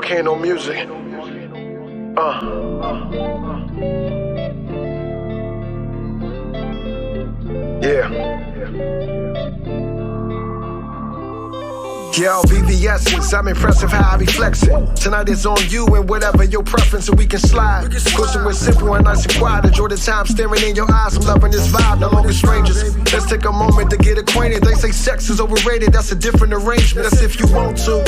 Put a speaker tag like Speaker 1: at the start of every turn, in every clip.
Speaker 1: Volcano music. Yeah. Yo, VVS's, I'm impressive how I be flexing. Tonight it's on you and whatever your preference, so we can slide. Cushion with simple and nice and quiet. Enjoy the time staring in your eyes. I'm loving this vibe, no longer strangers. Let's take a moment to get acquainted. They say sex is overrated, that's a different arrangement. That's if you want to.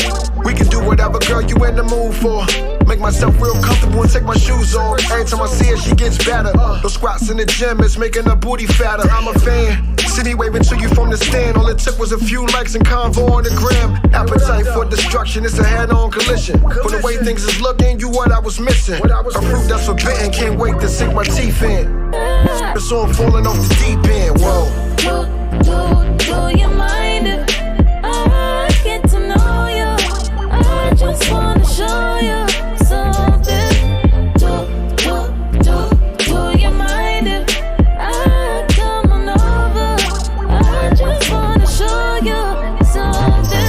Speaker 1: We can do whatever, girl, you in the mood for. Make myself real comfortable and take my shoes off. Every time I see her, she gets better. Those squats in the gym is making her booty fatter. I'm a fan. City waving to you from the stand. All it took was a few likes and convo on the gram. Appetite for destruction, it's a head-on collision. For the way things is looking, you what I was missing. A fruit that's forbidden, can't wait to sink my teeth in. So I'm falling off the deep end, whoa.
Speaker 2: Do you mind if I get to know you? I just wanna show you something. Do you mind if I come on over? I just wanna show you something.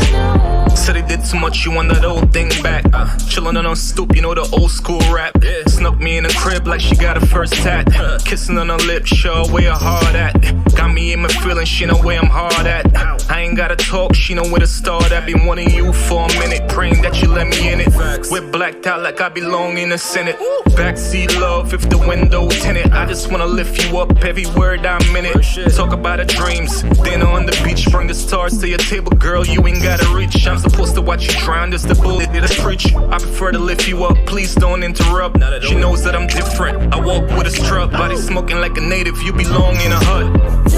Speaker 3: Said he did too much, you want that old thing back. Chillin' on her stoop, you know the old school rap. Snuck me in the crib like she got her first tat. Kissing on her lips, show where her heart at. Got me in my feelings, she know where I'm hard at. I ain't gotta talk, she know where to start at. Been wanting you for a minute, praying that you let me in it. We're blacked out like I belong in the Senate. Backseat love if the window tinted. I just wanna lift you up, every word I'm in it. Talk about our dreams, dinner on the beach. Bring the stars to your table, girl, you ain't gotta reach. I'm supposed to watch you drown, this the bullet that I preach. I prefer to lift you up, please don't interrupt. She knows that I'm different, I walk with a strut. Body smoking like a native, you belong in a hut.
Speaker 2: Do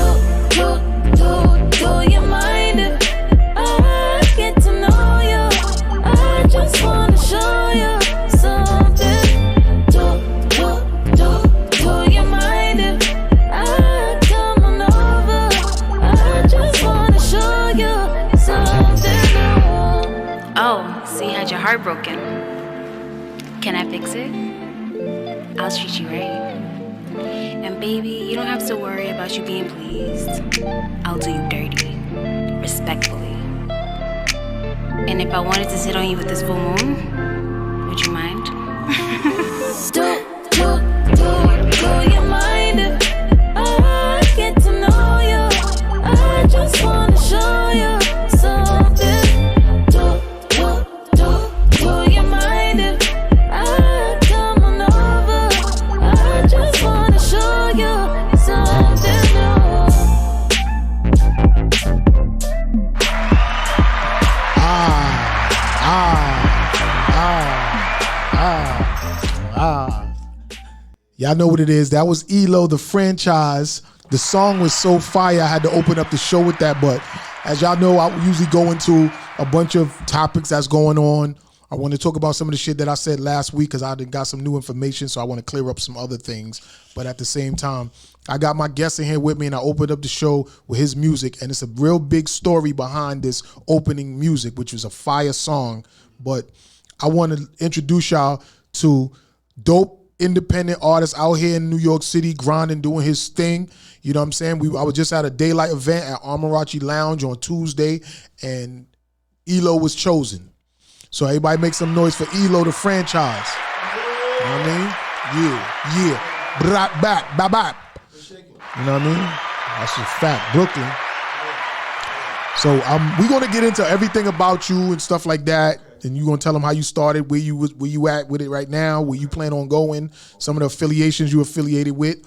Speaker 2: you mind if I get to know you? I just wanna show you something. Do you mind if I come on over? I just wanna show you something.
Speaker 4: Oh, so you had your heart broken. Can I fix it? I'll treat you right. And baby, you don't have to worry about you being pleased. I'll do you dirty, respectfully. And if I wanted to sit on you with this full moon, would you mind?
Speaker 2: Do you mind if I get to know you? I just wanna show you something. Do you mind if I come on over? I just wanna show you something.
Speaker 5: Y'all know what it is. That was ELO, the franchise. The song was so fire, I had to open up the show with that. But as y'all know, I usually go into a bunch of topics that's going on. I want to talk about some of the shit that I said last week because I got some new information, so I want to clear up some other things. But at the same time, I got my guest in here with me, and I opened up the show with his music, and it's a real big story behind this opening music, which was a fire song. But I want to introduce y'all to dope independent artist out here in New York City, grinding, doing his thing. You know what I'm saying? I was just at a Daylite event at Amarachi Lounge on Tuesday, and ELO was chosen. So everybody make some noise for ELO, the franchise. You know what I mean? Yeah. Brat, bat, bap. You know what I mean? That's a fact. Brooklyn. So we're gonna get into everything about you and stuff like that. And you're gonna tell them how you started, where you at with it right now, where you plan on going, some of the affiliations you affiliated with.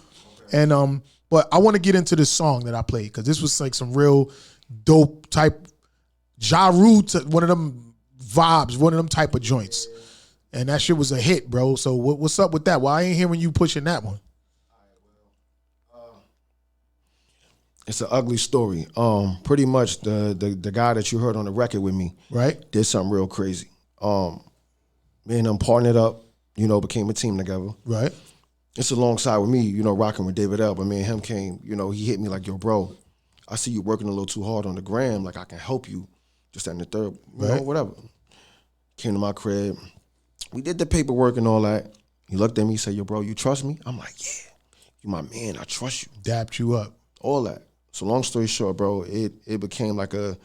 Speaker 5: And but I want to get into this song that I played, because this was like some real dope type Ja Rule, one of them vibes, one of them type of joints. And that shit was a hit, bro. So what's up with that? Well, I ain't hearing you pushing that one.
Speaker 6: It's an ugly story. Pretty much the guy that you heard on the record with me,
Speaker 5: right,
Speaker 6: did something real crazy. Me and him partnered up, became a team together.
Speaker 5: Right.
Speaker 6: It's alongside with me, rocking with David L. But me and him came, he hit me like, yo, bro, I see you working a little too hard on the gram. Like, I can help you. Just that and the third, whatever. Came to my crib. We did the paperwork and all that. He looked at me, he said, yo, bro, you trust me? I'm like, yeah, you my man, I trust you.
Speaker 5: Dapped you up.
Speaker 6: All that. So long story short, bro, it became like I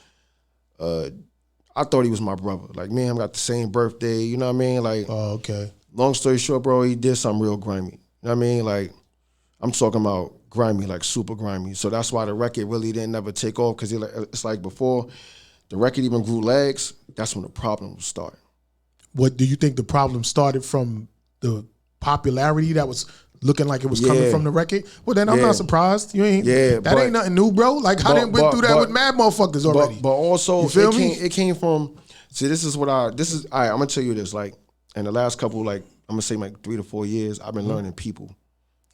Speaker 6: I thought he was my brother. Like, me and him got the same birthday, you know what I mean? Like,
Speaker 5: Oh, okay.
Speaker 6: long story short, bro, he did something real grimy. You know what I mean? Like, I'm talking about grimy, like super grimy. So that's why the record really didn't ever take off, because it's like before the record even grew legs, that's when the problem would start.
Speaker 5: What do you think the problem started from the popularity that was looking like it was coming from the record? Well, then I'm not surprised. You ain't. That ain't nothing new, bro. Like I didn't went through that with mad motherfuckers already.
Speaker 6: But also,
Speaker 5: you feel
Speaker 6: it came from. See, this is all right, I'm gonna tell you this. Like in the last couple, like I'm gonna say like 3 to 4 years, I've been learning people.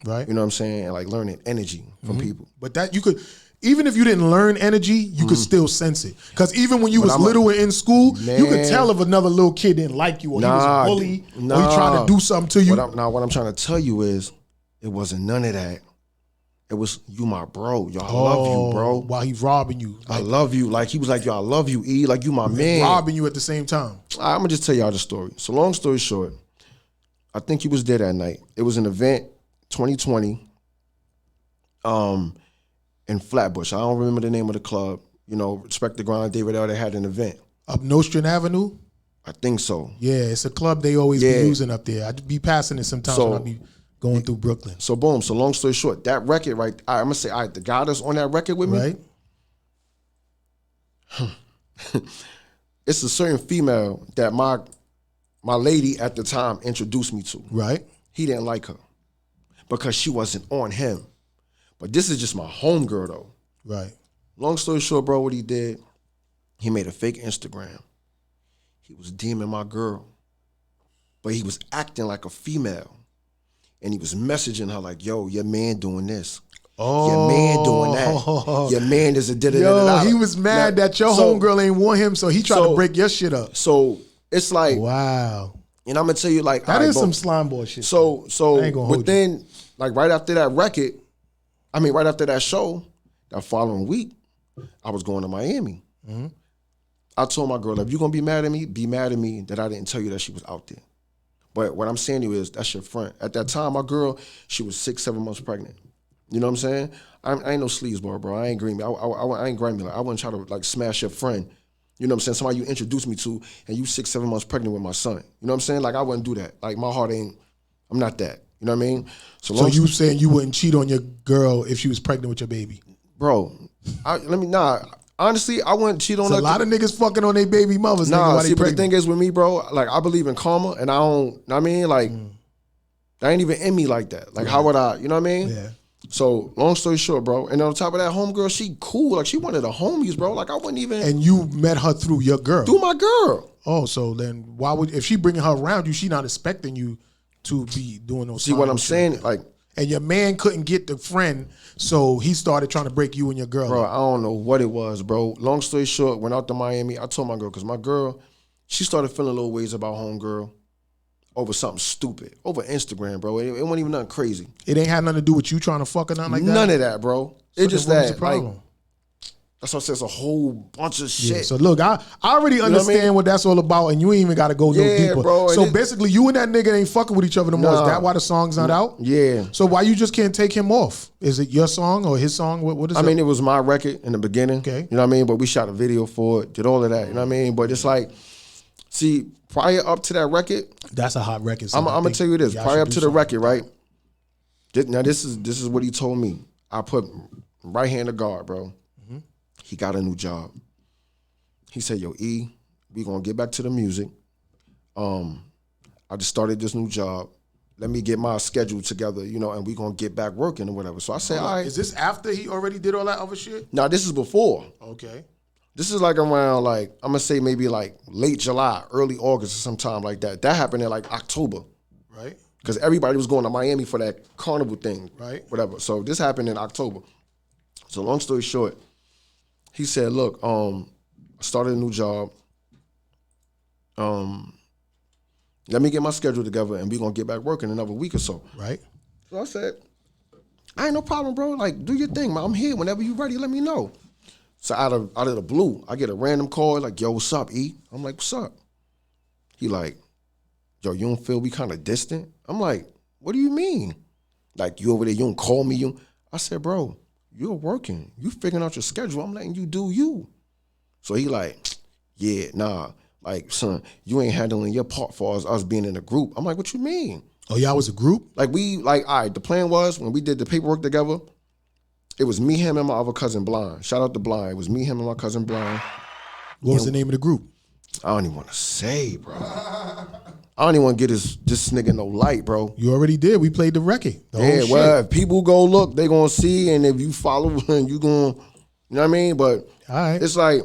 Speaker 5: Right.
Speaker 6: You know what I'm saying? And like learning energy from people.
Speaker 5: But that you could. Even if you didn't learn energy, you could still sense it. Because even when you was little and in school, you could tell if another little kid didn't like you, or he was a bully, or he tried to do something to you.
Speaker 6: What I'm trying to tell you is, it wasn't none of that. It was, you my bro. Yo, I love you, bro.
Speaker 5: While he's robbing you.
Speaker 6: Like, I love you. Like, he was like, yo, I love you, E. Like, you my man.
Speaker 5: Robbing you at the same time.
Speaker 6: I'm going to just tell y'all the story. So long story short, I think he was there that night. It was an event, 2020, in Flatbush. I don't remember the name of the club. You know, Respect the Grind, David L, they had an event.
Speaker 5: Up Nostrand Avenue?
Speaker 6: I think so.
Speaker 5: Yeah, it's a club they always be using up there. I'd be passing it sometimes when I be going through Brooklyn.
Speaker 6: So boom, so long story short, that record right, I'm going to say, all right, the guy that's on that record with me, right? It's a certain female that my lady at the time introduced me to.
Speaker 5: Right.
Speaker 6: He didn't like her because she wasn't on him. But this is just my homegirl though.
Speaker 5: Right.
Speaker 6: Long story short, bro, what he did, he made a fake Instagram. He was DMing my girl, but he was acting like a female. And he was messaging her like, yo, your man doing this. Oh. Your man doing that. Your man is a da-da-da-da-da.
Speaker 5: Yo, he was mad that your homegirl ain't want him, so he tried to break your shit up.
Speaker 6: So it's like,
Speaker 5: wow.
Speaker 6: And I'm gonna tell you, like,
Speaker 5: that is some slime boy shit.
Speaker 6: So within, like, right after that record, right after that show, that following week, I was going to Miami. Mm-hmm. I told my girl, if you're gonna be mad at me that I didn't tell you that she was out there. But what I'm saying to you is, that's your friend. At that time, my girl, she was 6-7 months pregnant. You know what I'm saying? I ain't no sleazeball, bro. I ain't grimy. I ain't grimy. Like, I wouldn't try to like smash your friend. You know what I'm saying? Somebody you introduced me to, and you 6-7 months pregnant with my son. You know what I'm saying? Like, I wouldn't do that. Like, my heart ain't. I'm not that. You know what I mean?
Speaker 5: So you saying you wouldn't cheat on your girl if she was pregnant with your baby?
Speaker 6: Bro, honestly, I wouldn't cheat on her.
Speaker 5: A lot of niggas fucking on their baby mothers.
Speaker 6: Nah, see, but the thing is with me, bro, like, I believe in karma, and I don't, I mean, like, that ain't even in me like that. Like, how would I, you know what I mean?
Speaker 5: Yeah.
Speaker 6: So, long story short, bro, and on top of that, homegirl, she cool. Like, she one of the homies, bro. Like, I wouldn't even.
Speaker 5: And you met her through your girl?
Speaker 6: Through my girl.
Speaker 5: Oh, so then why would, if she bringing her around you, she not expecting you to be doing those.
Speaker 6: See what I'm saying? Like,
Speaker 5: and your man couldn't get the friend, so he started trying to break you and your girl.
Speaker 6: Bro, I don't know what it was, bro. Long story short, went out to Miami. I told my girl, because my girl, she started feeling little ways about homegirl over something stupid. Over Instagram, bro. It wasn't even nothing crazy.
Speaker 5: It ain't had nothing to do with you trying to fuck or nothing like that?
Speaker 6: None of that, bro.
Speaker 5: So
Speaker 6: it's just that,
Speaker 5: the problem?
Speaker 6: like, that's what says a whole bunch of shit.
Speaker 5: Yeah, so look, I already understand what that's all about, and you ain't even got to go no deeper.
Speaker 6: Bro,
Speaker 5: so basically, you and that nigga ain't fucking with each other no more. Is that why the song's not out?
Speaker 6: Yeah.
Speaker 5: So why you just can't take him off? Is it your song or his song? What is it?
Speaker 6: I mean, it was my record in the beginning.
Speaker 5: Okay.
Speaker 6: You know what I mean? But we shot a video for it, did all of that. You know what I mean? But it's like, see, prior up to that record,
Speaker 5: that's a hot record. So
Speaker 6: I'm gonna tell you this. Prior up to the record, right? Now this is what he told me. I put right hand of guard, bro. Mm-hmm. He got a new job. He said, "Yo, E, we gonna get back to the music. I just started this new job. Let me get my schedule together, you know, and we gonna get back working or whatever." So I said, "All right."
Speaker 5: Is this after he already did all that other shit?
Speaker 6: No, this is before.
Speaker 5: Okay.
Speaker 6: This is like around, like, I'm gonna say maybe like late July, early August or sometime like that. That happened in like October.
Speaker 5: Right.
Speaker 6: Because everybody was going to Miami for that carnival thing.
Speaker 5: Right.
Speaker 6: Whatever. So this happened in October. So long story short, he said, "Look, I started a new job. Let me get my schedule together and we gonna get back working another week or so."
Speaker 5: Right.
Speaker 6: So I said, "I ain't no problem, bro. Like, do your thing, man. I'm here. Whenever you ready, let me know." So out of the blue, I get a random call like, "Yo, what's up, E?" I'm like, "What's up?" He like, "Yo, you don't feel we kind of distant?" I'm like, "What do you mean? Like, you over there, you don't call me?" I said, "Bro, you're working. You figuring out your schedule. I'm letting you do you." So he like, yeah, nah, like, son, you ain't handling your part for us being in a group. I'm like, what you mean?
Speaker 5: Oh, y'all was a group?
Speaker 6: All right, the plan was when we did the paperwork together, it was me, him, and my other cousin Blind. Shout out to Blind. It was me, him, and my cousin Blind.
Speaker 5: What was the name of the group?
Speaker 6: I don't even want to say, bro. I don't even want to get this nigga no light, bro.
Speaker 5: You already did. We played the record. The whole shit.
Speaker 6: Well, if people go look, they gonna see, and if you follow, you gonna, you know what I mean? But
Speaker 5: all right.
Speaker 6: It's like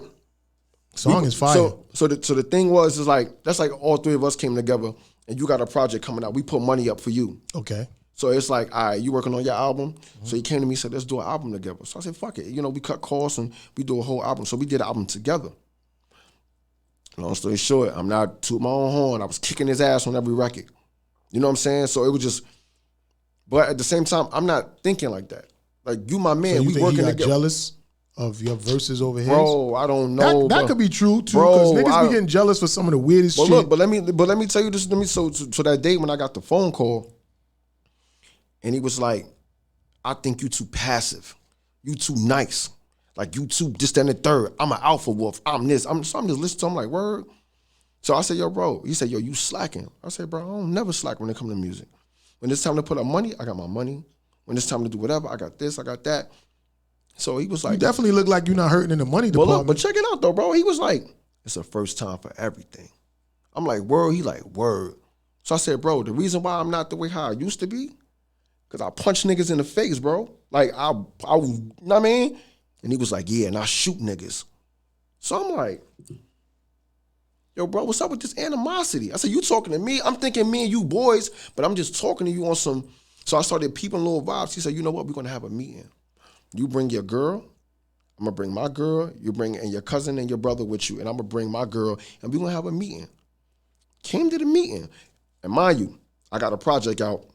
Speaker 5: song is fire.
Speaker 6: So the thing was, is like that's like all three of us came together, and you got a project coming out. We put money up for you.
Speaker 5: Okay.
Speaker 6: So it's like, all right, you working on your album. So he came to me and said, let's do an album together. So I said, fuck it. You know, we cut costs and we do a whole album. So we did an album together. Long story short, I'm not tooting my own horn. I was kicking his ass on every record. You know what I'm saying? So it was just, but at the same time, I'm not thinking like that. Like, you my man,
Speaker 5: so you
Speaker 6: we
Speaker 5: think
Speaker 6: working
Speaker 5: he got
Speaker 6: together.
Speaker 5: jealous of your verses over his?
Speaker 6: Bro, I don't know.
Speaker 5: That could be true too, because niggas be getting jealous for some of the weirdest shit.
Speaker 6: Look, but let me tell you this. So that day when I got the phone call, and he was like, I think you too passive. You too nice. Like, you too this, that, and the third. I'm an alpha wolf. I'm this. I'm just listening to him like, word. So I said, yo, bro. He said, yo, you slacking. I said, bro, I don't never slack when it comes to music. When it's time to put up money, I got my money. When it's time to do whatever, I got this, I got that. So he was like,
Speaker 5: you definitely look like you're not hurting in the money department.
Speaker 6: Look, but check it out though, bro. He was like, it's the first time for everything. I'm like, word. He like, word. So I said, bro, the reason why I'm not the way how I used to be, because I punch niggas in the face, bro. Like, I you know what I mean? And he was like, yeah, and I shoot niggas. So I'm like, yo, bro, what's up with this animosity? I said, you talking to me? I'm thinking me and you boys, but I'm just talking to you on some. So I started peeping little vibes. He said, you know what? We're going to have a meeting. You bring your girl. I'm going to bring my girl. You bring and your cousin and your brother with you. And I'm going to bring my girl. And we're going to have a meeting. Came to the meeting. And mind you, I got a project out.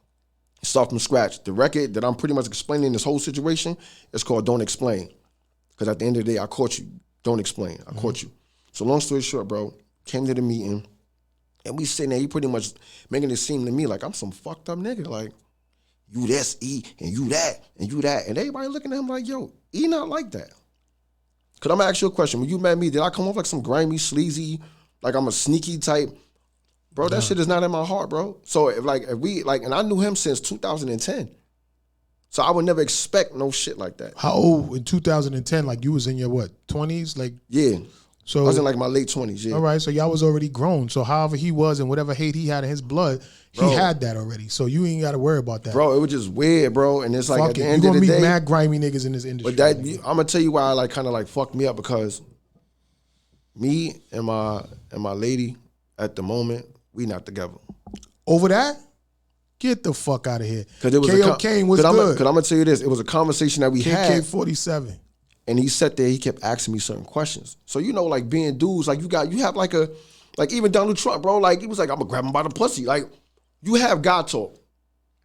Speaker 6: Start from scratch. The record that I'm pretty much explaining this whole situation is called Don't Explain. Because at the end of the day, I caught you. Don't explain. I caught you. So long story short, bro, came to the meeting, and we sitting there, he pretty much making it seem to me like I'm some fucked up nigga. Like, you this, E, and you that, and you that. And everybody looking at him like, yo, E not like that. Because I'm going to ask you a question. When you met me, did I come off like some grimy, sleazy, like I'm a sneaky type? Bro, that shit is not in my heart, bro. So if we, and I knew him since 2010. So I would never expect no shit like that.
Speaker 5: How old in 2010? Like, you was in your what, 20s? Like,
Speaker 6: yeah.
Speaker 5: So
Speaker 6: I was in like my late 20s, yeah.
Speaker 5: All right, so y'all was already grown. So however he was and whatever hate he had in his blood, he had that already. So you ain't got to worry about that.
Speaker 6: Bro, it was just weird, bro. And it's like
Speaker 5: Fuck
Speaker 6: at the
Speaker 5: it.
Speaker 6: end of the day.
Speaker 5: You're going to meet mad grimy niggas in this industry.
Speaker 6: But that, I'm going to tell you why like kind of like fucked me up, because me and my lady at the moment, we not together.
Speaker 5: Over that? Get the fuck out of here.
Speaker 6: Because it was
Speaker 5: K.O. Kane was good.
Speaker 6: Because I'm going to tell you this. It was a conversation that we had.
Speaker 5: KK-47.
Speaker 6: And he sat there, he kept asking me certain questions. So, you know, like being dudes, like you have like even Donald Trump, bro, like he was like, I'm gonna grab him by the pussy. Like, you have God talk.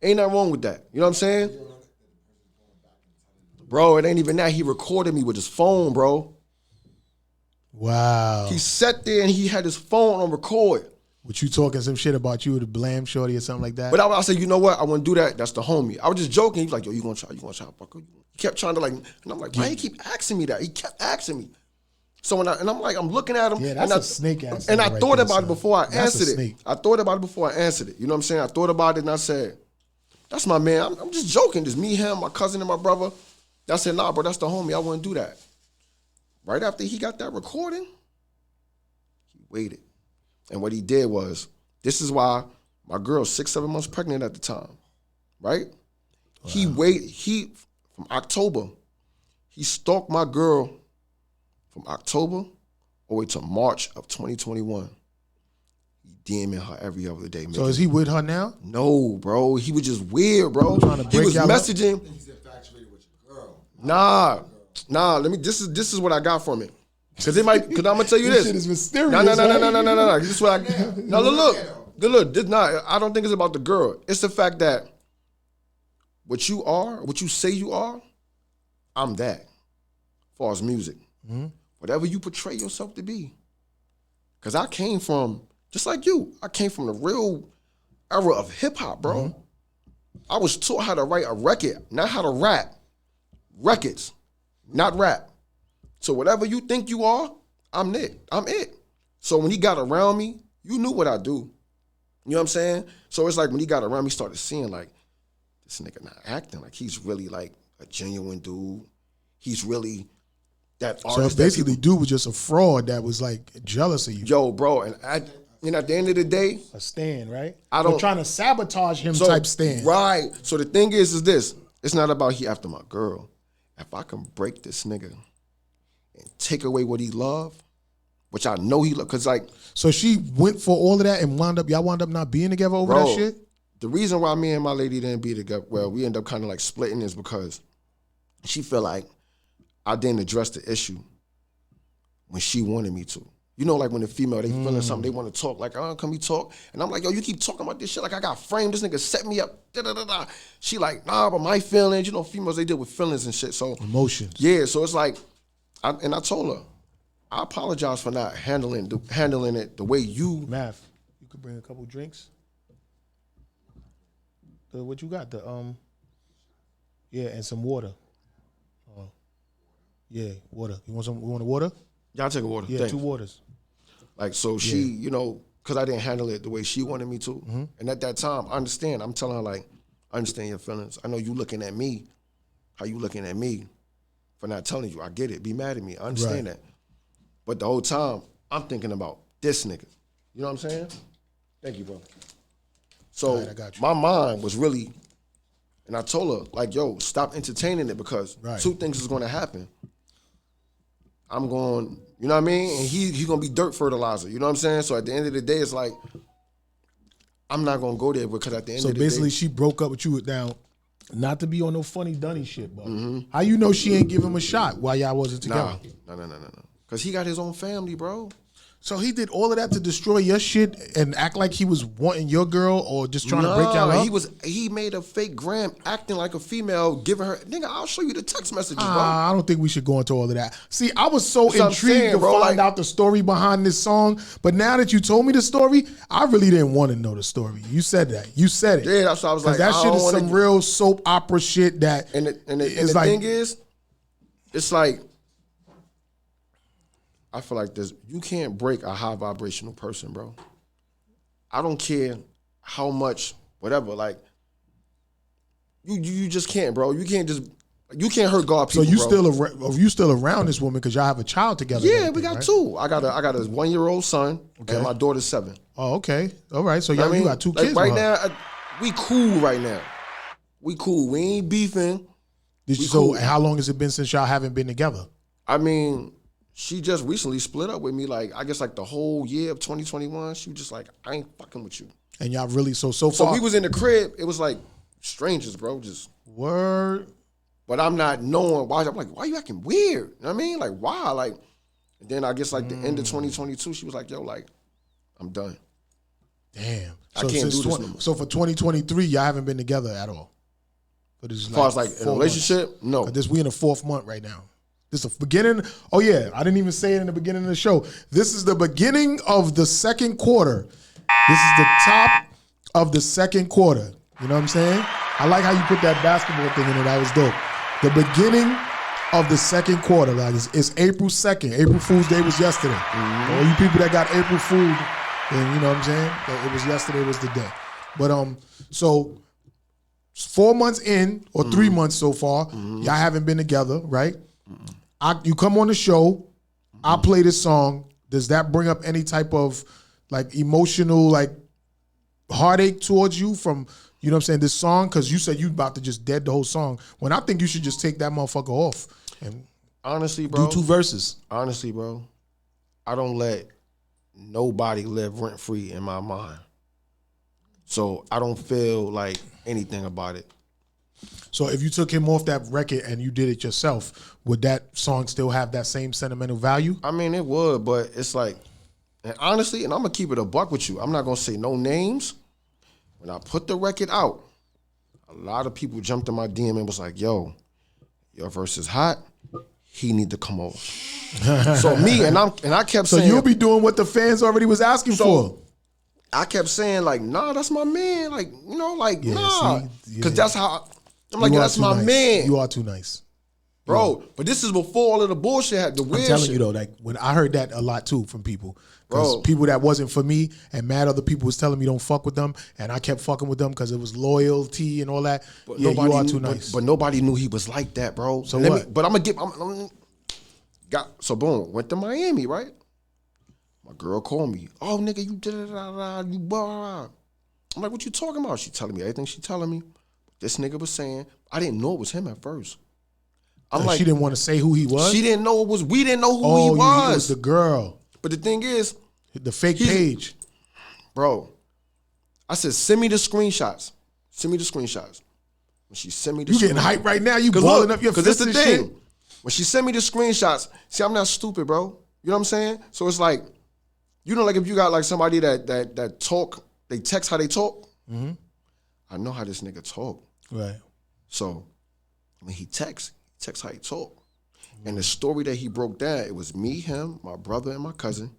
Speaker 6: Ain't nothing wrong with that. You know what I'm saying? Bro, it ain't even that. He recorded me with his phone, bro.
Speaker 5: Wow.
Speaker 6: He sat there and he had his phone on record.
Speaker 5: What, you talking some shit about you with a blam shorty or something like that?
Speaker 6: But I said, you know what? I want to do that. That's the homie. I was just joking. He was like, yo, you gonna try, fuck her? He kept trying to like, and I'm like, why he keep asking me that? He kept asking me. So I'm like, I'm looking at him.
Speaker 5: Yeah, that's a snake ass.
Speaker 6: And I
Speaker 5: right
Speaker 6: thought
Speaker 5: there,
Speaker 6: about it before I answered it.
Speaker 5: Snake.
Speaker 6: I thought about it before I answered it. You know what I'm saying? I thought about it and I said, that's my man. I'm just joking. Just me, him, my cousin, and my brother. I said, nah, bro, that's the homie. I wouldn't do that. Right after he got that recording, he waited. And what he did was, this is why my girl's 6-7 months pregnant at the time, right? Wow. He from October, he stalked my girl from October all the way to March of 2021. He DMing her every other day.
Speaker 5: So is he with her now?
Speaker 6: No, bro. He was just weird, bro. He was messaging. He's infatuated with your girl. Nah. This is what I got from it. Because I'm gonna tell you this.
Speaker 5: Shit is mysterious.
Speaker 6: No. This is what I. No, look. This not. I don't think it's about the girl. It's the fact that what you are, what you say you are, I'm that. As far as music, whatever you portray yourself to be. Because I came from, just like you, I came from the real era of hip hop, bro. I was taught how to write a record, not how to rap. Records, not rap. So whatever you think you are, I'm it. So when he got around me, you knew what I do. You know what I'm saying? So it's like when he got around me, started seeing like, this nigga not acting. Like he's really like a genuine dude. He's really that artist.
Speaker 5: So basically, dude was just a fraud that was like jealous of you.
Speaker 6: Yo, bro, and at the end of the day,
Speaker 5: a stand, right?
Speaker 6: I don't
Speaker 5: trying to sabotage him type stand.
Speaker 6: Right. So the thing is this. It's not about he after my girl. If I can break this nigga and take away what he loved, which I know he loved, cause like.
Speaker 5: So she went for all of that and y'all wound up not being together over that shit?
Speaker 6: The reason why me and my lady didn't be together, well, we end up kind of like splitting is because she felt like I didn't address the issue when she wanted me to. You know, like when the female, they feeling something, they want to talk, like, oh, can we talk? And I'm like, yo, you keep talking about this shit like I got framed, this nigga set me up, da-da-da-da. She like, nah, but my feelings, you know, females, they deal with feelings and shit, so.
Speaker 5: Emotions.
Speaker 6: Yeah, so it's like, I told her, I apologize for not handling it the way you.
Speaker 5: Math, you could bring a couple drinks? What you got? Yeah, and some water. Yeah, water. You want a water?
Speaker 6: Y'all take a water.
Speaker 5: Yeah,
Speaker 6: Thanks.
Speaker 5: 2 waters.
Speaker 6: Like, so she, you know, because I didn't handle it the way she wanted me to. Mm-hmm. And at that time, I understand. I'm telling her, like, I understand your feelings. I know you looking at me, how you looking at me for not telling you. I get it. Be mad at me. I understand that. But the whole time, I'm thinking about this nigga. You know what I'm saying? Thank you, bro. So
Speaker 5: I got you.
Speaker 6: My mind was really, and I told her, like, yo, stop entertaining it because 2 things is going to happen. I'm going, you know what I mean? And he going to be dirt fertilizer. You know what I'm saying? So at the end of the day, it's like, I'm not going to go there because at the end of the day.
Speaker 5: So basically, she broke up with you now, not to be on no funny dunny shit, but how you know she ain't give him a shot while y'all wasn't together?
Speaker 6: No. Because he got his own family, bro.
Speaker 5: So he did all of that to destroy your shit and act like he was wanting your girl or just trying to break y'all up?
Speaker 6: He made a fake gram acting like a female, giving her, nigga, I'll show you the text messages, bro.
Speaker 5: I don't think we should go into all of that. See, I was so intrigued to find out the story behind this song, but now that you told me the story, I really didn't want to know the story. You said that. You said it.
Speaker 6: Yeah, that's what I was like.
Speaker 5: That shit is some real soap opera shit that
Speaker 6: and the thing is, it's like, I feel like this. You can't break a high vibrational person, bro. I don't care how much, whatever. Like, you just can't, bro. You can't hurt God people.
Speaker 5: So you still around this woman because y'all have a child together?
Speaker 6: Yeah, we got 2. I got a 1-year-old son, and my daughter's 7.
Speaker 5: Oh, okay, all right. So you got 2 kids.
Speaker 6: Right now, we cool. Right now, we cool. We ain't beefing.
Speaker 5: So how long has it been since y'all haven't been together?
Speaker 6: I mean, she just recently split up with me, like, I guess like the whole year of 2021. She was just like, I ain't fucking with you.
Speaker 5: And y'all really, so far.
Speaker 6: So we was in the crib, it was like strangers, bro, just.
Speaker 5: Word.
Speaker 6: But I'm not knowing why. I'm like, why you acting weird? You know what I mean? Like, why? Like, and then I guess like the end of 2022, she was like, yo, like, I'm done.
Speaker 5: Damn.
Speaker 6: I can't do this no more.
Speaker 5: So for 2023, y'all haven't been together at all?
Speaker 6: As far as like in a relationship, no.
Speaker 5: We in the 4th month right now. This is the beginning. Oh yeah, I didn't even say it in the beginning of the show. This is the beginning of the 2nd quarter. This is the top of the 2nd quarter. You know what I'm saying? I like how you put that basketball thing in it. That was dope. The beginning of the 2nd quarter. Like it's April 2nd. April Fool's Day was yesterday. Mm-hmm. All you people that got April Fooled, and you know what I'm saying? It was yesterday was the day. But so 4 months in or 3 months so far, y'all haven't been together, right? You come on the show, I play this song. Does that bring up any type of like emotional like heartache towards you from, you know what I'm saying, this song? Because you said you about to just dead the whole song. When I think you should just take that motherfucker off and
Speaker 6: honestly, bro,
Speaker 5: do 2 verses.
Speaker 6: Honestly, bro, I don't let nobody live rent free in my mind. So I don't feel like anything about it.
Speaker 5: So if you took him off that record and you did it yourself, would that song still have that same sentimental value?
Speaker 6: I mean, it would, but it's like, and honestly, and I'm going to keep it a buck with you. I'm not going to say no names. When I put the record out, a lot of people jumped in my DM and was like, yo, your verse is hot. He need to come over. So me, and I kept saying.
Speaker 5: So you'll be doing what the fans already was asking for.
Speaker 6: I kept saying like, nah, that's my man. Like, you know, like, nah. Because that's how, I'm like, that's my man.
Speaker 5: You are too nice.
Speaker 6: Bro, but this is before all of the bullshit had the weird
Speaker 5: I'm telling
Speaker 6: shit.
Speaker 5: you though, like when I heard that a lot too from people. Because
Speaker 6: Bro.
Speaker 5: people that wasn't for me and mad other people was telling me don't fuck with them, and I kept fucking with them because it was loyalty and all that.
Speaker 6: But
Speaker 5: yeah, you are
Speaker 6: knew,
Speaker 5: too nice.
Speaker 6: But nobody knew he was like that, bro.
Speaker 5: So what?
Speaker 6: So boom, went to Miami, right? My girl called me. Oh, nigga, you did it, you blah. I'm like, what you talking about? She telling me everything she telling me. This nigga was saying, I didn't know it was him at first. I'm like,
Speaker 5: she didn't want to say who he was?
Speaker 6: She didn't know it was, we didn't know who he
Speaker 5: It
Speaker 6: was.
Speaker 5: was the girl.
Speaker 6: But the thing is,
Speaker 5: The fake page.
Speaker 6: Bro, I said, send me the screenshots. Send me the screenshots. When she sent me the
Speaker 5: You getting hype right now? You balling up your fists and shit?
Speaker 6: When she sent me the screenshots, see, I'm not stupid, bro. You know what I'm saying? So it's like, you know, like if you got like somebody that talk, they text how they talk.
Speaker 5: Mm-hmm.
Speaker 6: I know how this nigga talk.
Speaker 5: Right.
Speaker 6: So when he texts how he talk. And the story that he broke down, it was me, him, my brother, and my cousin.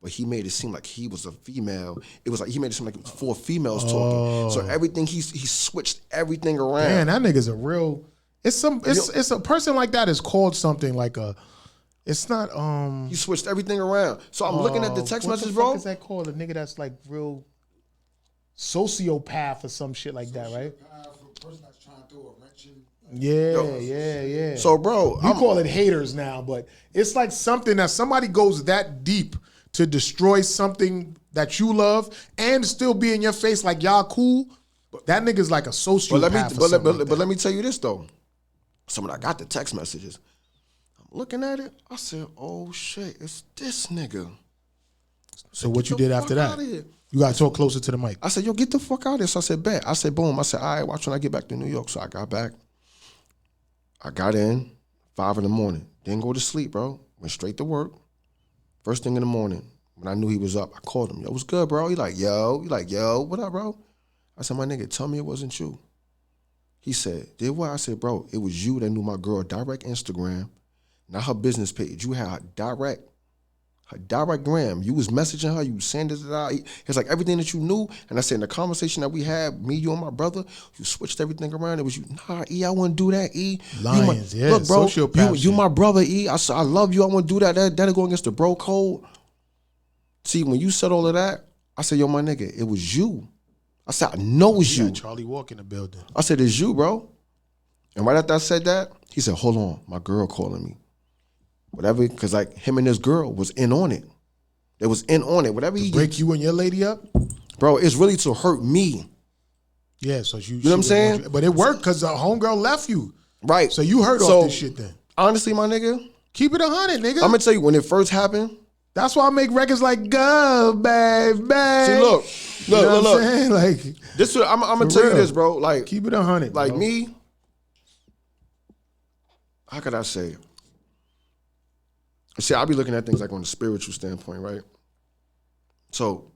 Speaker 6: But he made it seem like he was a female. It was like he made it seem like it was 4 females talking. So everything he switched everything around.
Speaker 5: Man, that nigga's a real. It's a person like that is called something like a. It's not.
Speaker 6: He switched everything around. So I'm looking at the text message, bro.
Speaker 5: What the fuck is that called? A nigga that's like real sociopath or some shit like that, right?
Speaker 7: A person that's trying to throw a wrench in.
Speaker 5: Yeah.
Speaker 6: So, bro,
Speaker 5: we call it haters now, but it's like something that somebody goes that deep to destroy something that you love and still be in your face like y'all cool. That nigga's like a sociopath.
Speaker 6: But let me tell you this though. So when I got the text messages, I'm looking at it. I said, "Oh shit, it's this nigga."
Speaker 5: So what you did after that? You gotta talk closer to the mic.
Speaker 6: I said, "Yo, get the fuck out of here." So I said, "Bet." I said, "Boom." I said, "All right, watch when I get back to New York." So I got back. I got in 5 a.m. Didn't go to sleep, bro. Went straight to work. First thing in the morning, when I knew he was up, I called him. Yo, what's good, bro? He like, yo, what up, bro? I said, my nigga, tell me it wasn't you. He said, did what? I said, bro, it was you that knew my girl direct Instagram, not her business page. You had her direct gram. You was messaging her, you was sending it out. It's like everything that you knew. And I said, in the conversation that we had, me, you, and my brother, you switched everything around. It was you, nah, E, I wouldn't do that, E.
Speaker 5: Lions, yeah,
Speaker 6: look, bro,
Speaker 5: sociopath
Speaker 6: you my brother, E. I said, I love you, I wouldn't do that. That'll go against the bro code. See, when you said all of that, I said, yo, my nigga, it was you. I said, I know it was you.
Speaker 5: Charlie Walk in the building.
Speaker 6: I said, it's you, bro. And right after I said that, he said, hold on, my girl calling me. Whatever, because like him and this girl was in on it. They was in on it. Whatever he
Speaker 5: break you and your lady up?
Speaker 6: Bro, it's really to hurt me.
Speaker 5: Yeah, so you
Speaker 6: know what I'm saying?
Speaker 5: But it worked because the homegirl left you.
Speaker 6: Right.
Speaker 5: So you heard all this shit then.
Speaker 6: Honestly, my nigga.
Speaker 5: Keep it 100, nigga.
Speaker 6: I'm going to tell you, when it first happened.
Speaker 5: That's why I make records like Go, baby.
Speaker 6: See, look.
Speaker 5: You know what I'm saying? Like,
Speaker 6: this, I'm going to tell you this, bro. Like,
Speaker 5: keep it 100.
Speaker 6: Like
Speaker 5: bro.
Speaker 6: me, how could I say it? See, I be looking at things like on the spiritual standpoint, right? So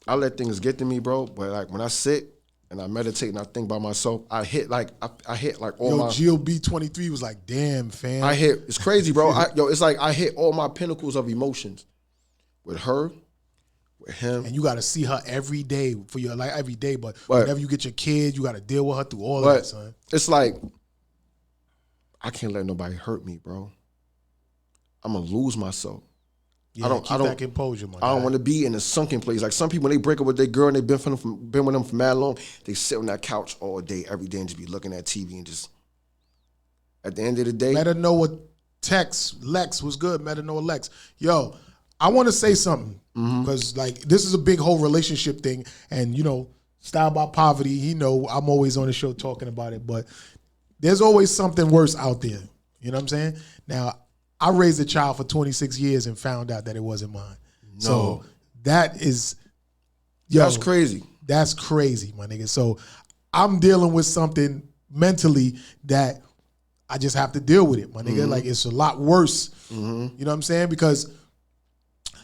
Speaker 6: I let things get to me, bro. But like when I sit and I meditate and I think by myself, I hit like all my.
Speaker 5: GLB 23 was like, damn, fam.
Speaker 6: It's crazy, bro. It's like I hit all my pinnacles of emotions with her, with him.
Speaker 5: And you got to see her every day for your life, every day. But whenever you get your kids, you got to deal with her through all of that, son.
Speaker 6: It's like I can't let nobody hurt me, bro. I'm gonna lose myself.
Speaker 5: Yeah, keep that composure, man.
Speaker 6: I don't want to be in a sunken place. Like some people, when they break up with their girl and they've been with them for mad long, they sit on that couch all day, every day, and just be looking at TV and just. At the end of the day,
Speaker 5: let her know what Lex was good. Let her know what Lex. Yo, I want to say something because like this is a big whole relationship thing, and you know, Style About Poverty. You know, I'm always on the show talking about it, but there's always something worse out there. You know what I'm saying? Now. I raised a child for 26 years and found out that it wasn't mine. No. So that is,
Speaker 6: that's crazy.
Speaker 5: That's crazy, my nigga. So I'm dealing with something mentally that I just have to deal with it, my nigga. Like it's a lot worse. You know what I'm saying? Because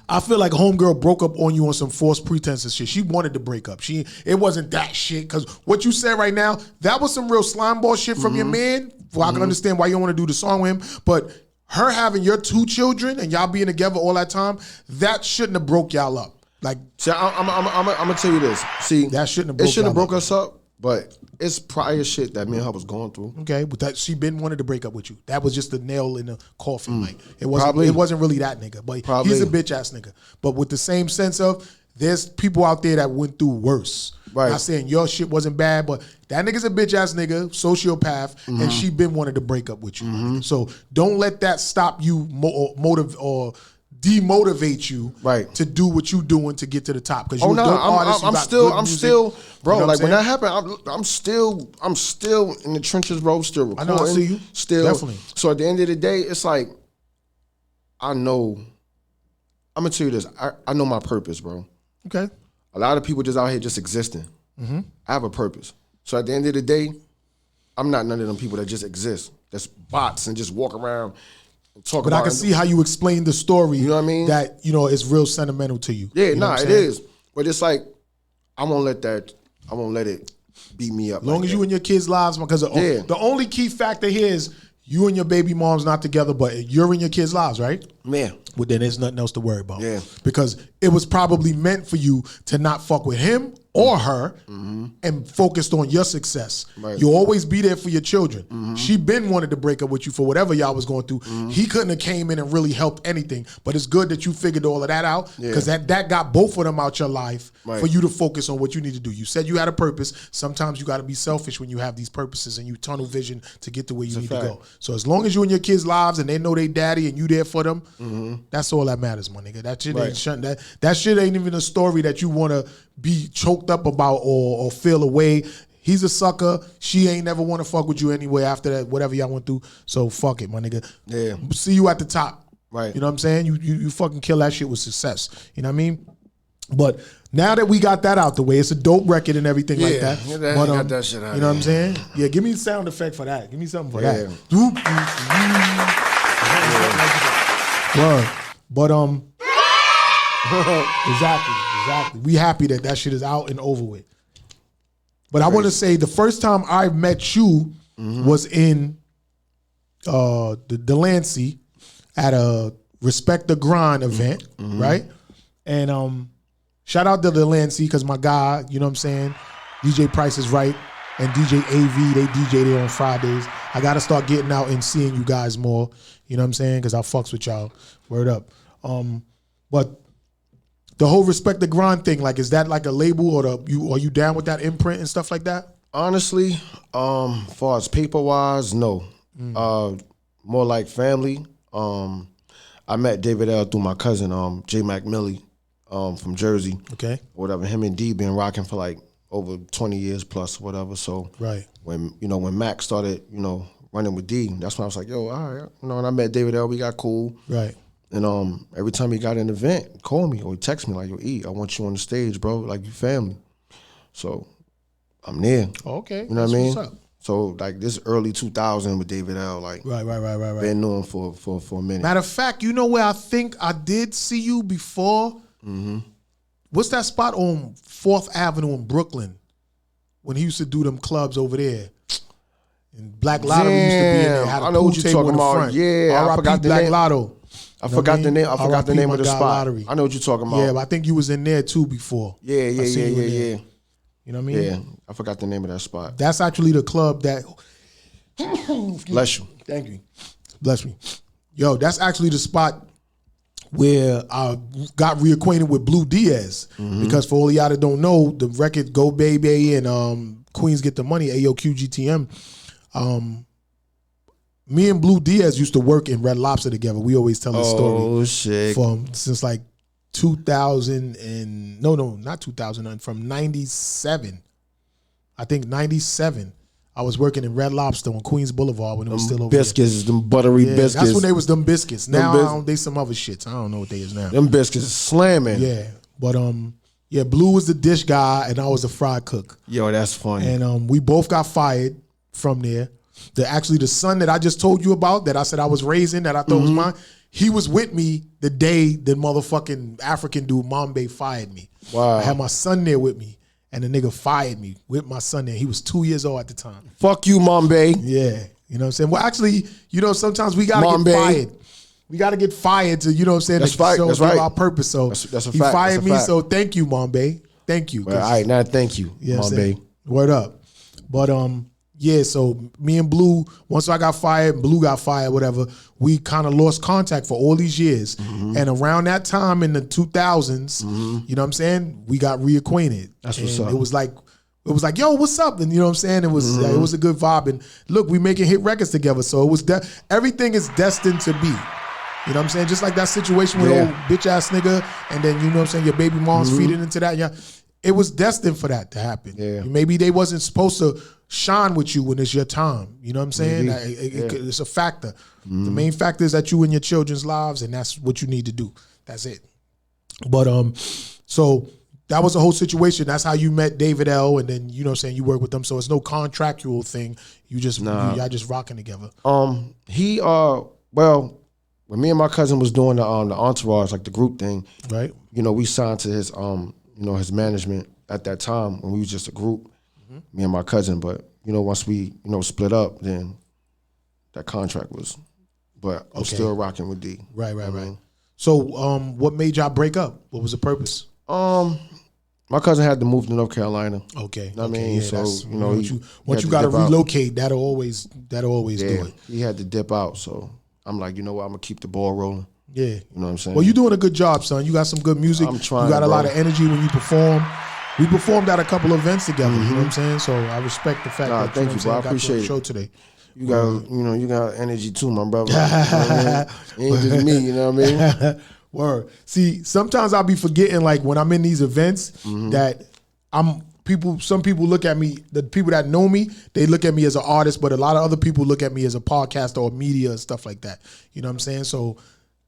Speaker 5: I feel like homegirl broke up on you on some false pretenses shit. She wanted to break up. It wasn't that shit. Because what you said right now, that was some real slime ball shit from your man. Well, I can understand why you don't want to do the song with him, but her having your 2 children and y'all being together all that time, that shouldn't have broke y'all up. Like,
Speaker 6: see, I'm gonna tell you this. See,
Speaker 5: that shouldn't have broke
Speaker 6: broke us up, but it's prior shit that me and her was going through.
Speaker 5: Okay, but that she been wanted to break up with you. That was just the nail in the coffin. Like it
Speaker 6: Probably.
Speaker 5: wasn't really that nigga, but
Speaker 6: Probably.
Speaker 5: he's a bitch ass nigga. But with the same sense of there's people out there that went through worse.
Speaker 6: Right.
Speaker 5: Not saying your shit wasn't bad, but that nigga's a bitch ass nigga, sociopath, and she been wanted to break up with you. My nigga. So don't let that stop you or demotivate you to do what you doing to get to the top. Because
Speaker 6: I'm still, bro.
Speaker 5: You know
Speaker 6: like when that happened, I'm still in the trenches, bro. Still recording.
Speaker 5: I know, I see you.
Speaker 6: Still,
Speaker 5: Definitely.
Speaker 6: So at the end of the day, it's like I know. I'm gonna tell you this. I know my purpose, bro.
Speaker 5: Okay.
Speaker 6: A lot of people just out here just existing. I have a purpose. So at the end of the day, I'm not none of them people that just exist. That's bots and just walk around and talk
Speaker 5: But
Speaker 6: about
Speaker 5: I can see how you explain the story.
Speaker 6: You know what I mean?
Speaker 5: That, is real sentimental to you.
Speaker 6: Yeah,
Speaker 5: You know what I'm
Speaker 6: it
Speaker 5: saying?
Speaker 6: is. But it's like, I won't let it beat me up.
Speaker 5: As long as you in your kids' lives, because the only key factor here is you and your baby mom's not together, but you're in your kids' lives, right?
Speaker 6: Man.
Speaker 5: Well, then there's nothing else to worry about.
Speaker 6: Yeah.
Speaker 5: Because it was probably meant for you to not fuck with him or her and focused on your success.
Speaker 6: Right.
Speaker 5: You'll always be there for your children. She been wanted to break up with you for whatever y'all was going through. He couldn't have came in and really helped anything. But it's good that you figured all of that out because that got both of them out your life for you to focus on what you need to do. You said you had a purpose. Sometimes you got to be selfish when you have these purposes and you tunnel vision to get to where you need to go. So as long as you in your kids' lives and they know they daddy and you there for them, that's all that matters, my nigga. That shit ain't that shit ain't even a story that you want to be choked up about or feel away. He's a sucker. She ain't never want to fuck with you anyway after that, whatever y'all went through. So fuck it, my nigga.
Speaker 6: Yeah.
Speaker 5: See you at the top.
Speaker 6: Right.
Speaker 5: You know what I'm saying? You fucking kill that shit with success. You know what I mean? But now that we got that out the way, it's a dope record and everything like that. But,
Speaker 6: got that shit out.
Speaker 5: You know what I'm saying? Yeah, give me a sound effect for that. Give me something for that. Word. But exactly. We happy that shit is out and over with. But I want to say the first time I met you was in the Delancey at a Respect the Grind event, right? And shout out to Delancey because my guy, you know what I'm saying? DJ Price is Right and DJ AV, they DJ there on Fridays. I got to start getting out and seeing you guys more, you know what I'm saying? Because I fucks with y'all. Word up. But the whole Respect the Grind thing, like, is that like a label or are you down with that imprint and stuff like that?
Speaker 6: Honestly, far as paper-wise, no. More like family. I met David L through my cousin, J. Mac Millie, from Jersey.
Speaker 5: Okay.
Speaker 6: Whatever. Him and D been rocking for like over 20 years plus, whatever. So when Mac started, running with D, that's when I was like, yo, all right. And I met David L, we got cool.
Speaker 5: Right.
Speaker 6: And every time he got an event, he called me or he text me like, yo, E, I want you on the stage, bro, like you family. So I'm there.
Speaker 5: Okay.
Speaker 6: You know what I mean? What's up. So like this early 2000 with David L, like
Speaker 5: right.
Speaker 6: Been knowing for a minute.
Speaker 5: Matter of fact, you know where I think I did see you before? What's that spot on 4th Avenue in Brooklyn when he used to do them clubs over there? And Black Lottery used to be in there. Had a pool table in the front.
Speaker 6: Yeah, I forgot the
Speaker 5: Black
Speaker 6: name.
Speaker 5: Lotto.
Speaker 6: I forgot the name. I forgot the name of the spot.
Speaker 5: Lottery.
Speaker 6: I know what you're talking about.
Speaker 5: Yeah, but I think you was in there too before.
Speaker 6: Yeah.
Speaker 5: You know what I mean?
Speaker 6: Yeah, I forgot the name of that spot.
Speaker 5: That's actually the club that.
Speaker 6: Bless you.
Speaker 5: Thank you. Bless me. Yo, that's actually the spot where I got reacquainted with Blue Diaz. Because for all y'all that don't know, the record Go Baby and Queens Get the Money, AOQ GTM, me and Blue Diaz used to work in Red Lobster together. We always tell the story.
Speaker 6: Oh, shit.
Speaker 5: Since like 2000 and, not 2000, from 97. I think 97. I was working in Red Lobster on Queens Boulevard when it was still over
Speaker 6: biscuits, them buttery biscuits.
Speaker 5: That's when they was them biscuits. Now they some other shits. I don't know what they is now.
Speaker 6: Them biscuits is slamming.
Speaker 5: Yeah, but Blue was the dish guy and I was the fry cook.
Speaker 6: Yo, that's funny.
Speaker 5: And we both got fired from there. The son that I just told you about that I said I was raising that I thought was mine, he was with me the day the motherfucking African dude Mambe fired me.
Speaker 6: Wow.
Speaker 5: I had my son there with me. And the nigga fired me with my son there. He was 2 years old at the time.
Speaker 6: Fuck you, Mambe.
Speaker 5: Yeah. You know what I'm saying? Well, actually, sometimes we got to get fired. We got to get fired to, you know what I'm saying?
Speaker 6: That's right. That's right.
Speaker 5: Our purpose. So
Speaker 6: that's a
Speaker 5: he
Speaker 6: fact.
Speaker 5: fired me. So thank you, Mambe. Thank you.
Speaker 6: Well, all right, now thank you, Mambe.
Speaker 5: Word up. But yeah, so me and Blue, once I got fired, Blue got fired, whatever, we kind of lost contact for all these years. And around that time in the 2000s, you know what I'm saying, we got reacquainted.
Speaker 6: That's what's up.
Speaker 5: It was like, yo, what's up? And you know what I'm saying? It was a good vibe. And look, we making hit records together. So it was everything is destined to be. You know what I'm saying? Just like that situation with old bitch ass nigga, and then you know what I'm saying, your baby mom's feeding into that. Yeah, it was destined for that to happen.
Speaker 6: Yeah.
Speaker 5: Maybe they wasn't supposed to shine with you when it's your time. You know what I'm saying? It's a factor. The main factor is that you in your children's lives, and that's what you need to do. That's it. But so that was the whole situation. That's how you met David L. And then you know what I'm saying, you work with them. So it's no contractual thing. You just y'all just rocking together.
Speaker 6: Well, when me and my cousin was doing the entourage, like the group thing,
Speaker 5: right?
Speaker 6: You know, we signed to his his management at that time when we was just a group, me and my cousin. But you know, once we split up, then that contract was. But I'm still rocking with D.
Speaker 5: Right. So, what made y'all break up? What was the purpose?
Speaker 6: My cousin had to move to North Carolina.
Speaker 5: Okay.
Speaker 6: You know what I mean? So, you know,
Speaker 5: once you got to relocate, that'll always do it.
Speaker 6: He had to dip out. So I'm like, you know what? I'm going to keep the ball rolling.
Speaker 5: Yeah.
Speaker 6: You know what I'm saying?
Speaker 5: Well, you're doing a good job, son. You got some good music.
Speaker 6: I'm trying,
Speaker 5: you got a
Speaker 6: bro.
Speaker 5: lot of energy when you perform. We performed at a couple events together, you know what I'm saying? So I respect the fact that
Speaker 6: thank you, bro. I appreciate
Speaker 5: the
Speaker 6: it.
Speaker 5: show today.
Speaker 6: You got, you got energy too, my brother. You know what I mean? Ain't just me, you know what I mean?
Speaker 5: Word. See, sometimes I'll be forgetting, like when I'm in these events, that some people look at me, the people that know me, they look at me as an artist, but a lot of other people look at me as a podcaster or media and stuff like that. You know what I'm saying? So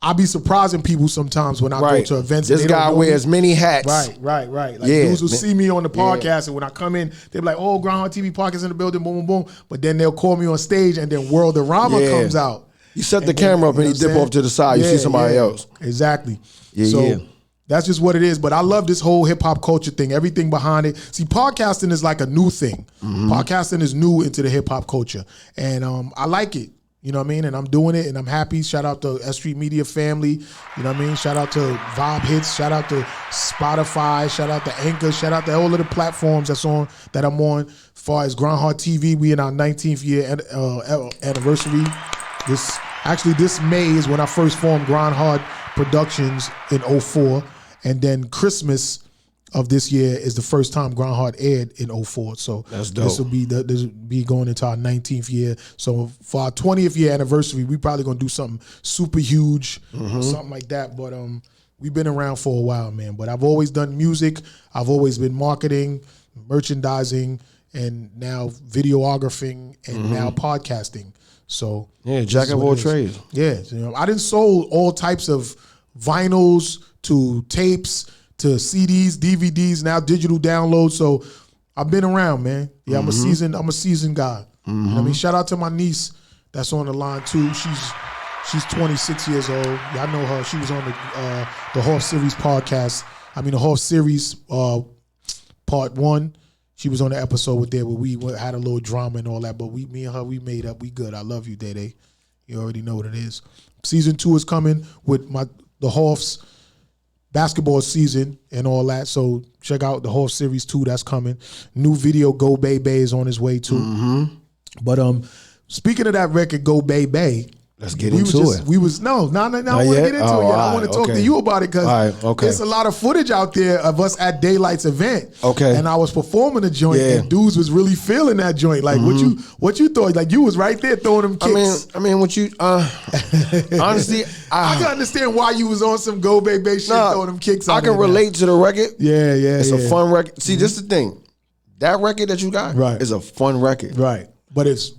Speaker 5: I'll be surprising people sometimes when I go to events.
Speaker 6: This guy wears many hats.
Speaker 5: Right. Like dudes will see me on the podcast, and when I come in, they'll be like, "Oh, Grindhard TV podcast in the building, boom, boom, boom." But then they'll call me on stage, and then World-orama comes out.
Speaker 6: You set the camera up and you dip off to the side. You see somebody else.
Speaker 5: Exactly. That's just what it is. But I love this whole hip hop culture thing, everything behind it. See, podcasting is like a new thing. Podcasting is new into the hip hop culture. And I like it. You know what I mean? And I'm doing it and I'm happy. Shout out to S.STREET Media family. You know what I mean? Shout out to Vibe Hits. Shout out to Spotify. Shout out to Anchor. Shout out to all of the platforms that I'm on. As far as Grindhard TV, we in our 19th year anniversary. This May is when I first formed Grindhard Productions in 2004. And then Christmas of this year is the first time Grindhard aired in 2004. So
Speaker 6: that's dope.
Speaker 5: This will be going into our 19th year. So for our 20th year anniversary, we probably gonna do something super huge, something like that. But we've been around for a while, man. But I've always done music. I've always been marketing, merchandising, and now videographing, and now podcasting. So
Speaker 6: jack of all trades.
Speaker 5: Yeah, I done sold all types of vinyls to tapes to CDs, DVDs, now digital downloads. So I've been around, man. Yeah, I'm a seasoned guy. You know what I mean? Shout out to my niece that's on the line too. She's 26 years old. Yeah, I know her. She was on the Horse Series podcast. I mean the Horse Series part 1. She was on the episode with there where we had a little drama and all that. But me and her, we made up. We good. I love you, Day. You already know what it is. Season 2 is coming with the Horse basketball season and all that. So check out the Horse Series 2 that's coming. New video, Go Bay Bay, is on his way too. But speaking of that record, Go Bay Bay,
Speaker 6: let's get into it.
Speaker 5: I want to get into it yet. I want to talk to you about it because there's a lot of footage out there of us at Daylight's event. Okay. And I was performing a joint and dudes was really feeling that joint. Like what you thought? Like you was right there throwing them kicks.
Speaker 6: I mean what you honestly
Speaker 5: I can understand why you was on some Go Bay Bay shit throwing them kicks.
Speaker 6: I can relate to the record.
Speaker 5: Yeah.
Speaker 6: It's a fun record. See, this is the thing. That record that you got is a fun record.
Speaker 5: Right. But it's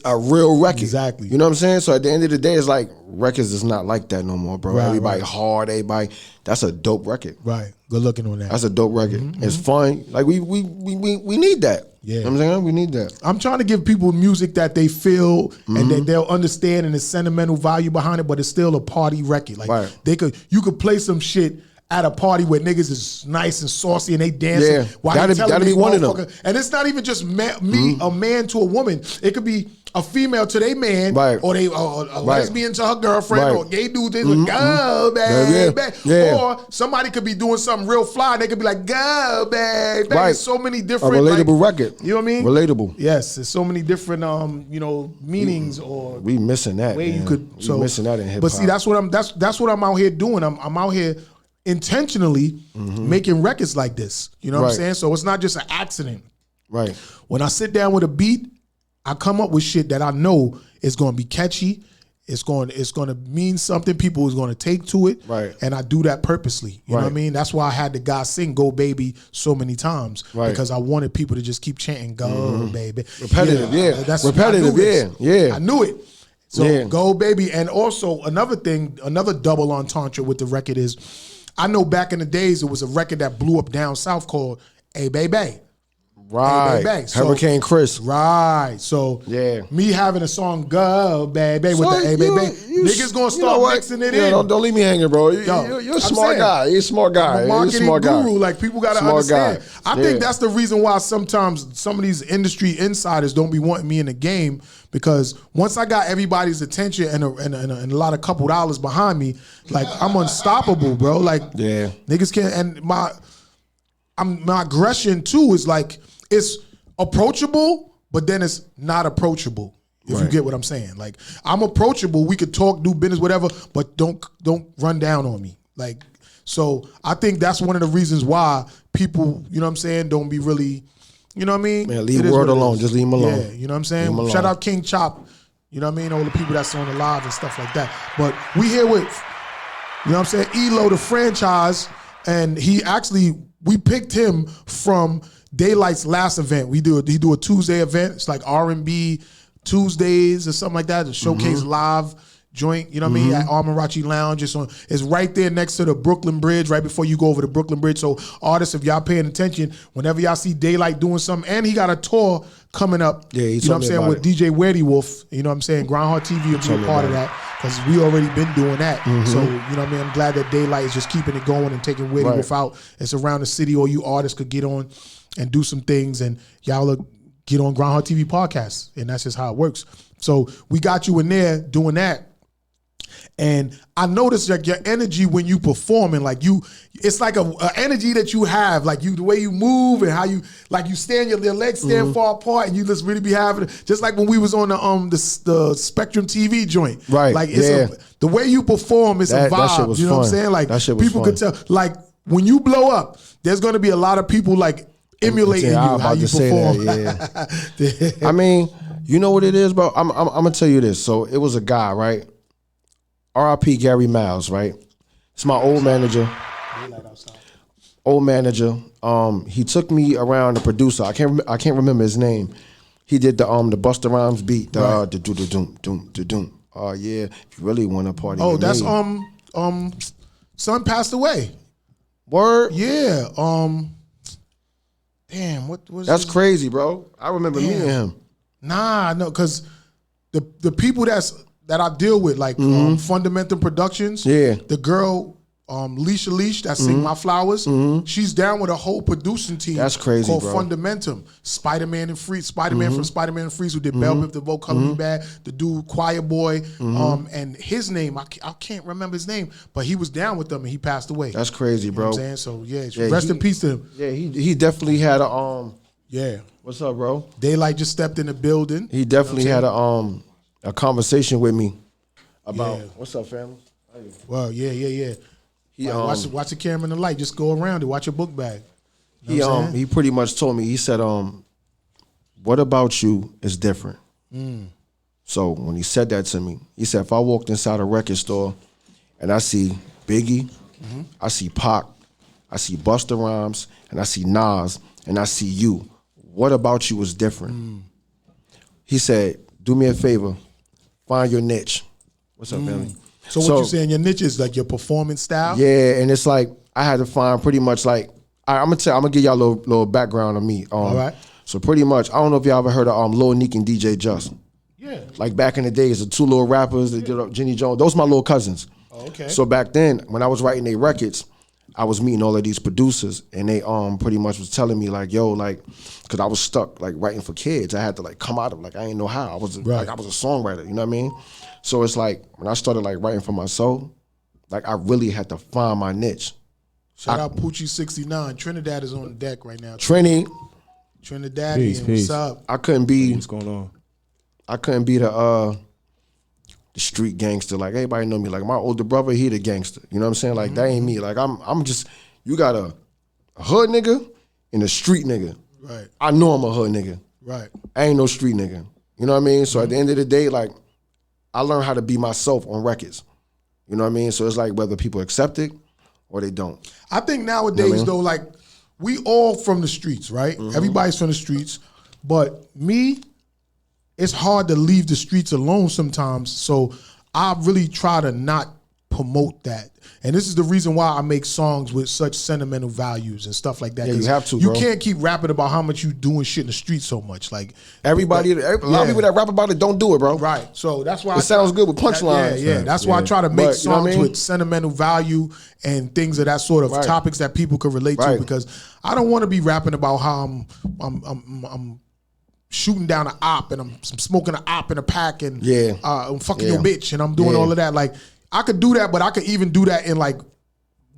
Speaker 6: a real record.
Speaker 5: Exactly.
Speaker 6: You know what I'm saying? So at the end of the day, it's like records is not like that no more, bro. Everybody hard, everybody. That's a dope record.
Speaker 5: Right. Good looking on that.
Speaker 6: That's a dope record. It's fun. Like we need that. Yeah. You know what I'm saying? We need that.
Speaker 5: I'm trying to give people music that they feel and that they'll understand and the sentimental value behind it, but it's still a party record. Like you could play some shit at a party where niggas is nice and saucy and they dancing.
Speaker 6: Yeah.
Speaker 5: While
Speaker 6: That'd be one of them.
Speaker 5: And it's not even just a man to a woman. It could be a female to their man,
Speaker 6: right.
Speaker 5: or a lesbian to her girlfriend,
Speaker 6: right.
Speaker 5: or gay dude they like, go, baby.
Speaker 6: Yeah.
Speaker 5: Or somebody could be doing something real fly. They could be like, go, baby.
Speaker 6: Right.
Speaker 5: There's so many different.
Speaker 6: A relatable record.
Speaker 5: You know what I mean?
Speaker 6: Relatable.
Speaker 5: Yes, there's so many different, meanings or.
Speaker 6: We missing that.
Speaker 5: Way
Speaker 6: man.
Speaker 5: you could.
Speaker 6: We missing that in hip hop.
Speaker 5: But see, that's what I'm out here doing. I'm out here intentionally making records like this. You know what I'm saying? So it's not just an accident.
Speaker 6: Right.
Speaker 5: When I sit down with a beat, I come up with shit that I know is going to be catchy. It's going to mean something. People is going to take to it.
Speaker 6: Right.
Speaker 5: And I do that purposely. You know what I mean? That's why I had the guy sing "Go Baby" so many times.
Speaker 6: Right.
Speaker 5: Because I wanted people to just keep chanting "Go Baby."
Speaker 6: Repetitive. Yeah.
Speaker 5: That's
Speaker 6: repetitive. Yeah.
Speaker 5: I knew it. So "Go Baby," and also another double entendre with the record is, I know back in the days it was a record that blew up down south called "Hey Baby."
Speaker 6: Right.
Speaker 5: Hey, so,
Speaker 6: Hurricane Chris.
Speaker 5: Right. So me having a song "Go Baby" with the "Hey Baby," niggas gonna start mixing it in.
Speaker 6: Don't leave me hanging, bro. You're a smart guy. You're a smart guy.
Speaker 5: I'm a marketing guru. Like, people gotta understand. I think that's the reason why sometimes some of these industry insiders don't be wanting me in the game, because once I got everybody's attention and a lot of couple dollars behind me, like, I'm unstoppable, bro. Like, niggas can't. And my aggression too is like, it's approachable, but then it's not approachable. If you get what I'm saying. Like, I'm approachable. We could talk, do business, whatever, but don't run down on me. Like, so I think that's one of the reasons why people, you know what I'm saying, don't be really, you know what I mean?
Speaker 6: Man, leave the word alone. Just leave him alone.
Speaker 5: Yeah, you know what I'm saying? Shout out King Chop, you know what I mean? All the people that's on the live and stuff like that. But we here with, you know what I'm saying, ELO, the franchise, and we picked him from Daylite's last event. He do a Tuesday event. It's like R&B Tuesdays or something like that. The showcase live joint, you know what I mean? At Amarachi Lounge. It's right there next to the Brooklyn Bridge, right before you go over the Brooklyn Bridge. So artists, if y'all paying attention, whenever y'all see Daylite doing something, and he got a tour coming up, you know what I'm saying, with DJ Weddy Wolf, you know what I'm saying? Grindhard TV will be a part of that, because we already been doing that. So, you know what I mean? I'm glad that Daylite is just keeping it going and taking Weddy Wolf out. It's around the city, or you artists could get on and do some things, and y'all get on Grindhard TV podcast, and that's just how it works. So we got you in there doing that. And I noticed like your energy when you performing, like it's like a energy that you have, like the way you move and how you stand, your legs stand far apart, and you just really be having it. Just like when we was on the Spectrum TV joint, right? Like the way you perform, it's a vibe. That shit was fun. What I'm saying? Like, people could tell. Like, when you blow up, there's gonna be a lot of people like emulating how you perform.
Speaker 6: I mean, you know what it is, bro? I'm gonna tell you this. So it was a guy, right? R.I.P. Gary Miles, right? It's my old manager. He took me around, the producer. I can't remember his name. He did the Busta Rhymes beat, the doom. Oh yeah, if you really want to party.
Speaker 5: Oh, that's son passed away.
Speaker 6: Word?
Speaker 5: Yeah. Damn, what was
Speaker 6: that's crazy, bro. I remember meeting him.
Speaker 5: Nah, no, because the people that I deal with, like Fundamental Productions, the girl Leisha Leash that sing My Flowers, she's down with a whole producing team.
Speaker 6: That's crazy,
Speaker 5: called
Speaker 6: bro.
Speaker 5: Fundamentum. Spider-Man from Spider-Man and Freeze, who did Bell Bip, The Vote, Color Me Bad, the dude Choir Boy, and his name, I can't remember his name, but he was down with them and he passed away.
Speaker 6: That's crazy, bro.
Speaker 5: You know what I'm saying? So rest in peace to him.
Speaker 6: Yeah, he definitely had a What's up, bro?
Speaker 5: Daylite just stepped in the building.
Speaker 6: He definitely had a conversation with me about what's up, family.
Speaker 5: Well, yeah. Watch the camera and the light. Just go around it. Watch your book bag. You know
Speaker 6: he pretty much told me. He said, "What about you is different." So when he said that to me, he said, "If I walked inside a record store and I see Biggie, I see Pac, I see Busta Rhymes, and I see Nas, and I see you, what about you is different?" He said, "Do me a favor, find your niche." What's up, family?
Speaker 5: So what you saying? Your niche is like your performance style?
Speaker 6: Yeah, and it's like I had to find pretty much like I'm gonna give y'all a little background on me.
Speaker 5: All right.
Speaker 6: So pretty much, I don't know if y'all ever heard of Lil Neek and DJ Just.
Speaker 5: Yeah.
Speaker 6: Like back in the days, the two little rappers that did Jenny Jones. Those my little cousins.
Speaker 5: Oh, okay.
Speaker 6: So back then, when I was writing their records, I was meeting all of these producers, and they pretty much was telling me like, yo, like, because I was stuck like writing for kids. I had to like come out of like I didn't know how. I was like I was a songwriter, you know what I mean? So it's like when I started like writing for myself, like I really had to find my niche.
Speaker 5: Shout out Poochie69. Trinidad is on the deck right now.
Speaker 6: Trinidad,
Speaker 5: peace. What's up?
Speaker 6: I couldn't be.
Speaker 8: What's going on?
Speaker 6: I couldn't be the street gangster. Like everybody know me. Like my older brother, he the gangster. You know what I'm saying? Like that ain't me. Like I'm just. You got a hood nigga and a street nigga.
Speaker 5: Right.
Speaker 6: I know I'm a hood nigga.
Speaker 5: Right.
Speaker 6: I ain't no street nigga. You know what I mean? So at the end of the day, like I learned how to be myself on records. You know what I mean? So it's like whether people accept it or they don't.
Speaker 5: I think nowadays though, like we all from the streets, right? Everybody's from the streets, but me, it's hard to leave the streets alone sometimes. So I really try to not promote that. And this is the reason why I make songs with such sentimental values and stuff like that.
Speaker 6: Yeah, you have to,
Speaker 5: You
Speaker 6: bro.
Speaker 5: can't keep rapping about how much you doing shit in the streets so much. Like
Speaker 6: A lot of people that rap about it don't do it, bro.
Speaker 5: Right. So that's why
Speaker 6: It sounds good with punchlines.
Speaker 5: Yeah. That's why I try to make
Speaker 6: But, you know what I
Speaker 5: songs
Speaker 6: mean?
Speaker 5: with sentimental value and things of that sort of topics that people could relate to, because I don't want to be rapping about how I'm shooting down an op and I'm smoking an op in a pack and I'm fucking your bitch and I'm doing all of that. Like I could do that, but I could even do that in like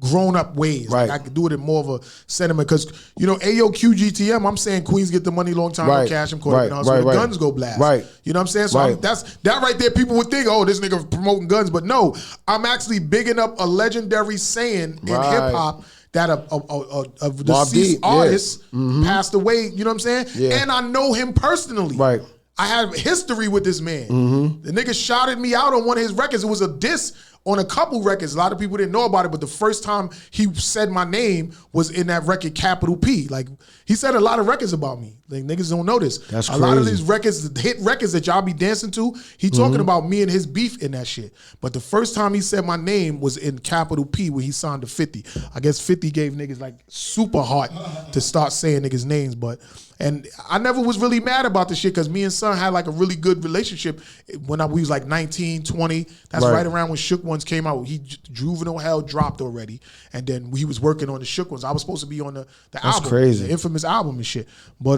Speaker 5: grown up ways.
Speaker 6: Right.
Speaker 5: Like I could do it in more of a sentiment because, you know, Ayo QGTM, I'm saying Queens get the money long time, no cash, I'm calling it the guns go blast.
Speaker 6: Right.
Speaker 5: You know what I'm saying? So that's that right there. People would think, oh, this nigga promoting guns, but no, I'm actually bigging up a legendary saying in hip hop that a deceased artist passed away. You know what I'm saying? Yeah. And I know him personally.
Speaker 6: Right.
Speaker 5: I have history with this man. The nigga shouted me out on one of his records. It was a diss on a couple records. A lot of people didn't know about it, but the first time he said my name was in that record, Capital P. Like, he said a lot of records about me. Like, niggas don't know this.
Speaker 6: That's
Speaker 5: a
Speaker 6: crazy.
Speaker 5: lot of these records, the hit records that y'all be dancing to, he talking about me and his beef in that shit. But the first time he said my name was in Capital P when he signed to 50. I guess 50 gave niggas like super heart to start saying niggas' names, and I never was really mad about the shit because me and Son had like a really good relationship when we was like 19, 20. That's right around when Shook Ones came out. Juvenile Hell dropped already. And then he was working on the Shook Ones. I was supposed to be on the album.
Speaker 6: Crazy.
Speaker 5: The infamous album and shit. But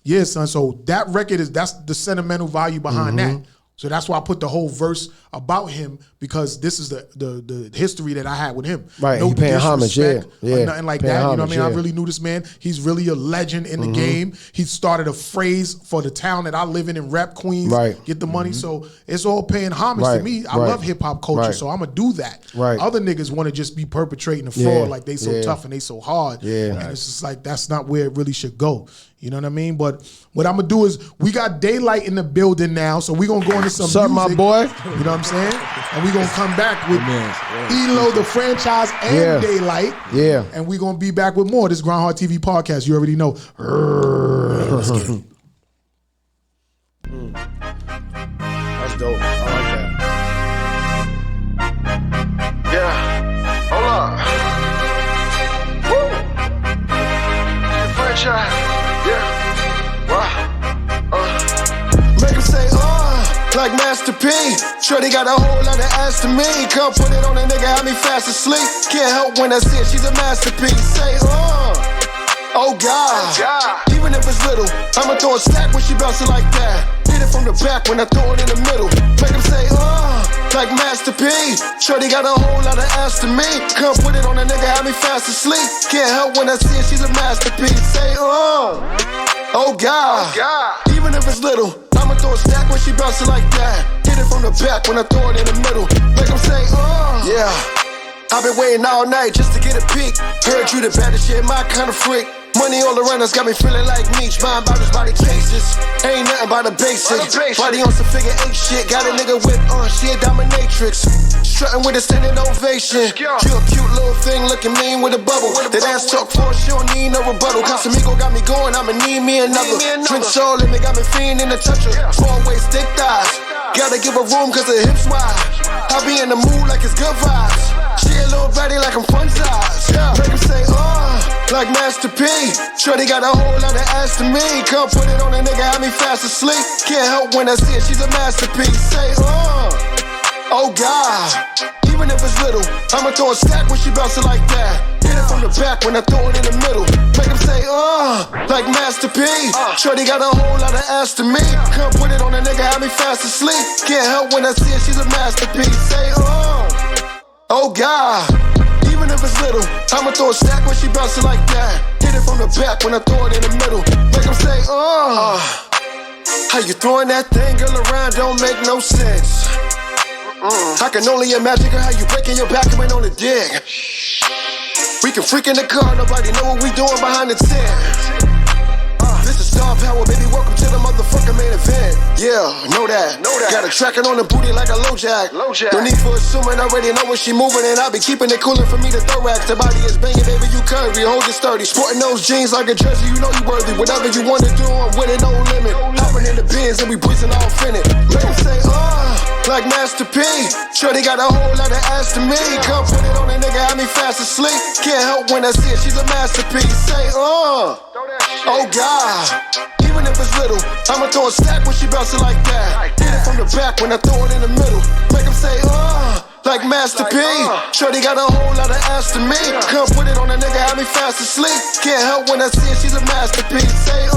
Speaker 5: yeah, son, so that record that's the sentimental value behind that. So that's why I put the whole verse about him, because this is the history that I had with him.
Speaker 6: Right,
Speaker 5: No
Speaker 6: he paying homage,
Speaker 5: disrespect
Speaker 6: yeah.
Speaker 5: or nothing like
Speaker 6: Paying
Speaker 5: that. You know what I
Speaker 6: homage,
Speaker 5: mean? I
Speaker 6: yeah.
Speaker 5: really knew this man. He's really a legend in the game. He started a phrase for the town that I live in rep Queens.
Speaker 6: Right.
Speaker 5: Get the money. So it's all paying homage to me. I love hip hop culture, so I'm gonna do that.
Speaker 6: Right.
Speaker 5: Other niggas want to just be perpetrating a fraud like they so tough and they so hard.
Speaker 6: Yeah.
Speaker 5: And it's just like that's not where it really should go. You know what I mean? But what I'm gonna do is we got Daylite in the building now, so we're gonna go into some
Speaker 6: What's up,
Speaker 5: music.
Speaker 6: my boy?
Speaker 5: You know what I'm saying? And we're gonna come back with ELO, the franchise, and Daylite.
Speaker 6: Yeah.
Speaker 5: And we're gonna be back with more. This Grindhard TV podcast. You already know. Let's get it.
Speaker 6: That's dope. I like that.
Speaker 1: Yeah, hold up. Woo! The franchise, yeah. Wow. Make him say, like Master P. Shorty got a whole lot of ass to me. Come put it on a nigga, have me fast asleep. Can't help when I see it, she's a masterpiece. Say, oh God. Even if it's little, I'ma throw a stack when she bounce it like that. Hit it from the back when I throw it in the middle. Make him say, like Master P. Shorty got a whole lot of ass to me. Come put it on a nigga, have me fast asleep. Can't help when I see it, she's a masterpiece. Say, oh God. Even if it's little, I'ma throw a stack when she bounce it like that. Hit it from the back when I throw it in the middle. Make him say, yeah. I've been waiting all night just to get a peek. Heard you the baddest shit, my kind of freak. Money all around us got me feeling like Meech. Mind bottles by the cases. Ain't nothing but the basics. Body on some figure 8 shit. Got a nigga whip on, she a dominatrix. Strutting with a standing ovation. You a cute little thing looking mean with a bubble. That ass talk for she don't need no rebuttal. Casamigo got me going, I'ma need me another. Twin soul and they got me fiending to touch her. 4-way stick thighs. Gotta give her room cause her hips wide. I be in the mood like it's good vibes. She a little baddie like I'm fun size. Make him say, like Master P. Shorty got a whole lot of ass to me. Come put it on a nigga, have me fast asleep. Can't help when I see it, she's a masterpiece. Say, oh God. Even if it's little, I'ma throw a stack when she bounce it like that. Hit it from the back when I throw it in the middle. Make them say, like Master P. Shorty got a whole lot of ass to me. Come put it on a nigga, have me fast asleep. Can't help when I see it, she's a masterpiece. Say, oh God. Even if it's little, I'ma throw a stack when she bounce it like that. Hit it from the back when I throw it in the middle. Make them say, how you throwing that thing, girl, around don't make no sense. I can only imagine, girl, how you breaking your back and went on a dig. We can freak in the car, nobody know what we doing behind the tent. This is star power, baby, welcome to the motherfucking main event. Yeah, know that. Got a tracking on the booty like a low jack. No need for assuming, already know when she moving. And I be keeping it cooler for me to throw racks. The body is banging, baby, you curvy, hold it sturdy. Sporting those jeans like a jersey, you know you worthy. Whatever you wanna do, I'm with it, no limit. Hopping in the Benz and we breezing off in it. Make them say, like Master P. Shorty got a whole lot of ass to me. Come put it on a nigga, have me fast asleep. Can't help when I see it, she's a masterpiece. Say, oh God. Even if it's little, I'ma throw a stack when she bounce it like that. Hit it from the back when I throw it in the middle. Make them say, like Master P. Shorty got a whole lot of ass to me. Come put it on a nigga, have me fast asleep. Can't help when I see it, she's a masterpiece. Say,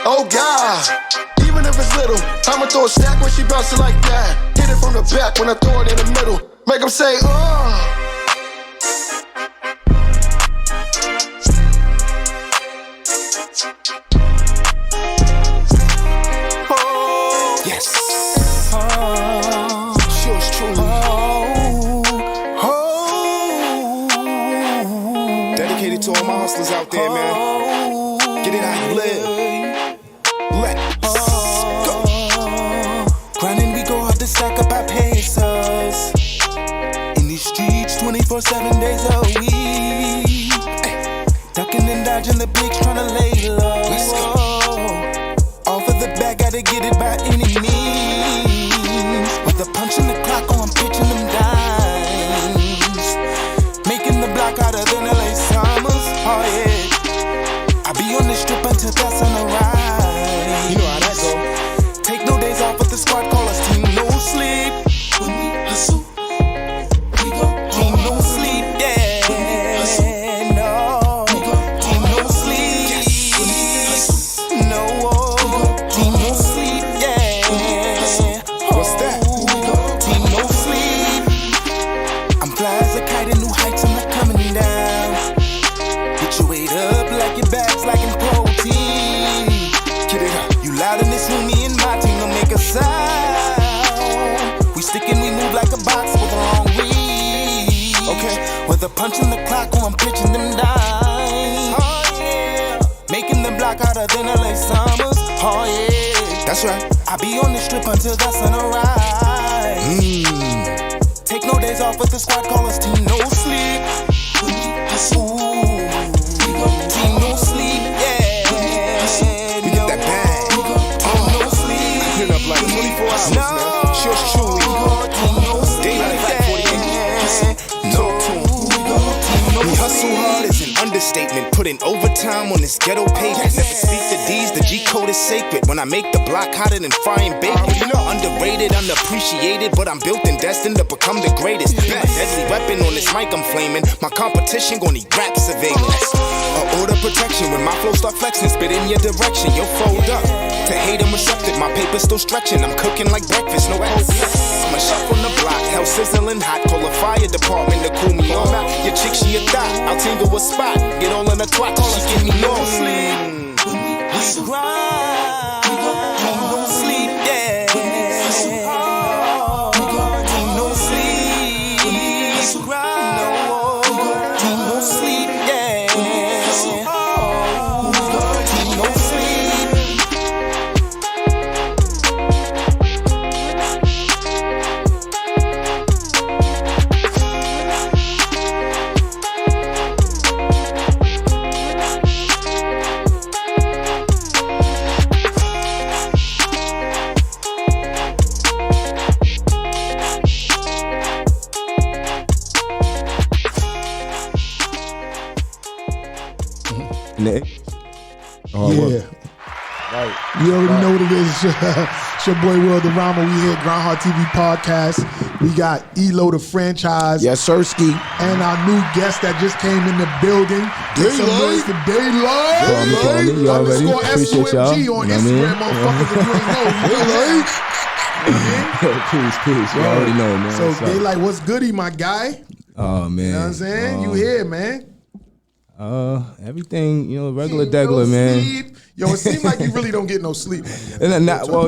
Speaker 1: oh God. Even if it's little, I'ma throw a stack when she bounce it like that. Hit it from the back when I throw it in the middle. Make them say,
Speaker 8: Dedicated to all my hustlers out there, man. Get it how you live. Let's go.
Speaker 9: Grinding, we go hard to stack up our pesos. In these streets, 24/7 days a week. Ducking and dodging the pigs, trying to lay low.
Speaker 8: Let's go.
Speaker 9: Off of the back, gotta get it by any means. With a punch in the clock, I'm pitching them dimes. Making the block out of the LA Summers. Oh yeah. I be on the strip until the sun arise.
Speaker 8: You know how that go.
Speaker 9: Take no days off with the squad, call us team no sleep. When we hustle, we go team no sleep, yeah. When we hustle, no. We go team no sleep. Yes. When we hustle, no. We go team no sleep, yeah. When we hustle,
Speaker 8: what's that?
Speaker 9: We go team no sleep. I'm fly as a kite in new heights, I'm not coming down. Get your weight up like your back's like in protein.
Speaker 8: Get it up.
Speaker 9: You loud in this room, me and my team gon' make a sound. We stick and we move like a box with a long reach.
Speaker 8: Okay.
Speaker 9: With a punch in the clock, I'm pitching them dimes. Oh yeah. Making them block out of the LA Summers. Oh yeah.
Speaker 8: That's right.
Speaker 9: I be on the strip until the sun arise. Take no days off with the squad, call us team no sleep. When we hustle, we go team no sleep, yeah.
Speaker 8: We get that bag.
Speaker 9: No sleep.
Speaker 8: Been up like 24 hours now. Yours truly. Daylite like 48. No tune. We hustle hard is an understatement. Putting overtime on this ghetto pavement. Never speak the D's, the G code is sacred. When I make the block hotter than frying bacon. You know, underrated, underappreciated, but I'm built and destined to become the greatest. My deadly weapon on this mic, I'm flaming. My competition gon' need rap surveillance. Order protection when my flow start flexing. Spit in your direction, you'll fold up. To hate, I'm receptive, my paper's still stretching. I'm cooking like breakfast, no cold cuts. I'm a chef on the block, hell sizzling hot. Call a fire department to cool me on out. Your chick, she a thot, I'll tingle a spot. Get all in the twat, she give me no sleep.
Speaker 9: We grind, team no sleep, yeah. Team no sleep, we grind, team no sleep, yeah. Team no sleep.
Speaker 6: Nick.
Speaker 5: Yeah.
Speaker 6: Right.
Speaker 5: You already know what it is. It's your boy Will the Rama. We here, Grindhard TV podcast. We got ELO the franchise.
Speaker 6: Yes, sir, Ski.
Speaker 5: And our new guest that just came in the building. Make some noise for Daylite.
Speaker 10: Call me. You already. Appreciate y'all.
Speaker 5: SUMG on Instagram, motherfuckers. If you ain't know,
Speaker 10: Peace. You already know, man.
Speaker 5: So Daylite, what's goody, my guy?
Speaker 10: Oh man.
Speaker 5: You know what I'm saying? You here, man.
Speaker 10: Everything, regular degular, man.
Speaker 5: Sleep. Yo, it seems like you really don't get no sleep.
Speaker 10: And not, well,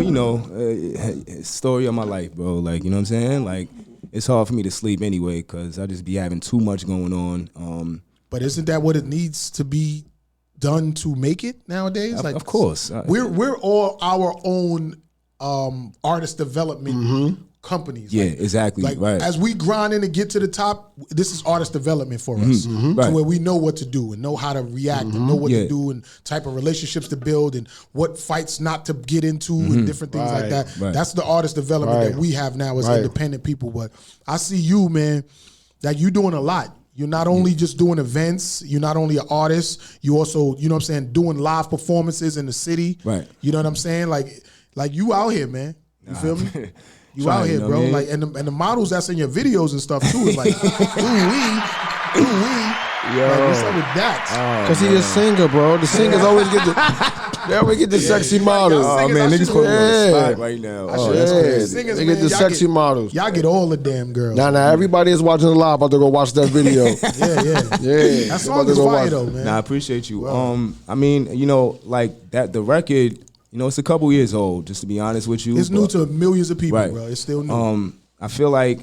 Speaker 10: story of my life, bro. Like, you know what I'm saying? Like, it's hard for me to sleep anyway because I just be having too much going on.
Speaker 5: But isn't that what it needs to be done to make it nowadays? Like,
Speaker 10: of course.
Speaker 5: We're all our own artist development companies.
Speaker 10: Yeah,
Speaker 5: like,
Speaker 10: exactly.
Speaker 5: Like,
Speaker 10: right.
Speaker 5: as we grind in and get to the top, this is artist development for us.
Speaker 10: Right.
Speaker 5: To where we know what to do and know how to react and know what to do and type of relationships to build and what fights not to get into and different things like that.
Speaker 10: Right.
Speaker 5: That's the artist development that we have now as independent people. But I see you, man, like you doing a lot. You're not only just doing events, you're not only an artist, you also, you know what I'm saying, doing live performances in the city. Right. You know what I'm saying? Like you out here, man. You feel me? You out here, bro. Like, and the models that's in your videos and stuff too is like, ooh wee. Yo, like, what's up with that?
Speaker 6: Cause he's a singer, bro. The singers always get the sexy models.
Speaker 10: Oh man, niggas put me on the spot right now.
Speaker 5: Oh, that's crazy. Singers,
Speaker 6: they get the sexy models.
Speaker 5: Y'all get all the damn girls.
Speaker 6: Nah, everybody is watching the live about to go watch that video.
Speaker 5: yeah. That song is fire though, man.
Speaker 10: Nah, I appreciate you. I mean, like that, the record. It's a couple years old, just to be honest with you.
Speaker 5: It's new to millions of people, bro. It's still new.
Speaker 10: I feel like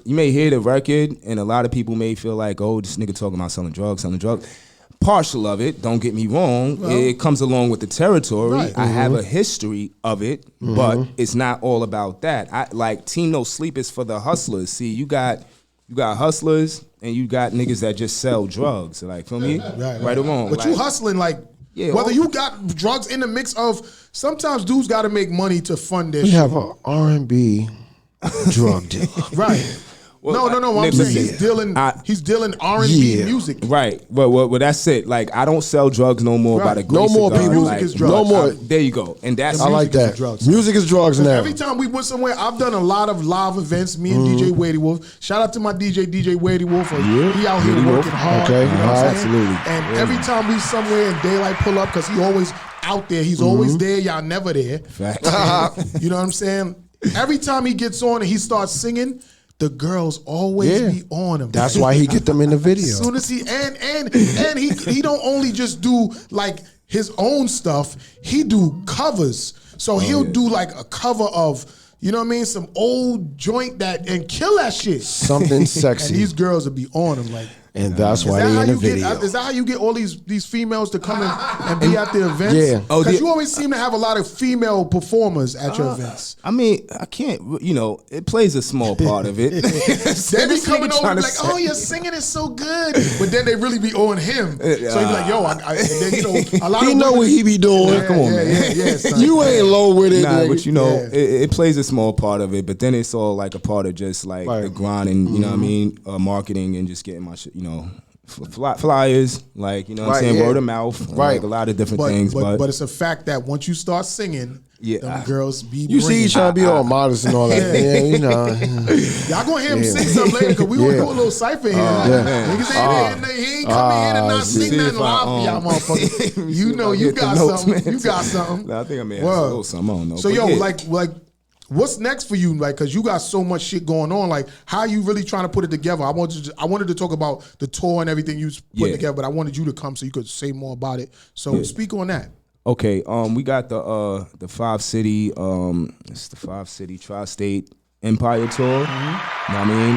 Speaker 10: you may hear the record, and a lot of people may feel like, oh, this nigga talking about selling drugs. Partial of it, don't get me wrong. Well, it comes along with the territory. Right. I have a history of it, but it's not all about that. Like Team No Sleep is for the hustlers. See, you got hustlers, and you got niggas that just sell drugs. Like, feel me? Right or wrong.
Speaker 5: But like, you hustling like. Yeah, whether you got drugs in the mix of, sometimes dudes got to make money to fund their shit.
Speaker 6: We have an R&B drug dealer.
Speaker 5: Right. Well, no. I'm saying he's dealing R&B music.
Speaker 10: Right. Well, that's it. Like, I don't sell drugs no more by the grace
Speaker 6: No more
Speaker 10: of God.
Speaker 6: people.
Speaker 5: Music is drugs.
Speaker 6: No more.
Speaker 10: There you go. And that's
Speaker 6: I like that. Music is drugs now.
Speaker 5: Every time we went somewhere, I've done a lot of live events. Me and DJ Wadey Wolf. Shout out to my DJ Wadey Wolf. He out here working hard.
Speaker 6: Okay.
Speaker 5: You know what I'm saying?
Speaker 10: Absolutely.
Speaker 5: And every time we somewhere and Daylite pull up, because he always out there. He's always there. Y'all never there.
Speaker 10: Facts.
Speaker 5: You know what I'm saying? Every time he gets on and he starts singing, the girls always be on him.
Speaker 6: That's why he get them in the video.
Speaker 5: As soon as he and he don't only just do like his own stuff, he do covers. So he'll do like a cover of, you know what I mean, some old joint and kill that shit.
Speaker 6: Something sexy.
Speaker 5: And these girls will be on him like.
Speaker 6: And that's why they in the video.
Speaker 5: Is that how you get all these females to come in and be at the events?
Speaker 6: Yeah.
Speaker 5: Because you always seem to have a lot of female performers at your events.
Speaker 10: I mean, I can't, it plays a small part of it.
Speaker 5: They be coming over and be like, oh, your singing is so good. But then they really be on him. So he be like, yo, and then, a lot of
Speaker 6: know what he be doing.
Speaker 10: Come on, man.
Speaker 5: Yeah, son.
Speaker 6: You ain't low with it.
Speaker 10: Nah, but it plays a small part of it. But then it's all like a part of just like the grind and, you know what I mean, marketing and just getting my shit, flyers, like, you know what I'm saying, word of mouth, like a lot of different things. But
Speaker 5: it's a fact that once you start singing, them girls be
Speaker 6: you see each trying to be all modest and all that.
Speaker 5: Y'all gonna hear him sing something later because we gonna do a little cipher here. Niggas he ain't coming in and not sing nothing live for y'all motherfuckers. You know you got something. You got something.
Speaker 10: I think I may have a little something. I don't know.
Speaker 5: So like what's next for you? Like, cause you got so much shit going on. Like, how are you really trying to put it together? I wanted to talk about the tour and everything you put together, but I wanted you to come so you could say more about it. So speak on that.
Speaker 10: Okay, we got the 5-city, it's the 5-city tri-state Empire tour. You know what I mean?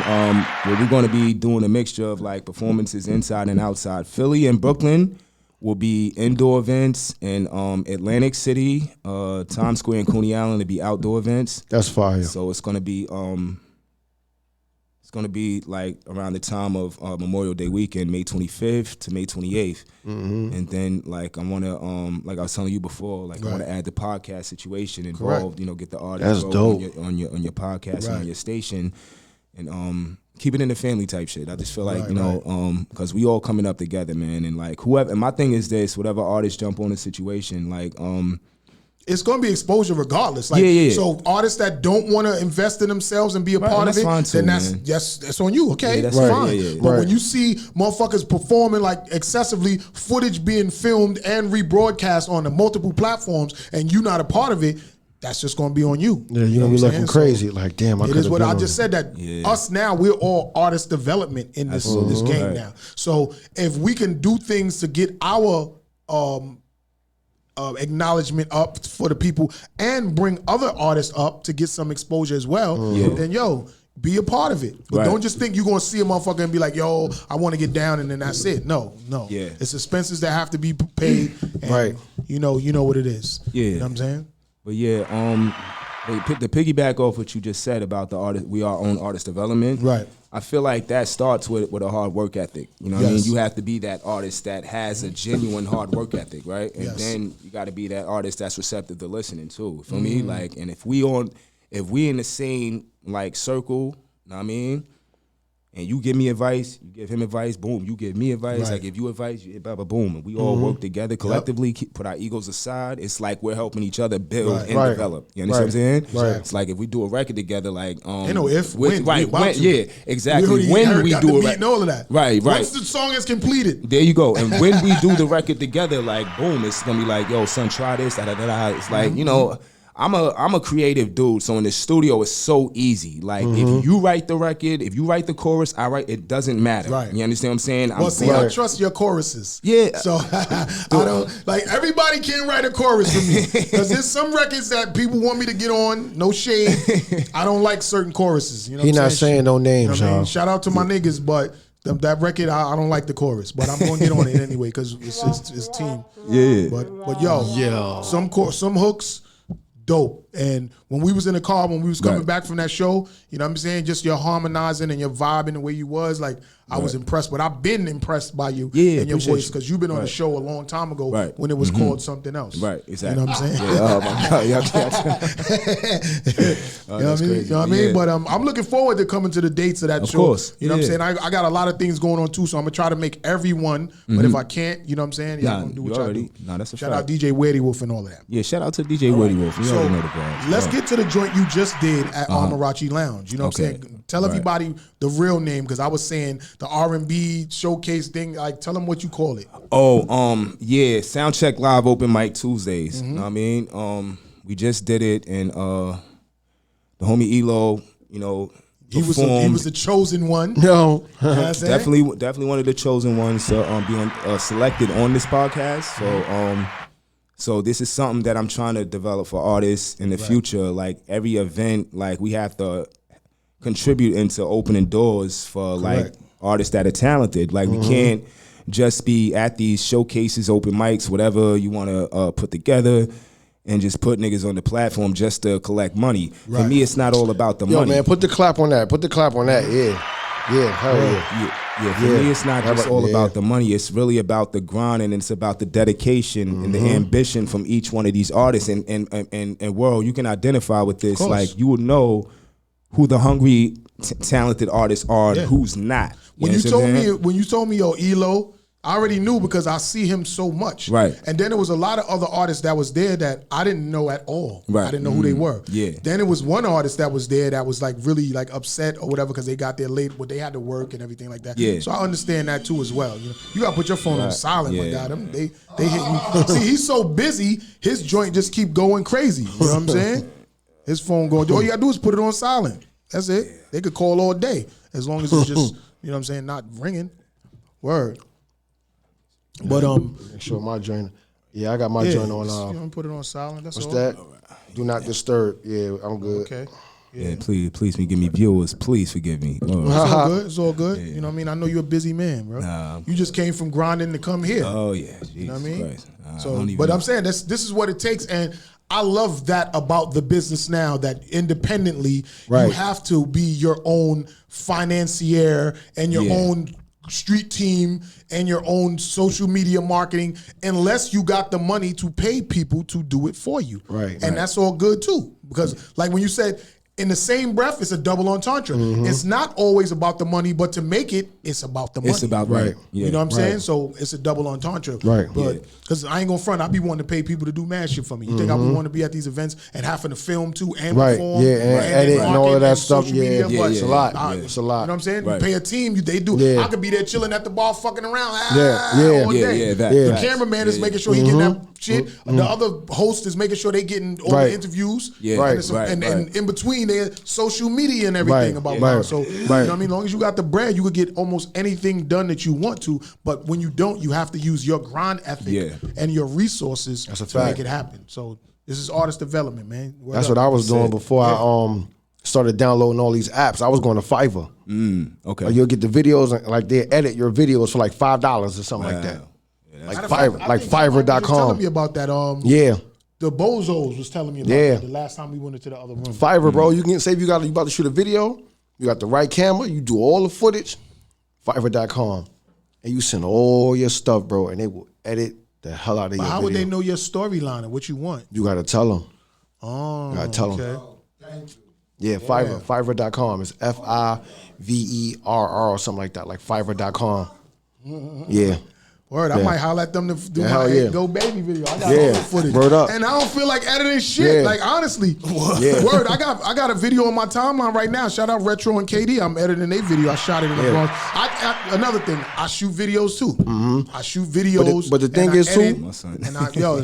Speaker 10: Where we're gonna be doing a mixture of like performances inside and outside. Philly and Brooklyn will be indoor events, and Atlantic City, Times Square and Coney Island will be outdoor events.
Speaker 6: That's fire.
Speaker 10: So it's gonna be like around the time of Memorial Day weekend, May 25th to May 28th. And then like I wanna like I was telling you before, like I wanna add the podcast situation involved, get the artists on your podcast and on your station, and keep it in the family type shit. I just feel like, because we all coming up together, man. And like whoever, and my thing is this, whatever artists jump on the situation, like,
Speaker 5: it's going to be exposure regardless. Like, so artists that don't want to invest in themselves and be a part of it, then that's on you. Okay, that's fine. But when you see motherfuckers performing like excessively, footage being filmed and rebroadcast on the multiple platforms, and you not a part of it, that's just going to be on you.
Speaker 6: Yeah, you're going to be looking crazy. Like, damn, I could have been. It is what I just said, that us now, we're all artist development in this game now. So if we can do things to get our acknowledgement up for the people and bring other artists up to get some exposure as well, then be a part of it. But don't just think you're going to see a motherfucker and be like, yo, I want to get down, and then that's it. No. It's expenses that have to be paid. And you know what it is. You know what I'm saying?
Speaker 10: But to piggyback off what you just said about the artist, we are on artist development.
Speaker 5: Right.
Speaker 10: I feel like that starts with a hard work ethic. You know what I mean? You have to be that artist that has a genuine hard work ethic, right? And then you got to be that artist that's receptive to listening too. For me, like, and if we in the same like circle, you know what I mean? And you give me advice, you give him advice, boom. You give me advice, I give you advice, blah, blah, boom. And we all work together collectively, put our egos aside. It's like we're helping each other build and develop. You understand what I'm saying?
Speaker 5: Right.
Speaker 10: It's like if we do a record together, like
Speaker 5: when
Speaker 10: exactly. When we do it,
Speaker 5: and all of that.
Speaker 10: Right.
Speaker 5: Once the song is completed,
Speaker 10: there you go. And when we do the record together, like boom, it's gonna be like, yo, son, try this. It's like I'm a creative dude, so in the studio it's so easy. Like if you write the record, if you write the chorus, I write. It doesn't matter.
Speaker 5: Right.
Speaker 10: You understand what I'm saying?
Speaker 5: I trust your choruses.
Speaker 10: Yeah.
Speaker 5: So I don't like everybody can't write a chorus for me because there's some records that people want me to get on. No shade. I don't like certain choruses. You know,
Speaker 6: He's not saying no names,
Speaker 5: you know what I mean? Shout out to my niggas, but that record I don't like the chorus, but I'm gonna get on it anyway because it's team.
Speaker 10: Yeah.
Speaker 5: But yo, some hooks. Dope. And when we was in the car, when we was coming back from that show, you know what I'm saying? Just your harmonizing and your vibing the way you was, like, I was impressed. But I've been impressed by you and your voice because you've been on the show a long time ago when it was called something else.
Speaker 10: Right, exactly.
Speaker 5: You know what I'm saying?
Speaker 10: Oh, my God.
Speaker 5: You know what I mean? But I'm looking forward to coming to the dates of that show.
Speaker 10: Of course.
Speaker 5: You know what I'm saying? I got a lot of things going on too, so I'm going to try to make every one. But if I can't, you know what I'm saying? I'm going to do what y'all do.
Speaker 10: Nah, that's a
Speaker 5: shout
Speaker 10: fact.
Speaker 5: out DJ Weirdy Wolf and all of that.
Speaker 10: Yeah, shout out to DJ Weirdy Wolf. You already know the brand.
Speaker 5: Let's get to the joint you just did at Amarachi Lounge. You know what I'm saying? Tell everybody the real name because I was saying the R&B showcase thing. Like, tell them what you call it.
Speaker 10: Soundcheck Live Open Mic Tuesdays. You know what I mean? We just did it, and the homie Elo, you know,
Speaker 5: he was the chosen one.
Speaker 6: No,
Speaker 10: definitely one of the chosen ones to be selected on this podcast. So this is something that I'm trying to develop for artists in the future. Like every event, like we have to contribute into opening doors for like artists that are talented. Like we can't just be at these showcases, open mics, whatever you want to put together, and just put niggas on the platform just to collect money. For me, it's not all about the money.
Speaker 6: Yo, man, put the clap on that. Yeah, hell yeah.
Speaker 10: Yeah, for me, it's not just all about the money. It's really about the grind, and it's about the dedication and the ambition from each one of these artists. And world, you can identify with this. Like, you will know who the hungry, talented artists are and who's not.
Speaker 5: When you told me, yo, Elo, I already knew because I see him so much.
Speaker 10: Right.
Speaker 5: And then there was a lot of other artists that was there that I didn't know at all.
Speaker 10: Right.
Speaker 5: I didn't know who they were.
Speaker 10: Yeah.
Speaker 5: Then it was one artist that was there that was like really like upset or whatever because they got there late, but they had to work and everything like that.
Speaker 10: Yeah.
Speaker 5: So I understand that too as well. You gotta put your phone on silent, my God. They hit you. See, he's so busy, his joint just keep going crazy. You know what I'm saying? His phone going, all you gotta do is put it on silent. That's it. They could call all day as long as it's just, you know what I'm saying, not ringing. Word. But
Speaker 6: make sure my joint. Yeah, I got my joint on.
Speaker 5: You don't put it on silent. That's
Speaker 6: what's
Speaker 5: all.
Speaker 6: that? Do not disturb. Yeah, I'm good.
Speaker 5: Okay.
Speaker 10: Yeah, please give me viewers. Please forgive me.
Speaker 5: It's all good. It's all good. You know what I mean? I know you're a busy man, bro.
Speaker 10: Nah,
Speaker 5: you just came from grinding to come here.
Speaker 10: Oh yeah, Jesus
Speaker 5: you know what I mean?
Speaker 10: Christ.
Speaker 5: But I'm saying this is what it takes, and I love that about the business now. That independently, you have to be your own financier and your own street team and your own social media marketing, unless you got the money to pay people to do it for you. And that's all good too. Because like when you said in the same breath, it's a double entendre. It's not always about the money, but to make it, it's about the money.
Speaker 10: It's about right.
Speaker 5: You know what I'm saying? So it's a double entendre.
Speaker 6: Right.
Speaker 5: But because I ain't gonna front, I be wanting to pay people to do mad shit for me. You think I would want to be at these events and having to film too and perform,
Speaker 6: and edit and all of that stuff.
Speaker 5: Media, but
Speaker 6: it's a lot.
Speaker 5: It's
Speaker 6: a lot.
Speaker 5: You know what I'm saying?
Speaker 10: Right.
Speaker 5: You pay a team, they do. I could be there chilling at the bar, fucking around. All day.
Speaker 10: That.
Speaker 5: The cameraman is making sure he getting that shit. The other host is making sure they getting all the interviews. And in between, their social media and everything about mine. So you know what I mean? As long as you got the bread, you could get almost anything done that you want to. But when you don't, you have to use your grind ethic and your resources to make it happen. So this is artist development, man.
Speaker 6: That's what I was doing before I started downloading all these apps. I was going to Fiverr.
Speaker 10: Okay.
Speaker 6: You'll get the videos, and like they edit your videos for like $5 or something like that. Like Fiverr, like Fiverr.com.
Speaker 5: Telling me about that. The Bozos was telling me about that the last time we went into the other room.
Speaker 6: Fiverr, bro. You can say you about to shoot a video, you got the right camera, you do all the footage, Fiverr.com, and you send all your stuff, bro, and they will edit the hell out of your video.
Speaker 5: How would they know your storyline and what you want?
Speaker 6: You got to tell them.
Speaker 5: You
Speaker 6: got to tell them.
Speaker 7: Thank you.
Speaker 6: Yeah, Fiverr. Fiverr.com. It's Fiverr or something like that, like Fiverr.com. Yeah.
Speaker 5: Word, I might holler at them to do my Go Baby video. I got all the footage.
Speaker 6: Word up.
Speaker 5: And I don't feel like editing shit. Like, honestly. Word, I got a video on my timeline right now. Shout out Retro and KD. I'm editing their video. I shot it in the Bronx. Another thing, I shoot videos too. I shoot videos.
Speaker 6: But the thing is too,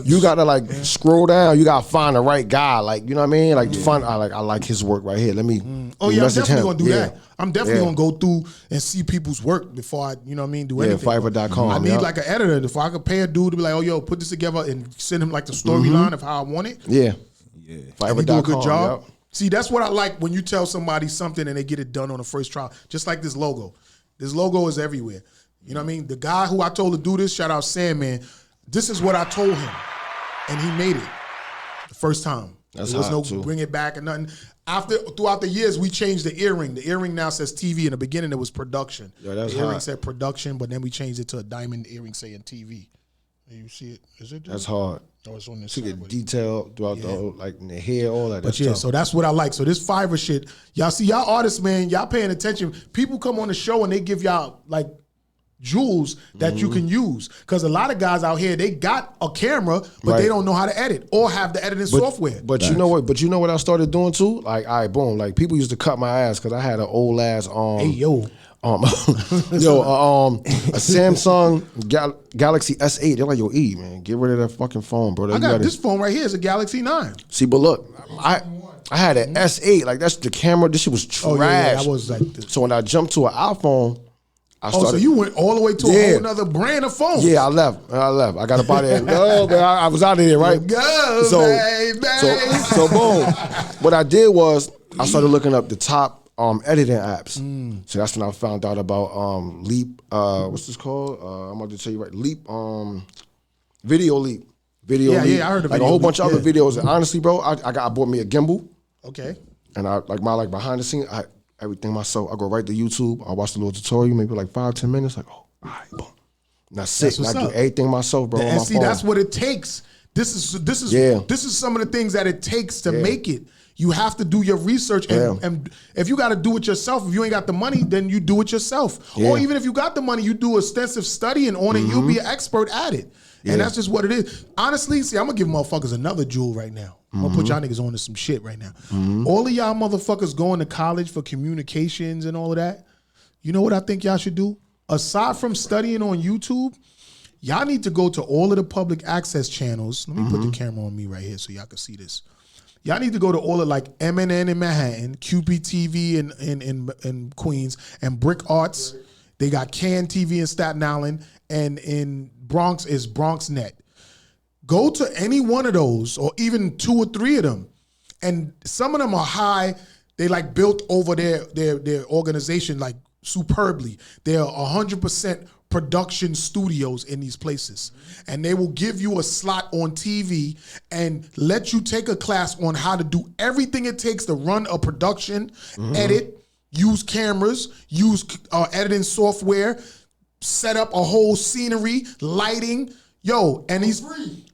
Speaker 6: you got to like scroll down. You got to find the right guy. Like, you know what I mean? Like, I like his work right here. Let me
Speaker 5: I'm definitely going to do that. I'm definitely going to go through and see people's work before I, you know what I mean, do anything.
Speaker 6: Fiverr.com.
Speaker 5: I need like an editor. If I could pay a dude to be like, oh, yo, put this together and send him like the storyline of how I want it.
Speaker 6: Fiverr.com.
Speaker 5: Do a good job. See, that's what I like when you tell somebody something and they get it done on the first trial. Just like this logo. This logo is everywhere. You know what I mean? The guy who I told to do this, shout out Sandman, this is what I told him. And he made it the first time. There was no bring it back or nothing. Throughout the years, we changed the earring. The earring now says TV. In the beginning, it was production. The earring said production, but then we changed it to a diamond earring saying TV. You see it? Is it?
Speaker 6: That's hard.
Speaker 5: Oh, it's on this
Speaker 6: to get detail throughout the whole, like in the hair, all that.
Speaker 5: But so that's what I like. So this Fiverr shit, y'all see, y'all artists, man, y'all paying attention. People come on the show and they give y'all like jewels that you can use. Because a lot of guys out here, they got a camera, but they don't know how to edit or have the editing software.
Speaker 6: But you know what? But you know what I started doing too? Like, all right, boom. Like people used to cut my ass because I had an old ass a Samsung Galaxy S8. They're like, yo, man, get rid of that fucking phone, bro.
Speaker 5: I got this phone right here. It's a Galaxy 9.
Speaker 6: See, but look, I had an S8. Like that's the camera. This shit was trash.
Speaker 5: I was like this.
Speaker 6: So when I jumped to an iPhone.
Speaker 5: So you went all the way to a whole nother brand of phone.
Speaker 6: Yeah, I left. I got up out of there. No, man, I was out of there, right?
Speaker 5: Go, baby.
Speaker 6: So boom. What I did was I started looking up the top editing apps. So that's when I found out about Leap. What's this called? I'm about to tell you right. Leap. Video Leap. Leap.
Speaker 5: I heard of
Speaker 6: like a whole bunch of other videos. And honestly, bro, I bought me a gimbal.
Speaker 5: Okay.
Speaker 6: And I my behind the scenes. Everything myself. I go right to YouTube. I watch the little tutorial, maybe like 5-10 minutes. Like, all right, boom. And that's it. And I do everything myself, bro.
Speaker 5: And
Speaker 6: on my
Speaker 5: see,
Speaker 6: phone.
Speaker 5: That's what it takes. This is some of the things that it takes to make it. You have to do your research, and if you got to do it yourself, if you ain't got the money, then you do it yourself. Or even if you got the money, you do extensive studying on it. You'll be an expert at it. And that's just what it is. Honestly, see, I'm gonna give motherfuckers another jewel right now. I'm gonna put y'all niggas on to some shit right now. All of y'all motherfuckers going to college for communications and all of that, you know what I think y'all should do? Aside from studying on YouTube, y'all need to go to all of the public access channels. Let me put the camera on me right here so y'all can see this. Y'all need to go to all of like MNN in Manhattan, QPTV in Queens, and Brick Arts. They got Can TV in Staten Island, and in Bronx is BronxNet. Go to any one of those, or even 2 or 3 of them, and some of them are high. They like built over their organization like superbly. They're 100% production studios in these places, and they will give you a slot on TV and let you take a class on how to do everything it takes to run a production, edit, use cameras, use editing software, set up a whole scenery, lighting, and he's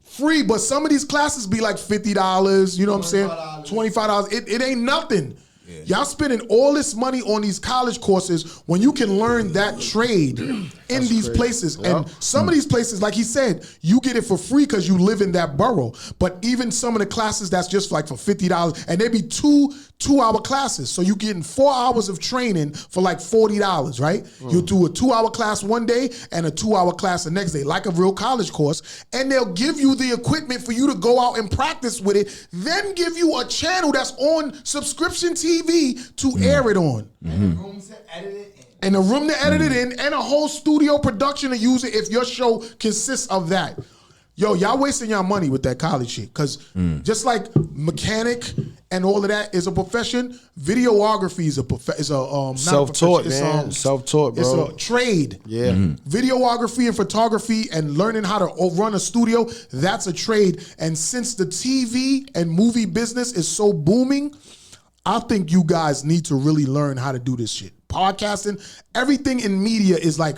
Speaker 5: free, but some of these classes be like $50, you know what I'm saying? $25. It ain't nothing. Y'all spending all this money on these college courses when you can learn that trade in these places. And some of these places, like he said, you get it for free because you live in that borough. But even some of the classes, that's just like for $50, and they be two-hour classes. So you getting 4 hours of training for like $40, right? You do a 2-hour class one day and a 2-hour class the next day, like a real college course. And they'll give you the equipment for you to go out and practice with it, then give you a channel that's on subscription TV to air it on.
Speaker 7: And the room to edit it in.
Speaker 5: And a room to edit it in, and a whole studio production to use it if your show consists of that. Yo, y'all wasting y'all money with that college shit. Because just like mechanic and all of that is a profession, videography is a
Speaker 6: self-taught, man. Self-taught, bro.
Speaker 5: It's a trade.
Speaker 6: Yeah.
Speaker 5: Videography and photography and learning how to run a studio, that's a trade. And since the TV and movie business is so booming, I think you guys need to really learn how to do this shit. Podcasting, everything in media is like,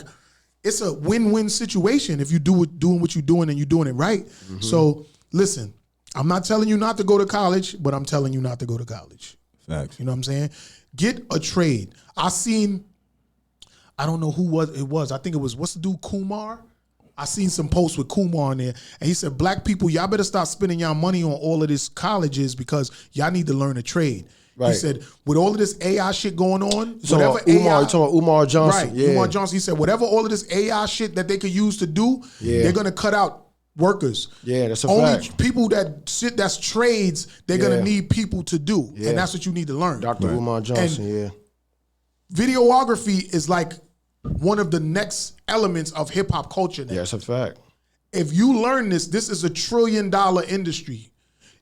Speaker 5: it's a win-win situation if you doing what you're doing and you're doing it right. So listen, I'm not telling you not to go to college, but I'm telling you not to go to college.
Speaker 10: Facts.
Speaker 5: You know what I'm saying? Get a trade. I don't know who it was. I think it was, what's the dude, Kumar? I seen some posts with Kumar in there, and he said, black people, y'all better start spending y'all money on all of this colleges because y'all need to learn a trade. Right. He said, with all of this AI shit going on, whatever
Speaker 6: you talking about Umar Johnson.
Speaker 5: Right,
Speaker 6: yeah.
Speaker 5: Umar Johnson. He said, whatever all of this AI shit that they could use to do, they're going to cut out workers.
Speaker 6: Yeah, that's a
Speaker 5: Only
Speaker 6: fact.
Speaker 5: people that's trades, they're going to need people to do. And that's what you need to learn.
Speaker 6: Dr. Umar Johnson,
Speaker 5: Videography is like one of the next elements of hip-hop culture now.
Speaker 6: Yeah, that's a fact.
Speaker 5: If you learn this is a $1 trillion industry.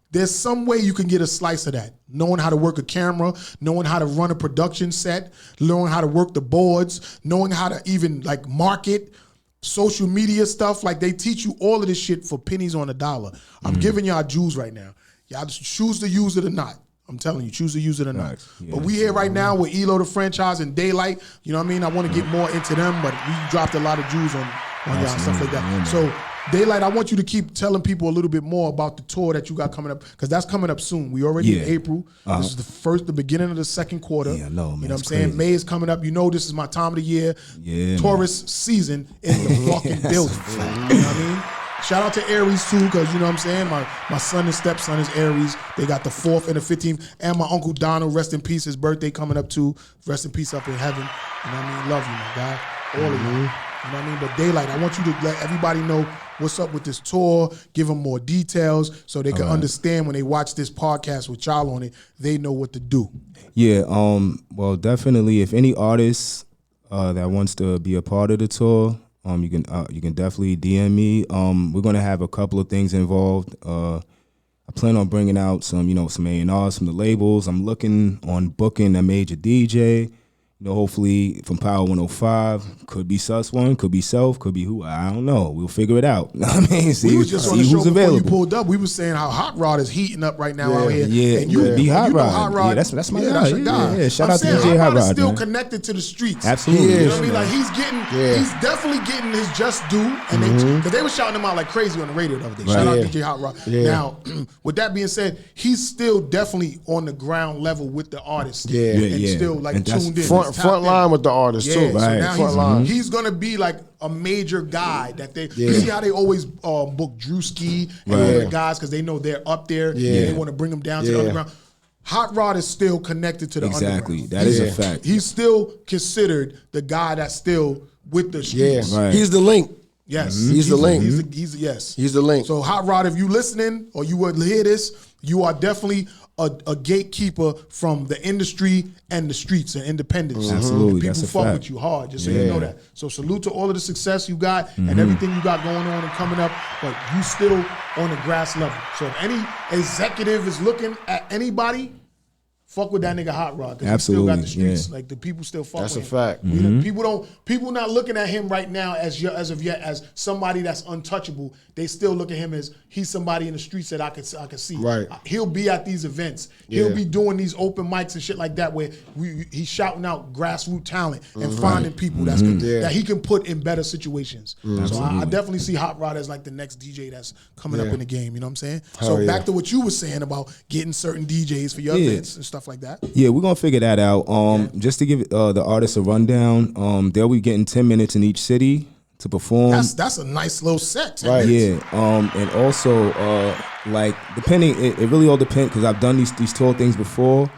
Speaker 5: There's some way you can get a slice of that. Knowing how to work a camera, knowing how to run a production set, knowing how to work the boards, knowing how to even like market, social media stuff. Like they teach you all of this shit for pennies on a dollar. I'm giving y'all jewels right now. Y'all just choose to use it or not. I'm telling you, choose to use it or not. Yeah. But we here right now with ELO the franchise and Daylite. You know what I mean? I want to get more into them, but we dropped a lot of jewels on y'all and stuff like that. So Daylite, I want you to keep telling people a little bit more about the tour that you got coming up, because that's coming up soon. We already in April. This is the beginning of the second quarter.
Speaker 10: Yeah, I know, man.
Speaker 5: You know what I'm saying? May is coming up. You know this is my time of the year.
Speaker 10: Yeah,
Speaker 5: tourist season in the fucking building. You know what I mean? Shout out to Aries too, because you know what I'm saying? My son and stepson is Aries. They got the 4th and the 15th. And my Uncle Donald, rest in peace, his birthday coming up too. Rest in peace up in heaven. You know what I mean? Love you, my guy. All of you. You know what I mean? But Daylite, I want you to let everybody know what's up with this tour, give them more details so they can understand when they watch this podcast with y'all on it, they know what to do.
Speaker 10: Yeah, well, definitely, if any artist that wants to be a part of the tour, you can definitely DM me. We're gonna have a couple of things involved. I plan on bringing out some A&Rs from the labels. I'm looking on booking a major DJ. Hopefully from Power 105, could be Sus One, could be Self, could be who, I don't know. We'll figure it out. I mean, see
Speaker 5: we was just on the show
Speaker 10: who's
Speaker 5: before
Speaker 10: available.
Speaker 5: You pulled up. We was saying how Hot Rod is heating up right now out here.
Speaker 10: Yeah,
Speaker 5: and you
Speaker 10: be Hot Rod.
Speaker 5: Hot Rod.
Speaker 10: Yeah, that's my guy.
Speaker 5: That's your guy.
Speaker 10: Yeah, shout out to DJ
Speaker 5: Hot Rod. Is still
Speaker 10: man.
Speaker 5: connected to the streets.
Speaker 10: Absolutely.
Speaker 5: You know what I mean? Like he's definitely getting his just due. And because they were shouting him out like crazy on the radio the other day. Shout out DJ Hot Rod.
Speaker 6: Yeah.
Speaker 5: Now, with that being said, he's still definitely on the ground level with the artist.
Speaker 6: Yeah.
Speaker 5: Still like tuned in.
Speaker 6: Front line with the artist too.
Speaker 5: So
Speaker 6: Right.
Speaker 5: now he's gonna be like a major guy that they you see how they always book Drewski and other guys because they know they're up there and they want to bring them down to the underground. Hot Rod is still connected to the underground.
Speaker 10: That is a fact.
Speaker 5: He's still considered the guy that's still with the streets.
Speaker 6: Yeah, he's the link.
Speaker 5: Yes,
Speaker 6: he's the link.
Speaker 5: He's
Speaker 6: the link.
Speaker 5: So Hot Rod, if you listening or you would hear this, you are definitely a gatekeeper from the industry and the streets and independence.
Speaker 10: Absolutely,
Speaker 5: people
Speaker 10: that's a
Speaker 5: fuck
Speaker 10: fact.
Speaker 5: with you hard, just so you know that. So salute to all of the success you got and everything you got going on and coming up, but you still on the grass level. So if any executive is looking at anybody, fuck with that nigga Hot Rod, because he still got the streets. Like the people still fuck with him.
Speaker 6: That's a fact.
Speaker 5: People not looking at him right now as of yet as somebody that's untouchable. They still look at him as he's somebody in the streets that I can see.
Speaker 6: Right.
Speaker 5: He'll be at these events. He'll be doing these open mics and shit like that where he's shouting out grassroots talent and finding people that he can put in better situations. So I definitely see Hot Rod as like the next DJ that's coming up in the game. You know what I'm saying? Back to what you were saying about getting certain DJs for your events and stuff stuff like that.
Speaker 10: Yeah, we're gonna figure that out. Just to give the artists a rundown, they'll be getting 10 minutes in each city to perform.
Speaker 5: That's a nice little set. 10
Speaker 6: Right.
Speaker 5: minutes.
Speaker 10: Yeah, and also like depending, it really all depends because I've done these tour things before.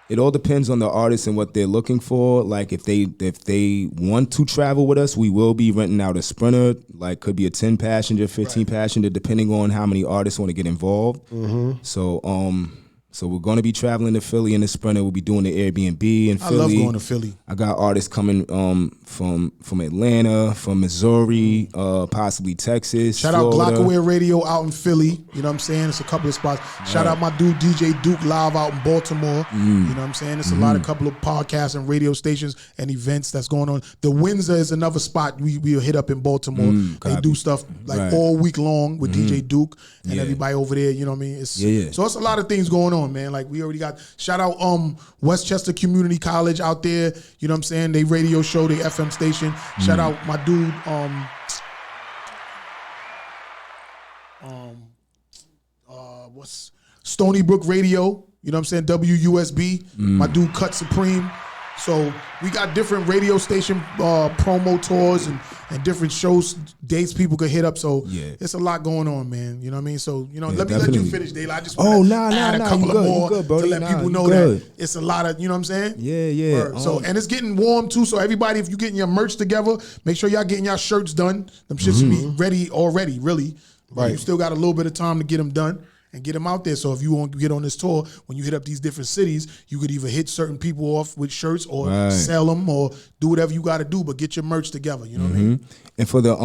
Speaker 10: It all depends on the artist and what they're looking for. Like if they want to travel with us, we will be renting out a Sprinter. Like could be a 10 passenger, 15 passenger, depending on how many artists want to get involved. So we're going to be traveling to Philly in the Sprinter. We'll be doing the Airbnb in Philly.
Speaker 5: I love going to Philly.
Speaker 10: I got artists coming from Atlanta, from Missouri, possibly Texas.
Speaker 5: Shout
Speaker 10: Florida.
Speaker 5: out Glockaway Radio out in Philly. You know what I'm saying? It's a couple of spots. Shout out my dude DJ Duke live out in Baltimore. You know what I'm saying? It's a lot of couple of podcasts and radio stations and events that's going on. The Windsor is another spot we'll hit up in Baltimore. They do stuff like all week long with DJ Duke and everybody over there. You know what I mean? So it's a lot of things going on, man. Like we already got shout out Westchester Community College out there. You know what I'm saying? They radio show, they FM station. Shout out my dude what's Stony Brook Radio. You know what I'm saying? WUSB. My dude Cut Supreme. So we got different radio station promo tours and different shows, dates people could hit up. So it's a lot going on, man. You know what I mean? So, let me let you finish, Daylite. I just want to add a couple of more to let people know that it's a lot of, you know what I'm saying?
Speaker 10: Yeah.
Speaker 5: So, and it's getting warm too. So everybody, if you're getting your merch together, make sure y'all getting your shirts done. Them shits should be ready already, really. Right. You still got a little bit of time to get them done and get them out there. So if you want to get on this tour, when you hit up these different cities, you could either hit certain people off with shirts or sell them or do whatever you got to do, but get your merch together. You know what I mean?
Speaker 10: And for the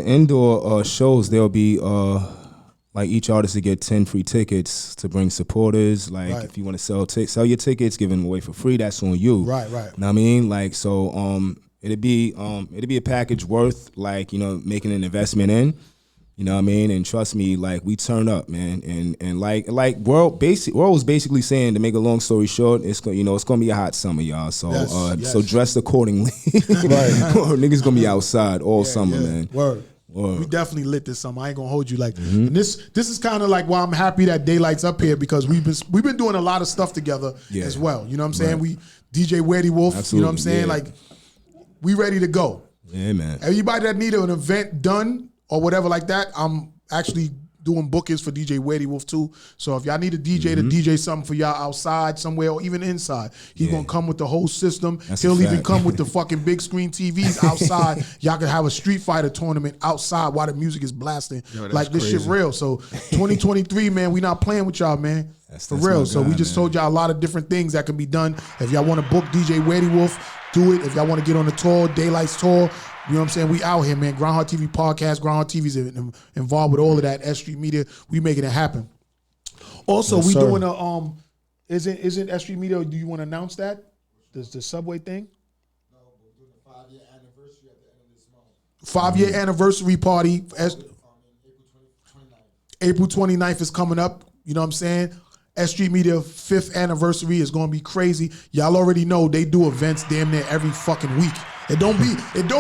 Speaker 10: indoor shows, there'll be like each artist to get 10 free tickets to bring supporters. Like if you want to sell your tickets, give them away for free. That's on you.
Speaker 5: Right.
Speaker 10: Know what I mean? Like so, it'd be a package worth like making an investment in. You know what I mean? And trust me, like we turn up, man. And like World was basically saying, to make a long story short, it's gonna be a hot summer, y'all. So so dress accordingly. Niggas gonna be outside all summer, man.
Speaker 5: Word. We definitely lit this summer. I ain't gonna hold you like. And this is kind of like why I'm happy that Daylite's up here because we've been doing a lot of stuff together as well. You know what I'm saying? We DJ Weddy Wolf. Absolutely. You know what I'm saying? Like we ready to go.
Speaker 10: Yeah, man.
Speaker 5: Everybody that need an event done or whatever like that, I'm actually doing bookings for DJ Weddy Wolf too. So if y'all need a DJ to DJ something for y'all outside somewhere or even inside, he's gonna come with the whole system. He'll even come with the fucking big screen TVs outside. Y'all can have a Street Fighter tournament outside while the music is blasting. Like this shit real. So 2023, man, we not playing with y'all, man. For real. So we just told y'all a lot of different things that can be done. If y'all want to book DJ Weddy Wolf, do it. If y'all want to get on the tour, Daylite's tour, you know what I'm saying? We out here, man. Grindhard TV podcast. Grindhard TV's involved with all of that. S.STREET Media. We making it happen. Also, we doing a isn't S.STREET Media? Do you want to announce that? The Subway thing?
Speaker 7: No, we're doing a 5-year anniversary at the end of this month.
Speaker 5: 5-year anniversary party. April 29th is coming up. You know what I'm saying? S.STREET Media 5th anniversary is gonna be crazy. Y'all already know they do events damn near every fucking week. It don't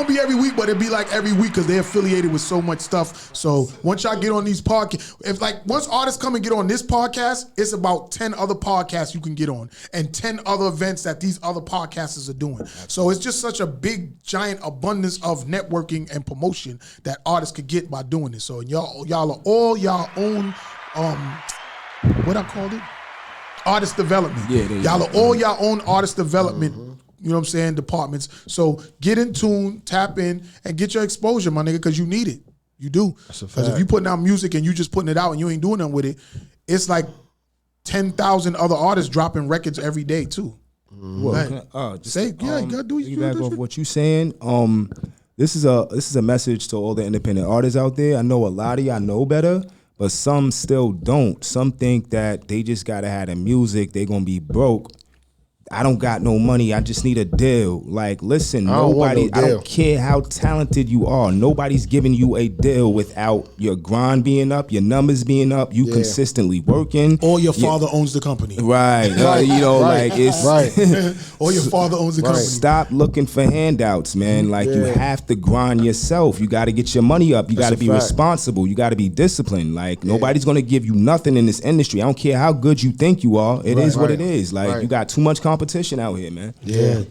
Speaker 5: be every week, but it be like every week because they're affiliated with so much stuff. So once y'all get on these podcasts, once artists come and get on this podcast, it's about 10 other podcasts you can get on and 10 other events that these other podcasters are doing. So it's just such a big, giant abundance of networking and promotion that artists could get by doing this. So y'all are all y'all own, what I called it? Artist development. Y'all are all y'all own artist development. You know what I'm saying? Departments. So get in tune, tap in, and get your exposure, my nigga, because you need it. You do. Because if you putting out music and you just putting it out and you ain't doing nothing with it, it's like 10,000 other artists dropping records every day too.
Speaker 10: You
Speaker 5: gotta do you
Speaker 10: back off what you saying. This is a message to all the independent artists out there. I know a lot of y'all know better, but some still don't. Some think that they just gotta have the music, they gonna be broke. I don't got no money. I just need a deal. Like, listen,
Speaker 6: I don't want no
Speaker 10: I don't care how talented you are. Nobody's giving you a deal without your grind being up, your numbers being up, you consistently working.
Speaker 5: Or your father owns the company.
Speaker 10: Right. You know, like it's
Speaker 5: Or your father owns the company.
Speaker 10: Stop looking for handouts, man. Like you have to grind yourself. You got to get your money up. You got to be responsible. You got to be disciplined. Like nobody's gonna give you nothing in this industry. I don't care how good you think you are. It is what it is. Like you got too much competition out here, man.
Speaker 5: Yeah.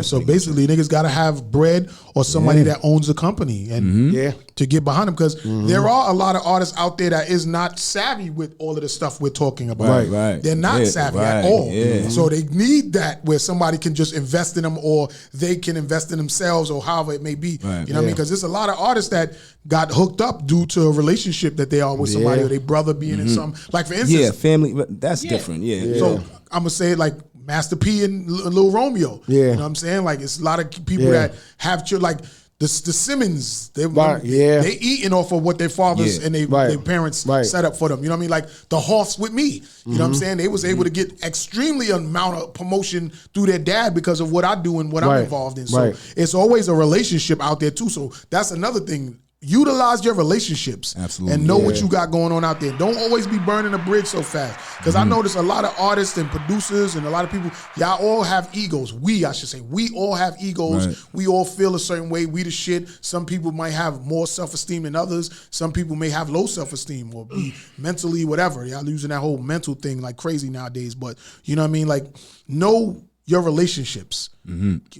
Speaker 5: So basically, niggas got to have bread or somebody that owns a company and to get behind them, because there are a lot of artists out there that is not savvy with all of the stuff we're talking about. They're not savvy at all. So they need that where somebody can just invest in them, or they can invest in themselves, or however it may be. You know what I mean? Because there's a lot of artists that got hooked up due to a relationship that they are with somebody, or their brother being in some. Like for instance,
Speaker 10: family. That's different.
Speaker 5: So I'm gonna say it like Master P and Lil Romeo. You know what I'm saying? Like it's a lot of people that have like the Simmons. They eating off of what their fathers and their parents set up for them. You know what I mean? Like the Hoffs with me. You know what I'm saying? They was able to get extremely amount of promotion through their dad because of what I do and what I'm involved in. So it's always a relationship out there too. So that's another thing. Utilize your relationships and know what you got going on out there. Don't always be burning a bridge so fast. Because I notice a lot of artists and producers and a lot of people, y'all all have egos. We all have egos. We all feel a certain way. We the shit. Some people might have more self-esteem than others. Some people may have low self-esteem or be mentally whatever. Y'all using that whole mental thing like crazy nowadays. But you know what I mean? Like, know your relationships.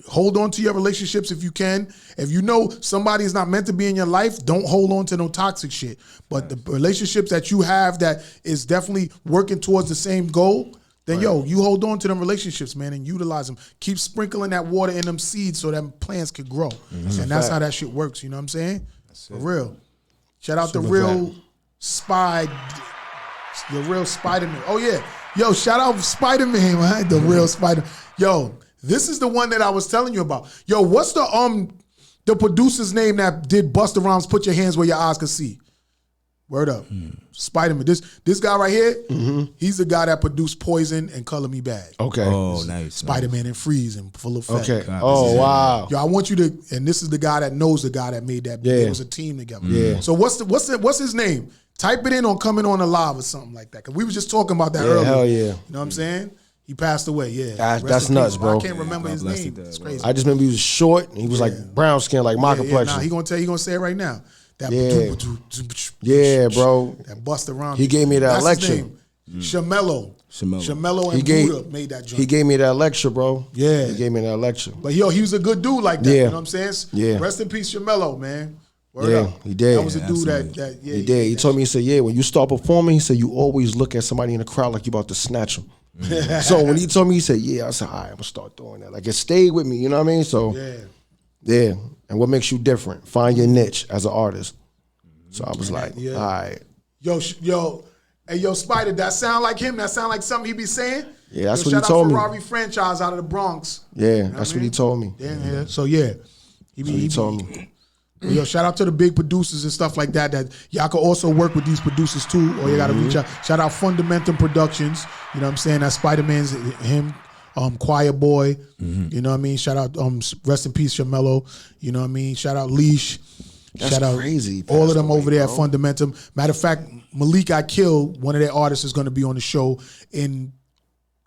Speaker 5: Hold on to your relationships if you can. If you know somebody is not meant to be in your life, don't hold on to no toxic shit. But the relationships that you have that is definitely working towards the same goal, then you hold on to them relationships, man, and utilize them. Keep sprinkling that water in them seeds so that plants could grow. And that's how that shit works, you know what I'm saying? For real. Shout out the real Spider-Man. Oh yeah. Yo, shout out Spider-Man, man. The real Spider. Yo, this is the one that I was telling you about. Yo, what's the producer's name that did Busta Rhymes Put Your Hands Where Your Eyes Can See? Word up. Spider-Man. This guy right here, he's the guy that produced Poison and Color Me Bad.
Speaker 6: Okay.
Speaker 10: Oh, nice.
Speaker 5: Spider-Man and Freeze and Full Effect.
Speaker 6: Okay. Oh, wow.
Speaker 5: Yo, I want you to, and this is the guy that knows the guy that made that. It was a team together. Yeah. So what's his name? Type it in on Coming on Alive or something like that. Cause we was just talking about that earlier.
Speaker 6: Hell yeah.
Speaker 5: You know what I'm saying? He passed away,
Speaker 6: That's nuts, bro.
Speaker 5: I can't remember his name. It's crazy.
Speaker 6: I just remember he was short and he was like brown skin, like my complexion.
Speaker 5: Nah, he gonna say it right now. That
Speaker 6: bro.
Speaker 5: That Busta Rhymes.
Speaker 6: He gave me that lecture.
Speaker 5: Shamello and Buddha made that joint.
Speaker 6: He gave me that lecture, bro.
Speaker 5: Yeah.
Speaker 6: He gave me that lecture.
Speaker 5: But he was a good dude like that. You know what I'm saying? Yeah. Rest in peace, Shamello, man. Word up.
Speaker 6: He did.
Speaker 5: That was a dude that
Speaker 6: he did. He told me, he said, when you start performing, he said, you always look at somebody in the crowd like you about to snatch them. So when he told me, he said, I said, all right, I'm gonna start doing that. Like it stayed with me, you know what I mean? So yeah. And what makes you different? Find your niche as an artist. So I was like, all right.
Speaker 5: Yo, Spider, that sound like him? That sound like something he be saying?
Speaker 6: Yeah, that's what he told me.
Speaker 5: Shout out Ferrari franchise out of the Bronx.
Speaker 6: Yeah, you know that's what he told me.
Speaker 5: Yeah. So he told me. Yo, shout out to the big producers and stuff like that y'all can also work with these producers too, or you gotta reach out. Shout out Fundamentum Productions, you know what I'm saying? That Spider-Man's him, Quiet Boy, you know what I mean? Shout out, rest in peace, Shamello, you know what I mean? Shout out Leash. Shout out
Speaker 6: crazy.
Speaker 5: All of them over there at Fundamentum. Matter of fact, Malik I Kill, one of their artists, is gonna be on the show in,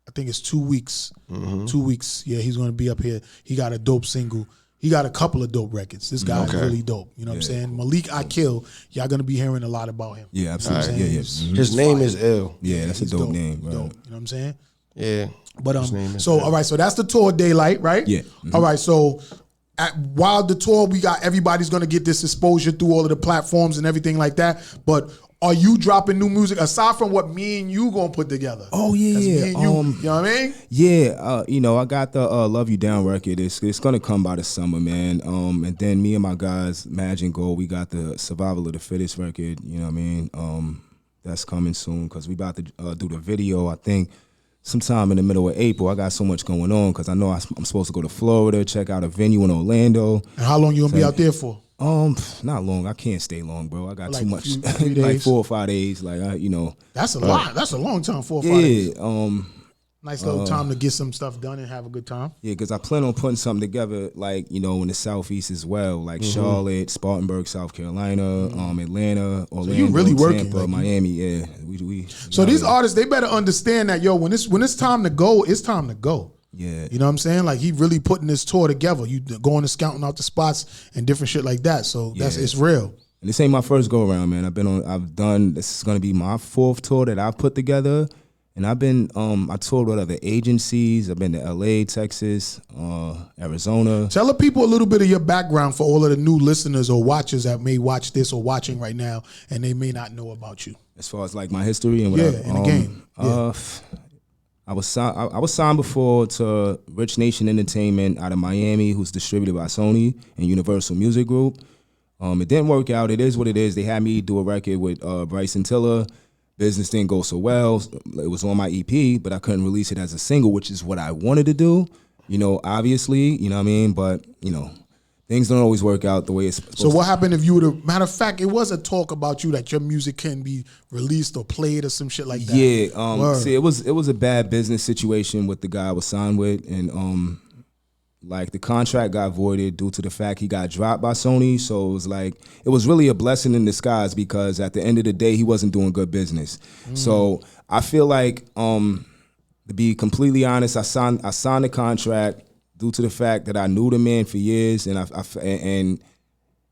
Speaker 5: I think it's 2 weeks. 2 weeks. Yeah, he's gonna be up here. He got a dope single. He got a couple of dope records. This guy is really dope. You know what I'm saying? Malik I Kill, y'all gonna be hearing a lot about him.
Speaker 10: Yeah, absolutely.
Speaker 6: His name is ill.
Speaker 10: Yeah, that's a dope name. Right.
Speaker 5: Dope. You know what I'm saying?
Speaker 6: Yeah.
Speaker 5: But all right, so that's the tour Daylite, right?
Speaker 10: Yeah.
Speaker 5: All right, so while the tour, everybody's gonna get this exposure through all of the platforms and everything like that. But are you dropping new music aside from what me and you gonna put together?
Speaker 10: Oh yeah,
Speaker 5: you know what I mean?
Speaker 10: Yeah, I got the Love You Down record. It's gonna come by the summer, man. And then me and my guys, Madge and Gold, we got the Survival of the Fittest record. You know what I mean? That's coming soon because we about to do the video. I think sometime in the middle of April. I got so much going on because I know I'm supposed to go to Florida, check out a venue in Orlando.
Speaker 5: And how long you gonna be out there for?
Speaker 10: Not long. I can't stay long, bro. I got too much.
Speaker 5: 3 days.
Speaker 10: Like 4 or 5 days. Like
Speaker 5: That's a lot. That's a long time. 4 or 5 days. Nice little time to get some stuff done and have a good time.
Speaker 10: Yeah, because I plan on putting something together, like, you know, in the Southeast as well, like Charlotte, Spartanburg, South Carolina, Atlanta, Orlando,
Speaker 5: you really working,
Speaker 10: Tampa,
Speaker 5: like
Speaker 10: Miami. Yeah, we
Speaker 5: so these artists, they better understand that, yo, when it's time to go, it's time to go.
Speaker 10: Yeah,
Speaker 5: you know what I'm saying? Like, he really putting this tour together. You going and scouting out the spots and different shit like that. So it's real.
Speaker 10: And this ain't my first go around, man. This is gonna be my 4th tour that I've put together. And I've been, I toured with other agencies. I've been to LA, Texas, Arizona.
Speaker 5: Tell the people a little bit of your background for all of the new listeners or watchers that may watch this or watching right now and they may not know about you.
Speaker 10: As far as like my history and whatever.
Speaker 5: In the game.
Speaker 10: I was signed before to Rich Nation Entertainment out of Miami, who's distributed by Sony and Universal Music Group. It didn't work out. It is what it is. They had me do a record with Bryson Tiller. Business didn't go so well. It was on my EP, but I couldn't release it as a single, which is what I wanted to do. You know, obviously, you know what I mean? But, you know, things don't always work out the way it's supposed to.
Speaker 5: So what happened if you would have, matter of fact, it was a talk about you that your music can be released or played or some shit like that.
Speaker 10: Yeah, see, it was a bad business situation with the guy I was signed with, and like the contract got voided due to the fact he got dropped by Sony. So it was like, it was really a blessing in disguise because at the end of the day, he wasn't doing good business. So I feel like, to be completely honest, I signed the contract due to the fact that I knew the man for years, and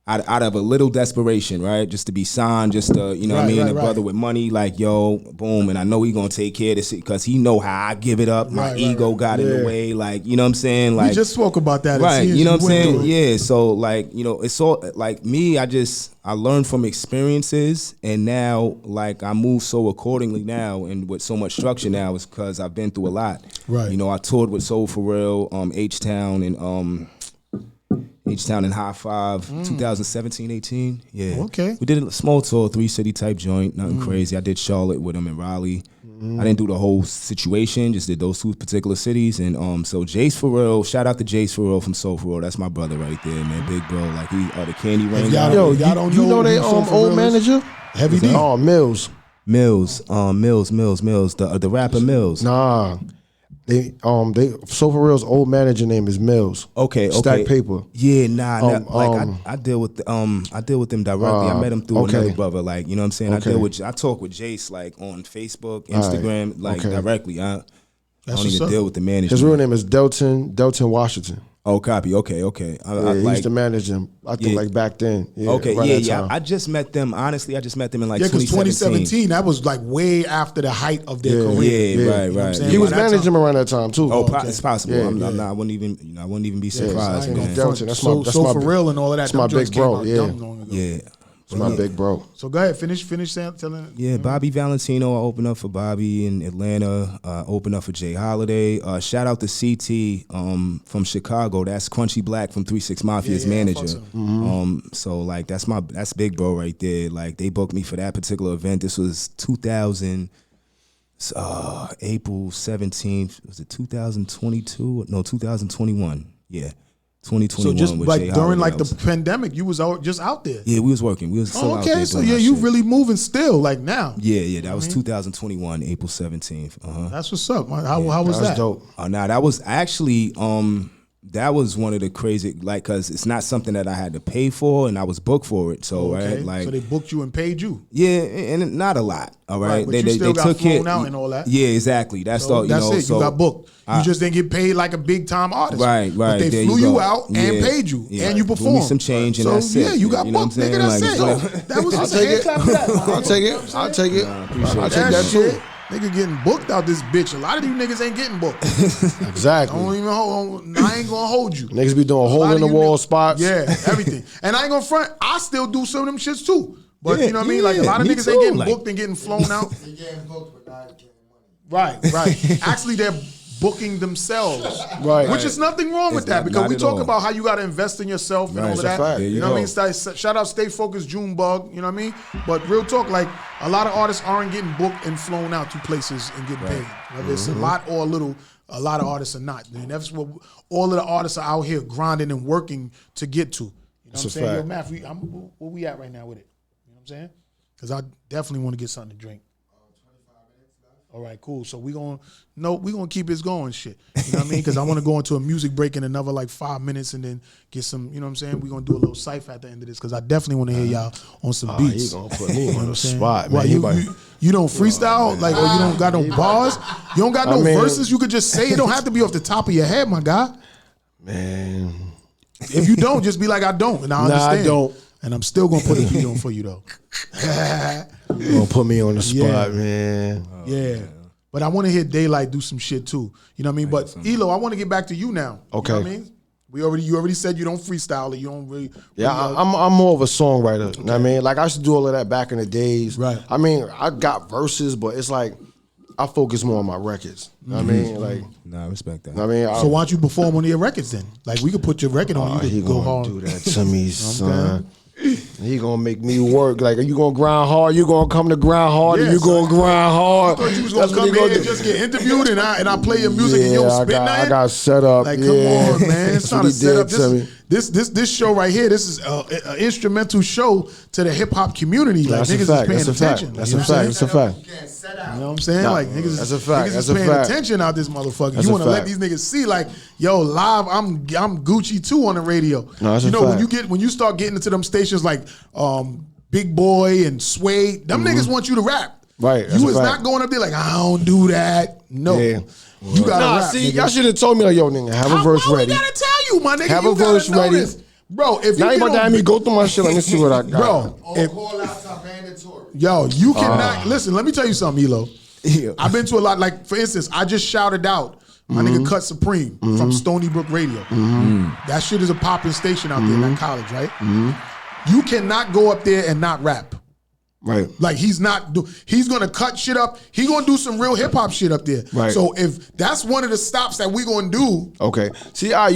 Speaker 10: out of a little desperation, right? Just to be signed, just to, you know what I mean? A brother with money, like, yo, boom, and I know he gonna take care of this because he know how I give it up. My ego got in the way, like, you know what I'm saying? Like,
Speaker 5: we just spoke about that.
Speaker 10: Right, you know what I'm saying? Yeah, so like, you know, it's all, like me, I learned from experiences, and now, like, I move so accordingly now and with so much structure now is because I've been through a lot. Right. You know, I toured with Soul For Real, H-Town, and H-Town and High Five, 2017, 18. Yeah. Okay. We did a small tour, 3-city type joint, nothing crazy. I did Charlotte with him in Raleigh. I didn't do the whole situation, just did those 2 particular cities. And so Jace For Real, shout out to Jace For Real from Soul For Real. That's my brother right there, man. Big bro. Like, he the Candy Rain guy.
Speaker 6: Yo, y'all don't know they old manager?
Speaker 5: Heavy D.
Speaker 6: Oh, Mills.
Speaker 10: Mills, the rapper Mills.
Speaker 6: Nah. They Soul For Real's old manager name is Mills.
Speaker 10: Okay.
Speaker 6: Stack Paper.
Speaker 10: Yeah, I deal with them directly. I met him through another brother, like, you know what I'm saying? I talk with Jace like on Facebook, Instagram, directly. I don't even deal with the manager.
Speaker 6: His real name is Delton Washington.
Speaker 10: Oh, copy. Okay.
Speaker 6: He used to manage them. I think like back then. Yeah,
Speaker 10: I just met them. Honestly, I just met them in like
Speaker 5: 2017. That was like way after the height of their career.
Speaker 10: Yeah, right.
Speaker 6: He was managing them around that time too.
Speaker 10: Oh, it's possible. I wouldn't even be surprised. Man.
Speaker 6: Delton, that's
Speaker 5: so For Real and all of that.
Speaker 6: That's my big bro.
Speaker 10: Yeah.
Speaker 6: It's my big bro.
Speaker 5: So go ahead, finish telling it.
Speaker 10: Yeah, Bobby Valentino, I opened up for Bobby in Atlanta, opened up for Jay Holiday. Shout out to CT from Chicago. That's Crunchy Black from 3-6 Mafia's manager. So like that's big bro right there. Like, they booked me for that particular event. This was 2000 April 17th. Was it 2022? No, 2021. Yeah. 2021.
Speaker 5: So just
Speaker 10: with
Speaker 5: like
Speaker 10: Jay
Speaker 5: during
Speaker 10: Holiday,
Speaker 5: like the pandemic, you was just out there.
Speaker 10: Yeah, we was working. We was still out there.
Speaker 5: So yeah, you really moving still like now.
Speaker 10: Yeah. That was 2021, April 17th.
Speaker 5: That's what's up. How was that?
Speaker 6: That's dope.
Speaker 10: Now that was actually that was one of the crazy, like, cause it's not something that I had to pay for, and I was booked for it. So right, like,
Speaker 5: so they booked you and paid you.
Speaker 10: Yeah, and not a lot. All right,
Speaker 5: but you still got flown out and all that.
Speaker 10: Yeah, exactly. That's all.
Speaker 5: That's it. You got booked. You just didn't get paid like a big time artist.
Speaker 10: Right.
Speaker 5: But they flew you out and paid you, and you performed.
Speaker 10: Give me some change, and that's it.
Speaker 5: Yeah, you got booked, nigga. That's it. That was just a clap for that.
Speaker 6: I'll take it. I'll take that too.
Speaker 5: Nigga getting booked out this bitch. A lot of you niggas ain't getting booked.
Speaker 6: Exactly.
Speaker 5: I ain't gonna hold you.
Speaker 6: Niggas be doing hole in the wall spots.
Speaker 5: Yeah, everything. And I ain't gonna front. I still do some of them shits too. But you know what I mean? Like, a lot of niggas ain't getting booked and getting flown out.
Speaker 7: They getting booked, but not getting money.
Speaker 5: Right. Actually, they're booking themselves.
Speaker 6: Right.
Speaker 5: Which is nothing wrong with that, because we talk about how you got to invest in yourself and all of that. You know what I mean? Shout out Stay Focused Junebug, you know what I mean? But real talk, like, a lot of artists aren't getting booked and flown out to places and getting paid. Whether it's a lot or a little, a lot of artists are not. And that's what all of the artists are out here grinding and working to get to. You know what I'm saying? Yo, Math, where we at right now with it? You know what I'm saying? Because I definitely want to get something to drink. All right, cool. So we gonna keep this going, shit. You know what I mean? Because I want to go into a music break in another like 5 minutes and then get some. You know what I'm saying? We are gonna do a little cipher at the end of this because I definitely want to hear y'all on some beats.
Speaker 6: He gonna put me on the spot,
Speaker 5: man. You don't freestyle like, or you don't got no bars. You don't got no verses. You could just say it. Don't have to be off the top of your head, my guy.
Speaker 6: Man,
Speaker 5: if you don't, just be like I don't, and I understand.
Speaker 6: I don't.
Speaker 5: And I'm still gonna put a beat on for you though.
Speaker 6: You gonna put me on the spot, man.
Speaker 5: Yeah. But I want to hear Daylite do some shit too. You know what I mean? But Elo, I want to get back to you now.
Speaker 6: Okay.
Speaker 5: You know what I mean? You already said you don't freestyle it. You don't really.
Speaker 6: I'm more of a songwriter. Okay. You know what I mean? Like I used to do all of that back in the days.
Speaker 5: Right.
Speaker 6: I mean, I got verses, but it's like I focus more on my records. You know what I mean? Like,
Speaker 10: I respect that.
Speaker 6: I mean,
Speaker 5: so why don't you perform on your records then? Like we could put your record on. You could go hard.
Speaker 6: Do that to me, son. He gonna make me work. Like, are you gonna grind hard? You gonna come to grind hard, and you gonna grind hard.
Speaker 5: I thought you was gonna come here and just get interviewed, and I play your music and you don't spit nothing.
Speaker 6: I got set up.
Speaker 5: Like, come on, man. It's trying to set up this show right here. This is an instrumental show to the hip hop community. Like niggas is paying attention.
Speaker 6: That's a fact. That's a fact.
Speaker 5: You know what I'm saying? Like niggas is paying attention out this motherfucker. You want to let these niggas see, like, yo, live, I'm Gucci too on the radio. You know, when you start getting into them stations like Big Boy and Sway, them niggas want you to rap.
Speaker 6: Right.
Speaker 5: You is not going up there like, I don't do that. No. Yeah. You gotta rap.
Speaker 6: See, y'all should have told me like, yo, nigga, have a verse ready.
Speaker 5: I gotta tell you, my nigga.
Speaker 6: Have a verse ready.
Speaker 5: Bro, if
Speaker 6: now
Speaker 5: you
Speaker 6: about to have me go through my shit, let me see what I got.
Speaker 5: Bro,
Speaker 7: call outs are mandatory.
Speaker 5: Yo, you cannot listen. Let me tell you something, Elo.
Speaker 6: Yeah.
Speaker 5: I've been to a lot. Like for instance, I just shouted out my nigga Cut Supreme from Stony Brook Radio. That shit is a popping station out there at college, right? You cannot go up there and not rap.
Speaker 6: Right.
Speaker 5: Like he's gonna cut shit up. He gonna do some real hip hop shit up there.
Speaker 6: Right.
Speaker 5: So if that's one of the stops that we gonna do.
Speaker 6: Okay. See,
Speaker 5: I'll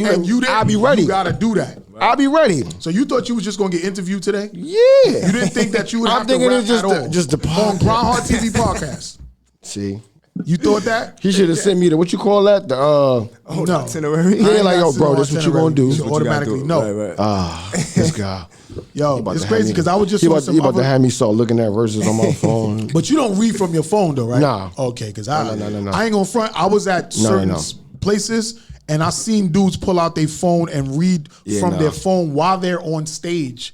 Speaker 5: be ready. You gotta do that.
Speaker 6: I'll be ready.
Speaker 5: So you thought you was just gonna get interviewed today?
Speaker 6: Yeah.
Speaker 5: You didn't think that you would have to rap
Speaker 6: just the
Speaker 5: on Grindhard TV podcast.
Speaker 6: See.
Speaker 5: You thought that?
Speaker 6: He should have sent me what you call that? The
Speaker 10: itinerary?
Speaker 6: Yeah, like, yo, bro, this what you gonna do.
Speaker 5: Automatically, no.
Speaker 6: Right. This guy.
Speaker 5: Yo, it's crazy because I was just
Speaker 6: he about to have me start looking at verses on my phone.
Speaker 5: But you don't read from your phone though, right?
Speaker 6: Nah.
Speaker 5: Okay, because
Speaker 6: No.
Speaker 5: I ain't gonna front. I was at certain places and I seen dudes pull out their phone and read from their phone while they're on stage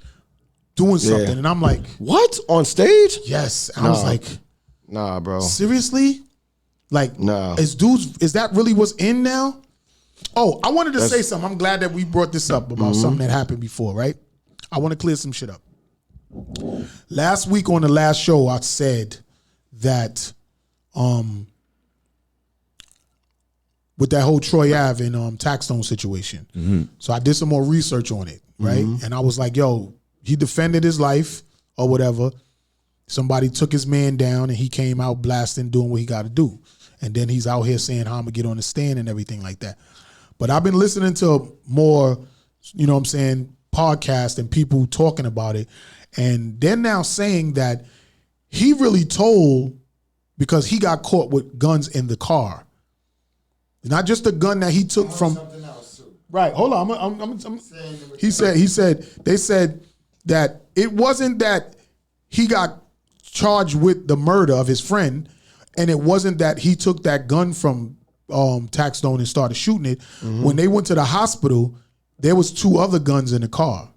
Speaker 5: doing something, and I'm like,
Speaker 6: what? On stage?
Speaker 5: Yes. I was like,
Speaker 6: nah, bro.
Speaker 5: Seriously? Like, is that really what's in now? Oh, I wanted to say something. I'm glad that we brought this up about something that happened before, right? I want to clear some shit up. Last week on the last show, I said that with that whole Troy Ave and Taxstone situation. So I did some more research on it, right? And I was like, yo, he defended his life or whatever. Somebody took his man down and he came out blasting, doing what he got to do. And then he's out here saying how I'm going to get on the stand and everything like that. But I've been listening to more, you know what I'm saying, podcasts and people talking about it. And they're now saying that he really told because he got caught with guns in the car. Not just the gun that he took from. Right, hold on. They said that it wasn't that he got charged with the murder of his friend, and it wasn't that he took that gun from Taxstone and started shooting it. When they went to the hospital, there was 2 other guns in the car.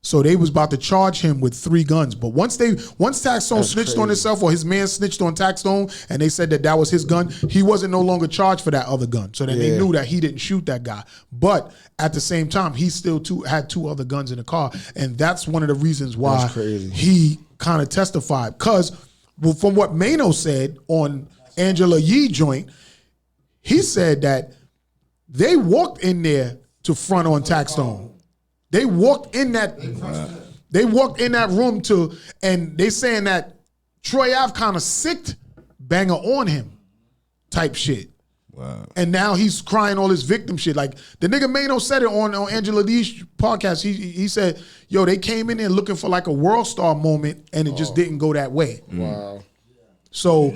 Speaker 5: So they was about to charge him with 3 guns. But once Taxstone snitched on himself, or his man snitched on Taxstone, and they said that was his gun, he wasn't no longer charged for that other gun. So then they knew that he didn't shoot that guy. But at the same time, he still had 2 other guns in the car. And that's one of the reasons why he kind of testified. Because from what Mano said on Angela Yee joint, he said that they walked in there to front on Taxstone. They walked in that. They walked in that room and they saying that Troy Ave kind of sicked Banger on him, type shit. Wow. And now he's crying all his victim shit. Like the nigga Mano said it on Angela Lee's podcast. He said, "Yo, they came in there looking for like a world star moment, and it just didn't go that way."
Speaker 6: Wow.
Speaker 5: So,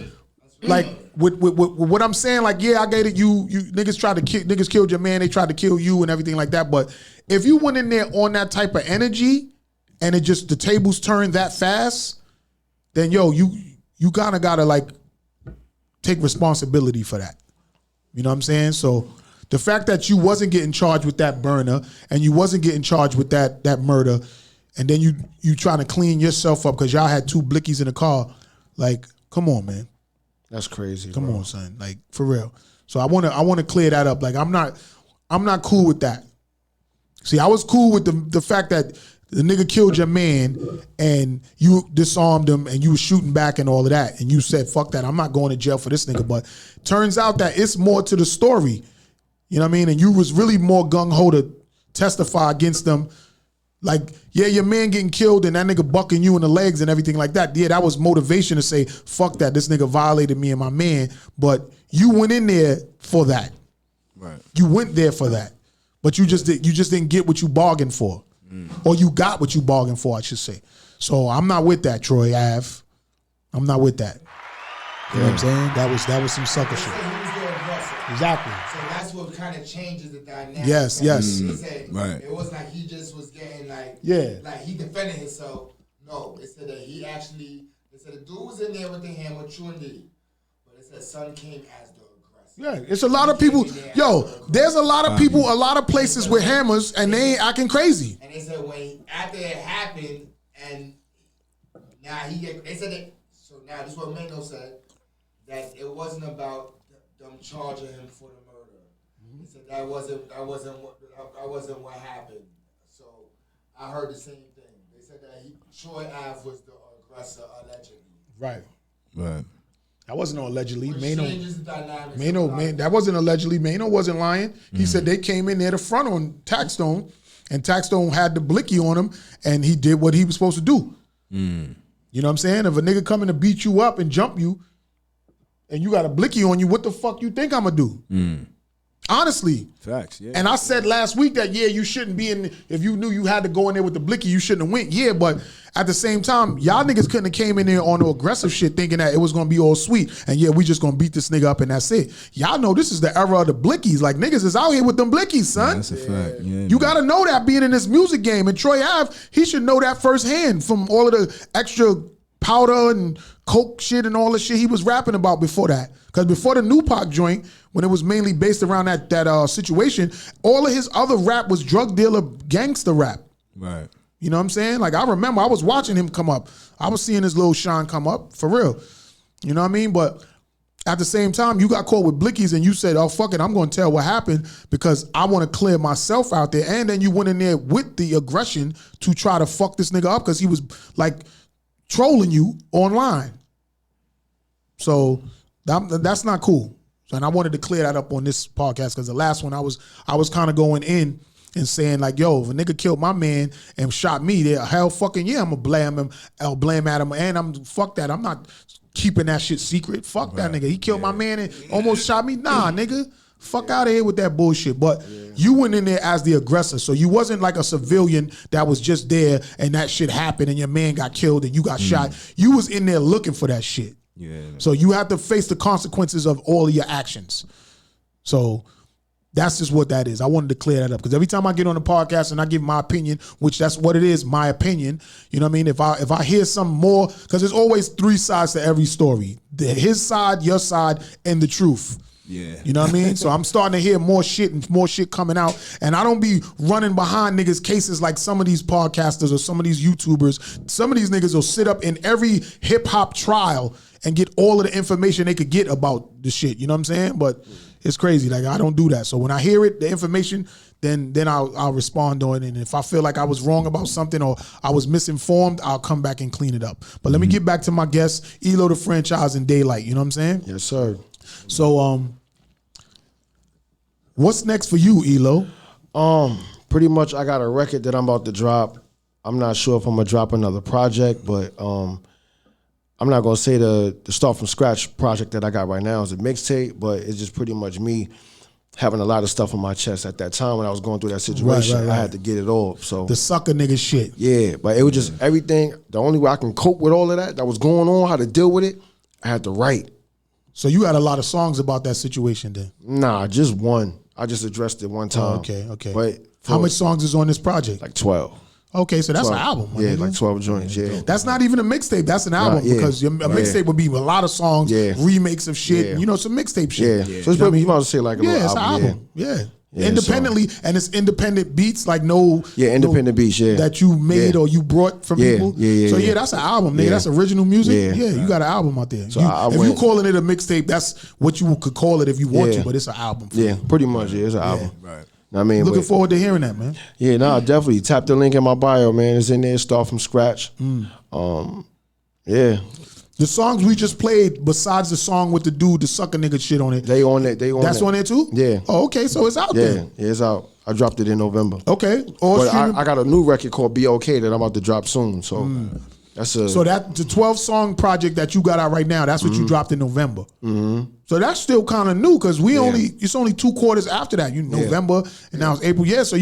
Speaker 5: like with what I'm saying, like, yeah, I get it. You niggas killed your man. They tried to kill you and everything like that. But if you went in there on that type of energy, and it just the tables turned that fast, then yo, you kind of gotta like take responsibility for that. You know what I'm saying? So the fact that you wasn't getting charged with that burner and you wasn't getting charged with that murder, and then you trying to clean yourself up because y'all had 2 blickies in the car, like, come on, man.
Speaker 6: That's crazy.
Speaker 5: Come on, son. Like, for real. So I wanna clear that up. Like, I'm not cool with that. See, I was cool with the fact that the nigga killed your man and you disarmed him and you was shooting back and all of that. And you said, fuck that, I'm not going to jail for this nigga. But turns out that it's more to the story. You know what I mean? And you was really more gung-ho to testify against them. Like, yeah, your man getting killed and that nigga bucking you in the legs and everything like that. Yeah, that was motivation to say, fuck that, this nigga violated me and my man. But you went in there for that.
Speaker 10: Right.
Speaker 5: You went there for that. But you just didn't get what you bargained for. Or you got what you bargained for, I should say. So I'm not with that, Troy Ave. I'm not with that. You know what I'm saying? That was some sucker shit. Exactly.
Speaker 7: So that's what kind of changes the dynamic.
Speaker 5: Yes.
Speaker 7: He said,
Speaker 10: right.
Speaker 7: It was like he just was getting like, like he defended himself. No, it said that he actually, they said the dude was in there with the hammer, true indeed. But it said son came as the aggressor.
Speaker 5: Yeah, it's a lot of people. Yo, there's a lot of people, a lot of places with hammers, and they ain't acting crazy.
Speaker 7: And they said after it happened, and now they said that. So now this is what Mano said, that it wasn't about them charging him for the murder. He said that wasn't what happened. So I heard the same thing. They said that Troy Ave was the aggressor allegedly.
Speaker 5: Right.
Speaker 10: Right.
Speaker 5: That wasn't no allegedly.
Speaker 7: Which changes the dynamics.
Speaker 5: That wasn't allegedly. Mano wasn't lying. He said they came in there the front on Taxstone, and Taxstone had the blicky on him, and he did what he was supposed to do. You know what I'm saying? If a nigga coming to beat you up and jump you, and you got a blicky on you, what the fuck you think I'm gonna do? Honestly.
Speaker 10: Facts, yeah.
Speaker 5: And I said last week that, yeah, you shouldn't be in, if you knew you had to go in there with the blicky, you shouldn't have went. Yeah, but at the same time, y'all niggas couldn't have came in there on the aggressive shit thinking that it was gonna be all sweet. And yeah, we just gonna beat this nigga up and that's it. Y'all know this is the era of the blickies. Like, niggas is out here with them blickies, son.
Speaker 10: Yeah, that's a fact. Yeah,
Speaker 5: you gotta know that being in this music game. And Troy Ave, he should know that firsthand from all of the extra powder and coke shit and all the shit he was rapping about before that. Because before the New Pac joint, when it was mainly based around that situation, all of his other rap was drug dealer gangster rap.
Speaker 10: Right.
Speaker 5: You know what I'm saying? Like, I remember I was watching him come up. I was seeing his little shine come up, for real. You know what I mean? But at the same time, you got caught with blickies and you said, oh, fuck it, I'm going to tell what happened because I want to clear myself out there. And then you went in there with the aggression to try to fuck this nigga up because he was, like, trolling you online. So that's not cool. And I wanted to clear that up on this podcast because the last one I was kind of going in and saying like, yo, if a nigga killed my man and shot me, there, hell fucking yeah, I'm gonna blame him. I'll blame at him, and fuck that. I'm not keeping that shit secret. Fuck that nigga. He killed my man and almost shot me. Nah, nigga. Fuck out of here with that bullshit. But you went in there as the aggressor. So you wasn't like a civilian that was just there and that shit happened and your man got killed and you got shot. You was in there looking for that shit.
Speaker 10: Yeah.
Speaker 5: So you have to face the consequences of all of your actions. So that's just what that is. I wanted to clear that up because every time I get on the podcast and I give my opinion, which that's what it is, my opinion. You know what I mean? If I hear some more, because there's always 3 sides to every story: his side, your side, and the truth.
Speaker 10: Yeah.
Speaker 5: You know what I mean? So I'm starting to hear more shit and more shit coming out. And I don't be running behind niggas' cases like some of these podcasters or some of these YouTubers. Some of these niggas will sit up in every hip hop trial and get all of the information they could get about the shit. You know what I'm saying? But it's crazy. Like, I don't do that. So when I hear it, the information, then I'll respond on it. And if I feel like I was wrong about something or I was misinformed, I'll come back and clean it up. But let me get back to my guests, Elo the Franchise and Daylite. You know what I'm saying?
Speaker 6: Yes, sir.
Speaker 5: So what's next for you, Elo?
Speaker 6: Pretty much I got a record that I'm about to drop. I'm not sure if I'm gonna drop another project, but I'm not gonna say the Start From Scratch project that I got right now is a mixtape, but it's just pretty much me having a lot of stuff on my chest at that time when I was going through that situation. Right. I had to get it off. So
Speaker 5: the sucker nigga shit.
Speaker 6: Yeah, but it was just everything. The only way I can cope with all of that was going on, how to deal with it, I had to write.
Speaker 5: So you had a lot of songs about that situation then?
Speaker 6: Nah, just one. I just addressed it one time.
Speaker 5: Okay.
Speaker 6: But
Speaker 5: how much songs is on this project?
Speaker 6: Like 12.
Speaker 5: Okay, so that's
Speaker 6: 12.
Speaker 5: an album. my
Speaker 6: Yeah,
Speaker 5: nigga.
Speaker 6: like 12 joints. Yeah.
Speaker 5: That's not even a mixtape. That's an album
Speaker 6: yeah.
Speaker 5: because a mixtape would be a lot of songs,
Speaker 6: Yeah.
Speaker 5: remakes of shit.
Speaker 6: Yeah.
Speaker 5: You know, some mixtape
Speaker 6: Yeah.
Speaker 5: shit.
Speaker 6: So it's probably, you might as well say like a
Speaker 5: Yeah,
Speaker 6: little
Speaker 5: it's an album. Yeah.
Speaker 6: Yeah,
Speaker 5: Independently, and it's independent beats, like no
Speaker 6: independent beats,
Speaker 5: that you made or you brought from people.
Speaker 6: Yeah,
Speaker 5: so
Speaker 6: yeah.
Speaker 5: That's an album, nigga.
Speaker 6: Yeah.
Speaker 5: That's original music.
Speaker 6: Yeah.
Speaker 5: You got an album out there.
Speaker 6: So
Speaker 5: If you calling it a mixtape, that's what you could call it if you want to, but it's an album.
Speaker 6: Yeah, pretty much. Yeah, it's an album.
Speaker 10: Right.
Speaker 6: I mean,
Speaker 5: Looking forward to hearing that, man.
Speaker 6: Yeah, definitely. Tap the link in my bio, man. It's in there. Start from scratch. Yeah.
Speaker 5: The songs we just played, besides the song with the dude, the sucker nigga shit on it,
Speaker 6: They on it.
Speaker 5: that's on there too?
Speaker 6: Yeah.
Speaker 5: Oh, okay, so it's out
Speaker 6: Yeah,
Speaker 5: there.
Speaker 6: it's out. I dropped it in November.
Speaker 5: Okay. All
Speaker 6: But
Speaker 5: streaming.
Speaker 6: I got a new record called Be Okay that I'm about to drop soon. So that's a.
Speaker 5: So that the 12 song project that you got out right now, that's what you dropped in November. So that's still kind of new because it's only 2 quarters after that. November and now it's April. Yeah, so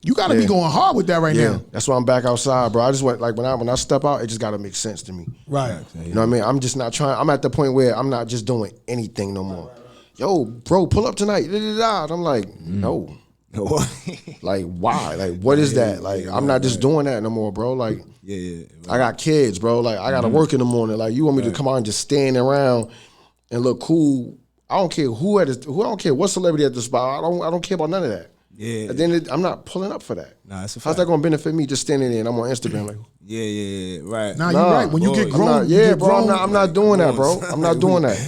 Speaker 5: you got to be going hard with that right now.
Speaker 6: That's why I'm back outside, bro. I just went like when I step out, it just got to make sense to me.
Speaker 5: Right.
Speaker 6: You know what I mean? I'm just not trying. I'm at the point where I'm not just doing anything no more. Yo, bro, pull up tonight. And I'm like, no. Like, why? Like, what is that? Like, I'm not just doing that no more, bro. Like, I got kids, bro. Like, I got to work in the morning. Like, you want me to come out and just stand around and look cool? I don't care who I don't care what celebrity at the spot. I don't care about none of that.
Speaker 10: Yeah.
Speaker 6: At the end I'm not pulling up for that.
Speaker 10: Nah, that's a
Speaker 6: How's
Speaker 10: fact.
Speaker 6: that gonna benefit me just standing there and I'm on Instagram like?
Speaker 10: Right.
Speaker 5: Nah, you're right. When you get grown,
Speaker 6: I'm not doing that, bro. I'm not doing that.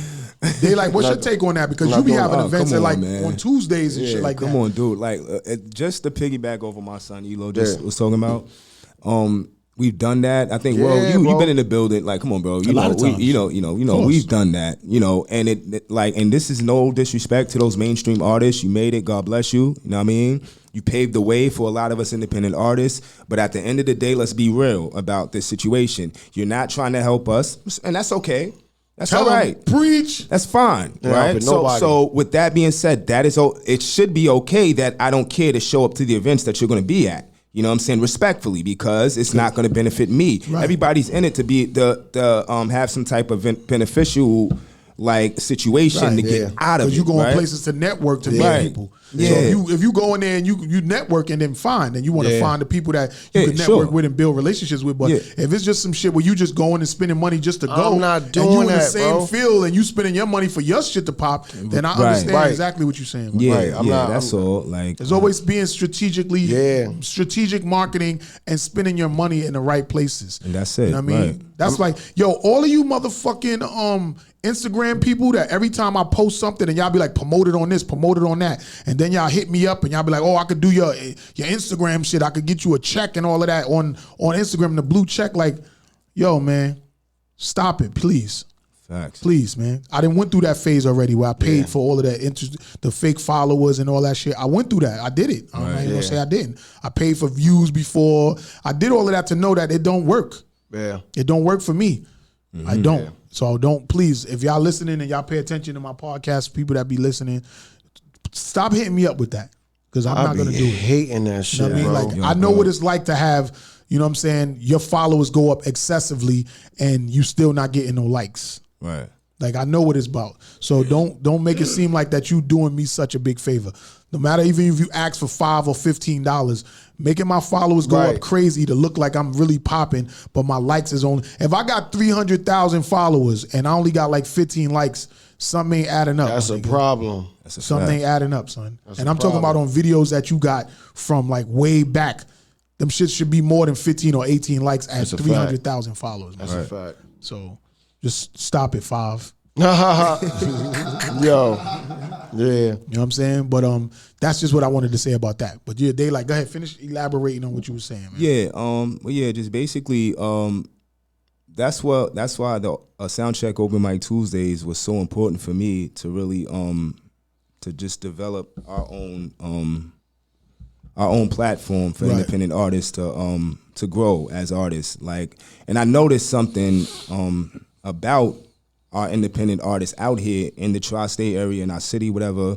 Speaker 5: They like, what's your take on that? Because you be having events
Speaker 10: come
Speaker 5: at
Speaker 10: on,
Speaker 5: like
Speaker 10: man.
Speaker 5: on Tuesdays and shit like that.
Speaker 10: Come on, dude. Like, just to piggyback over my son Elo just was talking about. We've done that. I think. You've been in the building. Like, come on, bro. You know, we've done that. You know, and and this is no disrespect to those mainstream artists. You made it. God bless you. You know what I mean? You paved the way for a lot of us independent artists. But at the end of the day, let's be real about this situation. You're not trying to help us, and that's okay. That's all right.
Speaker 5: Preach.
Speaker 10: That's fine,
Speaker 6: Yeah,
Speaker 10: right?
Speaker 6: but
Speaker 10: So with that being said, it should be okay that I don't care to show up to the events that you're going to be at. You know what I'm saying? Respectfully, because it's not going to benefit me. Right. Everybody's in it to be have some type of beneficial like situation to get out of it.
Speaker 5: You going places to network to meet people.
Speaker 10: Yeah.
Speaker 5: So if you go in there and you network and then fine, then you want to find the people that you can network with and build relationships with. But if it's just some shit where you just going and spending money just to go,
Speaker 6: I'm not doing
Speaker 5: and you in the
Speaker 6: that,
Speaker 5: same
Speaker 6: bro.
Speaker 5: field and you spending your money for your shit to pop, then I understand exactly what you're saying.
Speaker 10: That's all. Like,
Speaker 5: there's always being strategic marketing and spending your money in the right places.
Speaker 10: And that's it.
Speaker 5: You know what I mean?
Speaker 10: Right.
Speaker 5: That's like, yo, all of you motherfucking Instagram people that every time I post something and y'all be like, promote it on this, promote it on that. And then y'all hit me up and y'all be like, oh, I could do your Instagram shit. I could get you a check and all of that on Instagram, the blue check. Like, yo, man, stop it, please.
Speaker 10: Facts.
Speaker 5: Please, man. I done went through that phase already where I paid for all of that the fake followers and all that shit. I went through that. I did it. I'm not even gonna say I didn't. I paid for views before. I did all of that to know that it don't work.
Speaker 6: Yeah.
Speaker 5: It don't work for me. I don't. So don't, please, if y'all listening and y'all pay attention to my podcast, people that be listening, stop hitting me up with that. Because I'm not gonna do it.
Speaker 6: Hating that shit,
Speaker 5: You know what I mean? Like, I know what it's like to have, you know what I'm saying, your followers go up excessively and you still not getting no likes.
Speaker 10: Right.
Speaker 5: Like, I know what it's about. So don't make it seem like that you doing me such a big favor. No matter even if you ask for $5 or $15, making my followers go up crazy to look like I'm really popping, but my likes is only, if I got 300,000 followers and I only got like 15 likes, something ain't adding up.
Speaker 6: That's a problem.
Speaker 5: Something ain't adding up, son. And I'm talking about on videos that you got from like way back. Them shit should be more than 15 or 18 likes at 300,000 followers.
Speaker 6: That's a fact.
Speaker 5: So just stop it, 5.
Speaker 6: Yo. Yeah.
Speaker 5: You know what I'm saying? But that's just what I wanted to say about that. But yeah, Daylite, go ahead, finish elaborating on what you were saying, man.
Speaker 10: Just basically that's why the Soundcheck Open Mic Tuesdays was so important for me to really to just develop our own platform for independent artists to grow as artists. Like, and I noticed something about our independent artists out here in the tri-state area, in our city, whatever.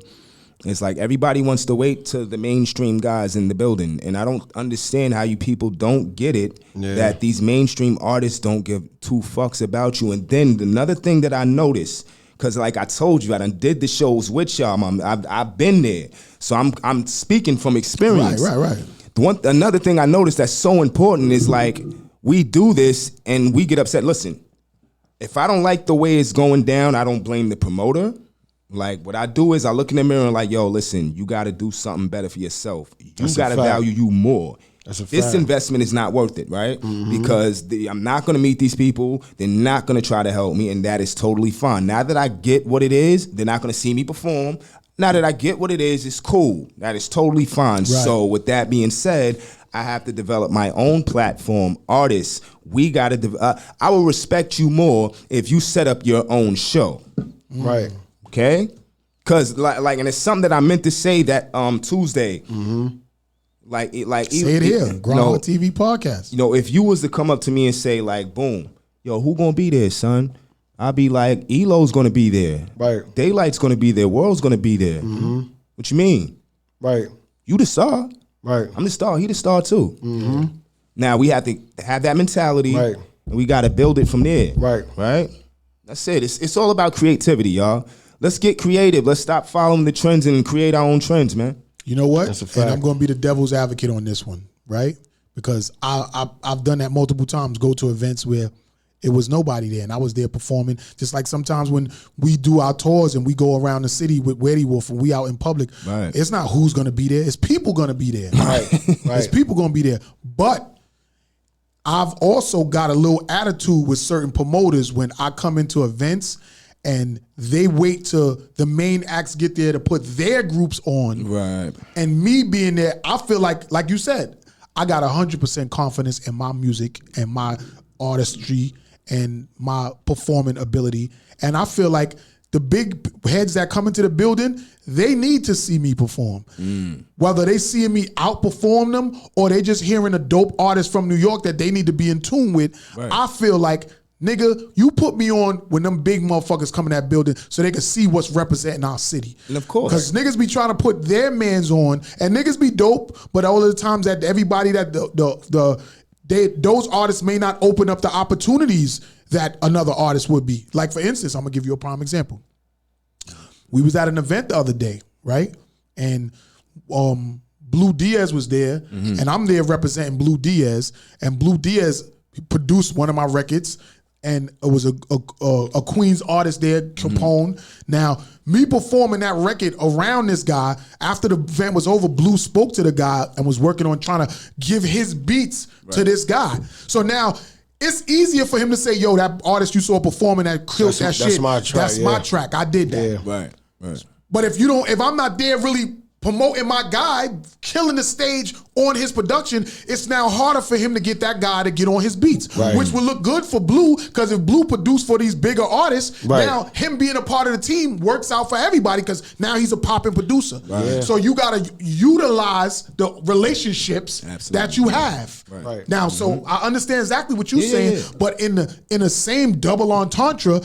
Speaker 10: It's like everybody wants to wait to the mainstream guys in the building. And I don't understand how you people don't get it, that these mainstream artists don't give 2 fucks about you. And then another thing that I noticed, because like I told you, I done did the shows with y'all. I've been there. So I'm speaking from experience.
Speaker 5: Right.
Speaker 10: Another thing I noticed that's so important is like we do this and we get upset. Listen, if I don't like the way it's going down, I don't blame the promoter. Like what I do is I look in the mirror and like, yo, listen, you got to do something better for yourself. You got to value you more. This investment is not worth it, right? Because I'm not going to meet these people. They're not going to try to help me, and that is totally fine. Now that I get what it is, they're not going to see me perform. Now that I get what it is, it's cool. That is totally fine. Right. So with that being said, I have to develop my own platform. Artists, we got to. I will respect you more if you set up your own show.
Speaker 6: Right.
Speaker 10: Okay? Because like, and it's something that I meant to say that Tuesday. Like
Speaker 5: say it here, Grindhard TV podcast.
Speaker 10: You know, if you was to come up to me and say like, boom, yo, who gonna be there, son? I'll be like, Elo's gonna be there.
Speaker 6: Right.
Speaker 10: Daylight's gonna be there. World's gonna be there. What you mean?
Speaker 6: Right.
Speaker 10: You the star.
Speaker 6: Right.
Speaker 10: I'm the star. He the star too. Now we have to have that mentality.
Speaker 6: Right.
Speaker 10: And we got to build it from there.
Speaker 6: Right.
Speaker 10: Right. That's it. It's all about creativity, y'all. Let's get creative. Let's stop following the trends and create our own trends, man.
Speaker 5: You know what?
Speaker 6: That's a fact.
Speaker 5: And I'm going to be the devil's advocate on this one, right? Because I've done that multiple times. Go to events where it was nobody there, and I was there performing. Just like sometimes when we do our tours and we go around the city with Weddy Wolf and we out in public, it's not who's going to be there. It's people going to be there.
Speaker 6: Right.
Speaker 5: It's people going to be there. But I've also got a little attitude with certain promoters when I come into events and they wait till the main acts get there to put their groups on.
Speaker 10: Right.
Speaker 5: And me being there, I feel like you said, I got 100% confidence in my music and my artistry and my performing ability. And I feel like the big heads that come into the building, they need to see me perform. Whether they seeing me outperform them or they just hearing a dope artist from New York that they need to be in tune with, I feel like, nigga, you put me on when them big motherfuckers come in that building so they can see what's representing our city.
Speaker 10: And of course.
Speaker 5: Because niggas be trying to put their mans on, and niggas be dope, but all of the times that everybody that those artists may not open up the opportunities that another artist would be. Like, for instance, I'm going to give you a prime example. We was at an event the other day, right? And Blue Diaz was there, and I'm there representing Blue Diaz, and Blue Diaz produced one of my records, and it was a Queens artist there, Capone. Now, me performing that record around this guy, after the event was over, Blue spoke to the guy and was working on trying to give his beats to this guy. So now, it's easier for him to say, yo, that artist you saw performing that killed that shit.
Speaker 6: That's my track.
Speaker 5: That's my track. I did that.
Speaker 10: Right.
Speaker 5: But if I'm not there really promoting my guy, killing the stage on his production, it's now harder for him to get that guy to get on his beats, which will look good for Blue, because if Blue produced for these bigger artists, now him being a part of the team works out for everybody because now he's a popping producer. So you got to utilize the relationships that you have. Now, so I understand exactly what you're saying, but in the same double entendre,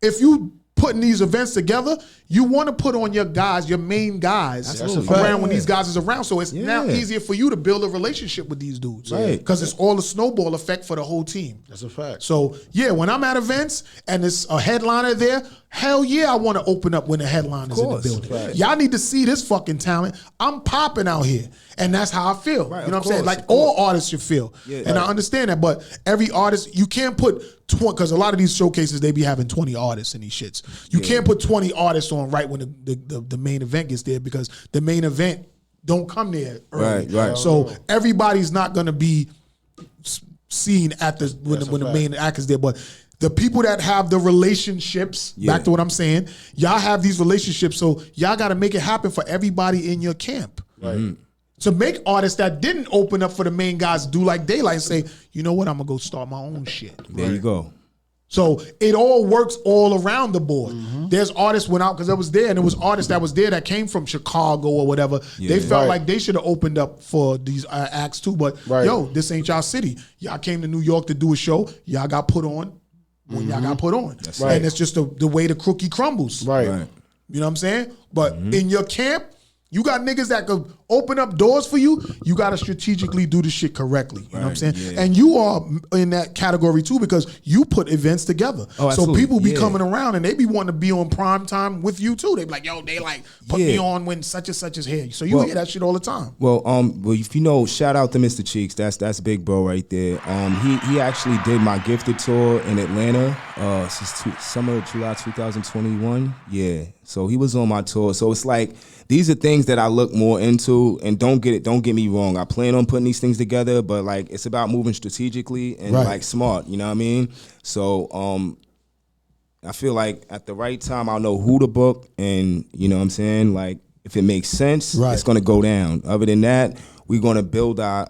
Speaker 5: if you putting these events together, you want to put on your guys, your main guys around when these guys is around. So it's now easier for you to build a relationship with these dudes. Because it's all a snowball effect for the whole team.
Speaker 6: That's a fact.
Speaker 5: So yeah, when I'm at events and there's a headliner there, hell yeah, I want to open up when the headliner's in the building. Y'all need to see this fucking talent. I'm popping out here. And that's how I feel. You know what I'm saying? Like all artists should feel. And I understand that, but every artist, you can't put 20, because a lot of these showcases, they be having 20 artists in these shits. You can't put 20 artists on right when the main event gets there, because the main event don't come there early. So everybody's not going to be seen at when the main act is there. But the people that have the relationships, back to what I'm saying, y'all have these relationships, so y'all got to make it happen for everybody in your camp. To make artists that didn't open up for the main guys do like Daylite and say, you know what, I'm going to go start my own shit.
Speaker 10: There you go.
Speaker 5: So it all works all around the board. There's artists went out, because I was there, and there was artists that was there that came from Chicago or whatever. They felt like they should have opened up for these acts too. But yo, this ain't y'all city. Y'all came to New York to do a show. Y'all got put on when y'all got put on. And it's just the way the cookie crumbles. You know what I'm saying? But in your camp, you got niggas that could open up doors for you, you got to strategically do the shit correctly. You know what I'm saying?
Speaker 10: Yeah.
Speaker 5: And you are in that category too because you put events together.
Speaker 10: Oh,
Speaker 5: so
Speaker 10: absolutely.
Speaker 5: people be
Speaker 10: Yeah.
Speaker 5: coming around and they be wanting to be on prime time with you too. They be like, yo, they like put me on when such and such is here. So you hear that shit all the time.
Speaker 10: Well, if you know, shout out to Mr. Cheeks. That's big bro right there. He actually did my gifted tour in Atlanta since summer of July 2021. Yeah, so he was on my tour. So it's like these are things that I look more into. And don't get me wrong. I plan on putting these things together, but like it's about moving strategically and like smart. You know what I mean? So I feel like at the right time I'll know who to book, and you know what I'm saying. Like if it makes sense, it's gonna go down. Other than that, we're gonna build our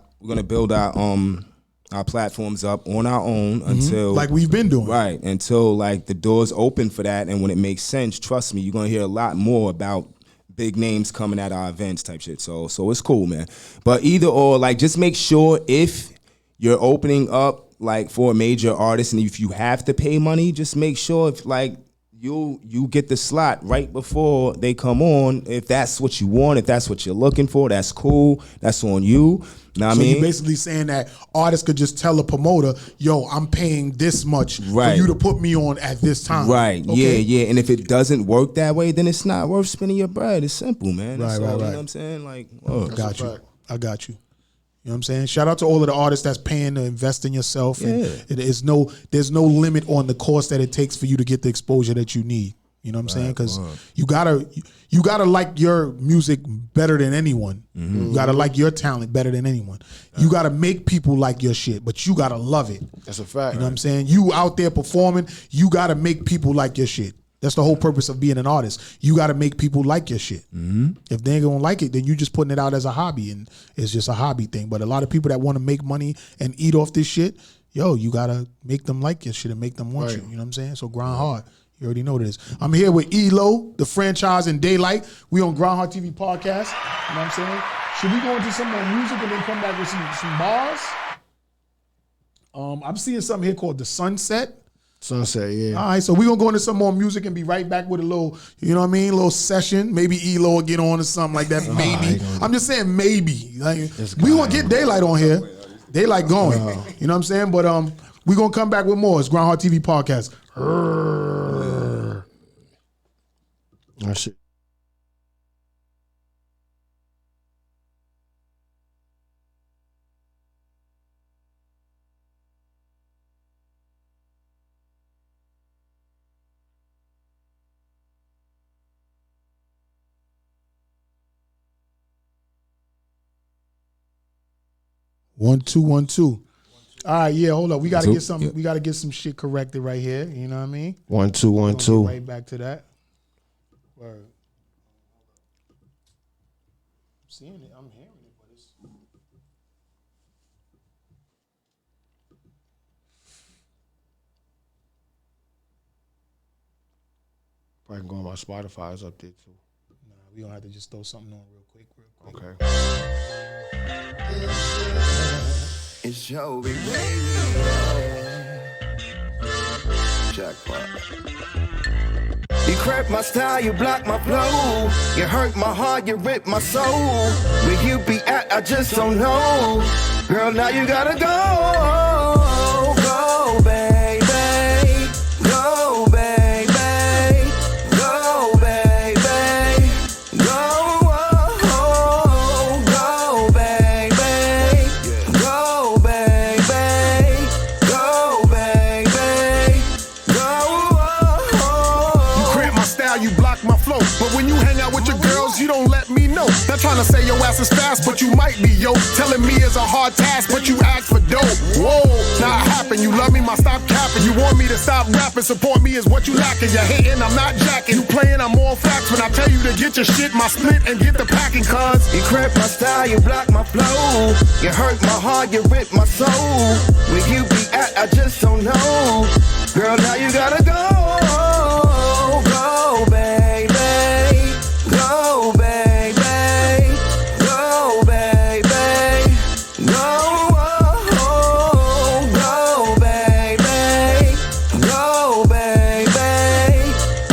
Speaker 10: platforms up on our own until
Speaker 5: like we've been doing.
Speaker 10: Right. Until like the doors open for that, and when it makes sense, trust me, you're gonna hear a lot more about big names coming at our events type shit. So it's cool, man. But either or, like just make sure if you're opening up like for a major artist, and if you have to pay money, just make sure if like you get the slot right before they come on. If that's what you want, if that's what you're looking for, that's cool. That's on you. Know what I mean?
Speaker 5: You're basically saying that artists could just tell a promoter, yo, I'm paying this much for you to put me on at this time.
Speaker 10: Right.
Speaker 5: Okay?
Speaker 10: Yeah. And if it doesn't work that way, then it's not worth spending your bread. It's simple, man. That's all, you know what I'm saying? Like,
Speaker 5: I got you. You know what I'm saying? Shout out to all of the artists that's paying to invest in yourself. And there's no limit on the cost that it takes for you to get the exposure that you need. You know what I'm saying? Because you gotta like your music better than anyone. You gotta like your talent better than anyone. You gotta make people like your shit, but you gotta love it.
Speaker 6: That's a fact.
Speaker 5: You know what I'm saying? You out there performing, you gotta make people like your shit. That's the whole purpose of being an artist. You got to make people like your shit. If they ain't gonna like it, then you just putting it out as a hobby, and it's just a hobby thing. But a lot of people that want to make money and eat off this shit, yo, you got to make them like your shit and make them want you. You know what I'm saying? So grind hard. You already know this. I'm here with ELO, the franchise, and Daylite. We on Grindhard TV podcast. You know what I'm saying? Should we go into some more music and then come back with some bars? I'm seeing something here called The Sunset.
Speaker 6: Sunset, yeah.
Speaker 5: All right, so we're going to go into some more music and be right back with a little, you know what I mean, little session. Maybe ELO will get on or something like that, maybe. I'm just saying maybe. Like, we going to get Daylite on here. Daylite going. You know what I'm saying? But we're going to come back with more. It's Grindhard TV podcast.
Speaker 6: Oh, shit.
Speaker 5: One, two, 1, 2. All right, yeah, hold up. We gotta get some. We gotta get some shit corrected right here. You know what I mean?
Speaker 6: 1, 2, 1, 2.
Speaker 5: Right back to that. Word. I'm seeing it. I'm hearing it, but it's.
Speaker 6: Probably can go on my Spotify. It's up there too.
Speaker 5: Nah, we gonna have to just throw something on real quick.
Speaker 6: Okay.
Speaker 9: It's your big baby. Jackpot. You crack my style, you block my flow. You hurt my heart, you rip my soul. Where you be at, I just don't know. Girl, now you gotta go. Go, baby. Go, baby. Go, baby. Go, go, baby. Go, baby. Go, baby. Go.
Speaker 1: You cramp my style, you block my flow. But when you hang out with your girls, you don't let me know. Not trying to say your ass is fast, but you might be, yo. Telling me it's a hard task, but you ask for dope. Whoa, now it happened. You love me, my stop capping. You want me to stop rapping, support me is what you lacking. You're hating, I'm not jacking. You playing, I'm all facts. When I tell you to get your shit, my split and get the packing, cuz.
Speaker 9: You cramp my style, you block my flow. You hurt my heart, you rip my soul. Where you be at, I just don't know. Girl, now you gotta go. Go, baby. Go, baby. Go, baby. Go, go, baby. Go, baby.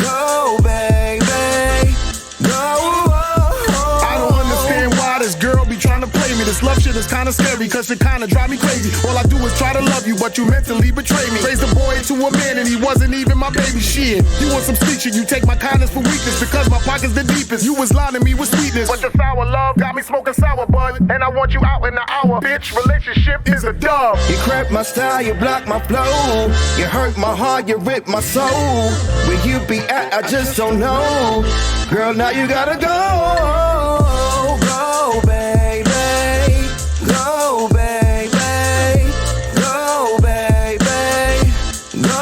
Speaker 9: Go, baby. Go.
Speaker 1: I don't understand why this
Speaker 11: shit is kinda scary, cause it kinda drive me crazy. All I do is try to love you, but you mentally betray me. Raised a boy into a man and he wasn't even my baby. Shit, you want some sweet shit, you take my kindness for weakness, because my pocket's the deepest. You was lying to me with sweetness, but the sour love got me smoking sour bud, and I want you out in the hour. Bitch, relationship is a dub.
Speaker 9: You cramped my style, you blocked my flow. You hurt my heart, you ripped my soul. Where you be at, I just don't know. Girl, now you gotta go. Go, baby. Go, baby. Go, baby. Go,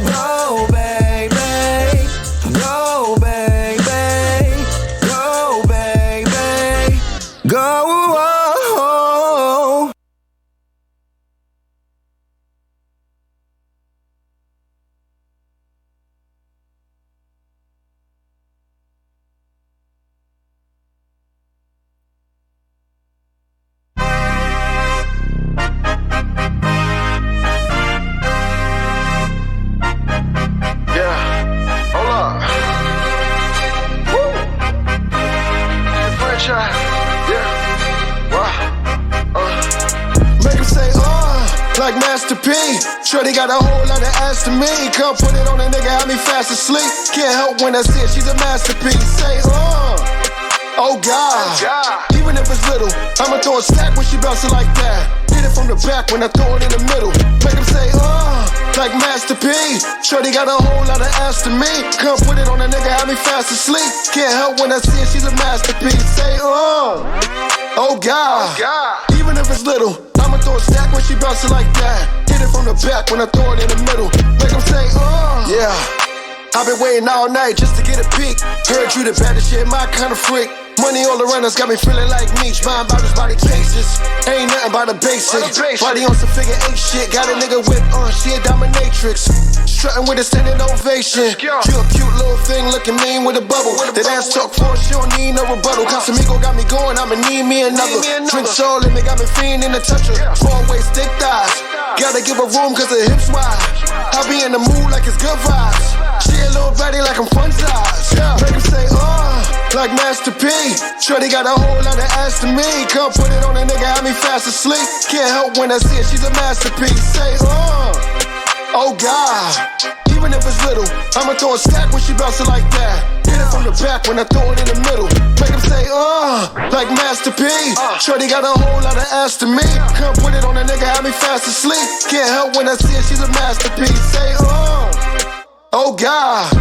Speaker 9: go, baby. Go, baby. Go, baby. Go.
Speaker 1: Like Master P, Shorty got a whole lot of ass to me. Come put it on a nigga, have me fast asleep. Can't help when I see it, she's a masterpiece. Say, oh God. Even if it's little, I'ma throw a stack when she bounce it like that. Hit it from the back when I throw it in the middle. Make him say, like Master P. Shorty got a whole lot of ass to me. Come put it on a nigga, have me fast asleep. Can't help when I see it, she's a masterpiece. Say, oh God. Even if it's little, I'ma throw a stack when she bounce it like that. Hit it from the back when I throw it in the middle. Make him say, yeah. I've been waiting all night just to get a peek. Heard you the baddest shit, my kind of freak. Money all around us got me feeling like Meech. Mind bottles by the cases. Ain't nothing but the basics. Body on some figure 8 shit. Got a nigga whip on, she a dominatrix. Strutting with a standing ovation. You a cute little thing looking mean with a bubble. That ass talk for she don't need no rebuttal. Casamigo got me going, I'ma need me another. Drink soul and me got me fiending to touch her. 4-way stick thighs. Gotta give her room cause her hips wide. I be in the mood like it's good vibes. She a little baddie like I'm fun size. Make him say, like Master P. Shorty got a whole lot of ass to me. Come put it on a nigga, have me fast asleep. Can't help when I see it, she's a masterpiece. Say, oh God. Even if it's little, I'ma throw a stack when she bounce it like that. Hit it from the back when I throw it in the middle. Make him say, like Master P. Shorty got a whole lot of ass to me. Come put it on a nigga, have me fast asleep. Can't help when I see it, she's a masterpiece. Say, oh God.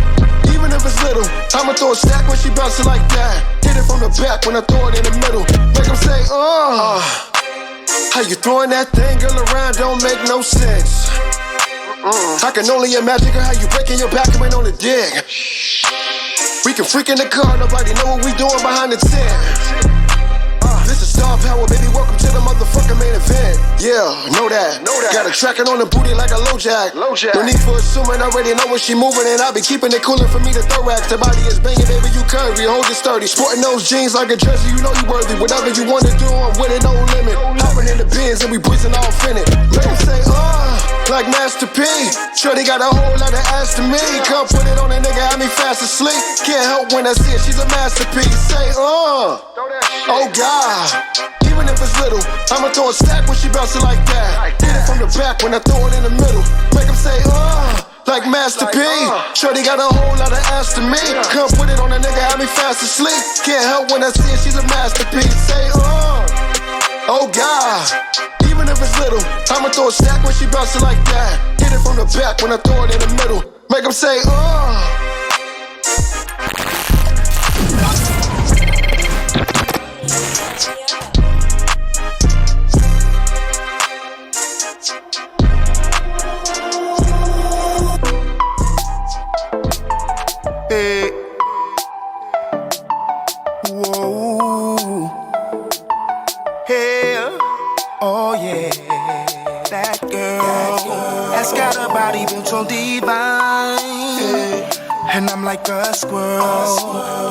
Speaker 1: Even if it's little, I'ma throw a stack when she bounce it like that. Hit it from the back when I throw it in the middle. Make him say, how you throwing that thing, girl, around don't make no sense. I can only imagine, girl, how you breaking your back and went on a dig. We can freak in the car, nobody know what we doing behind the tent. This is star power, baby, welcome to the motherfucking main event. Yeah, know that. Got a tracking on the booty like a low jack. No need for assuming, already know when she moving. And I be keeping it cooler for me to throw racks. The body is banging, baby, you curvy, hold it sturdy. Sporting those jeans like a jersey, you know you worthy. Whatever you wanna do, I'm with it, no limit. Hopping in the Benz and we breezing off in it. Make him say, like Master P. Shorty got a whole lot of ass to me. Come put it on a nigga, have me fast asleep. Can't help when I see it, she's a masterpiece. Say, oh God. Even if it's little, I'ma throw a stack when she bounce it like that. Hit it from the back when I throw it in the middle. Make him say, like Master P. Shorty got a whole lot of ass to me. Come put it on a nigga, have me fast asleep. Can't help when I see it, she's a masterpiece. Say, oh God. Even if it's little, I'ma throw a stack when she bounce it like that. Hit it from the back when I throw it in the middle. Make him say,
Speaker 9: Hey. Whoa. Hey. Oh yeah. That girl has got a body built so divine. Hey. And I'm like a squirrel,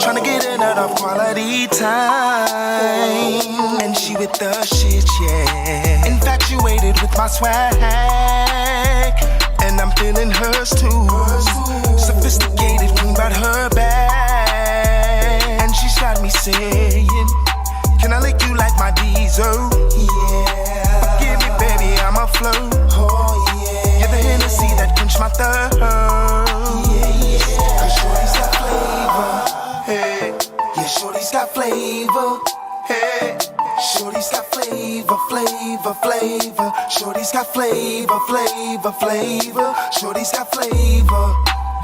Speaker 9: tryna get enough quality time. And she with the shit, yeah. Infatuated with my swag, and I'm feeling hers too. Sophisticated, queen about her back. And she's got me saying, can I lick you quench my thirst. Cause shorty's got flavor. Hey, yeah, shorty's got flavor. Hey, shorty's got flavor, flavor, flavor. Shorty's got flavor, flavor, flavor. Shorty's got flavor.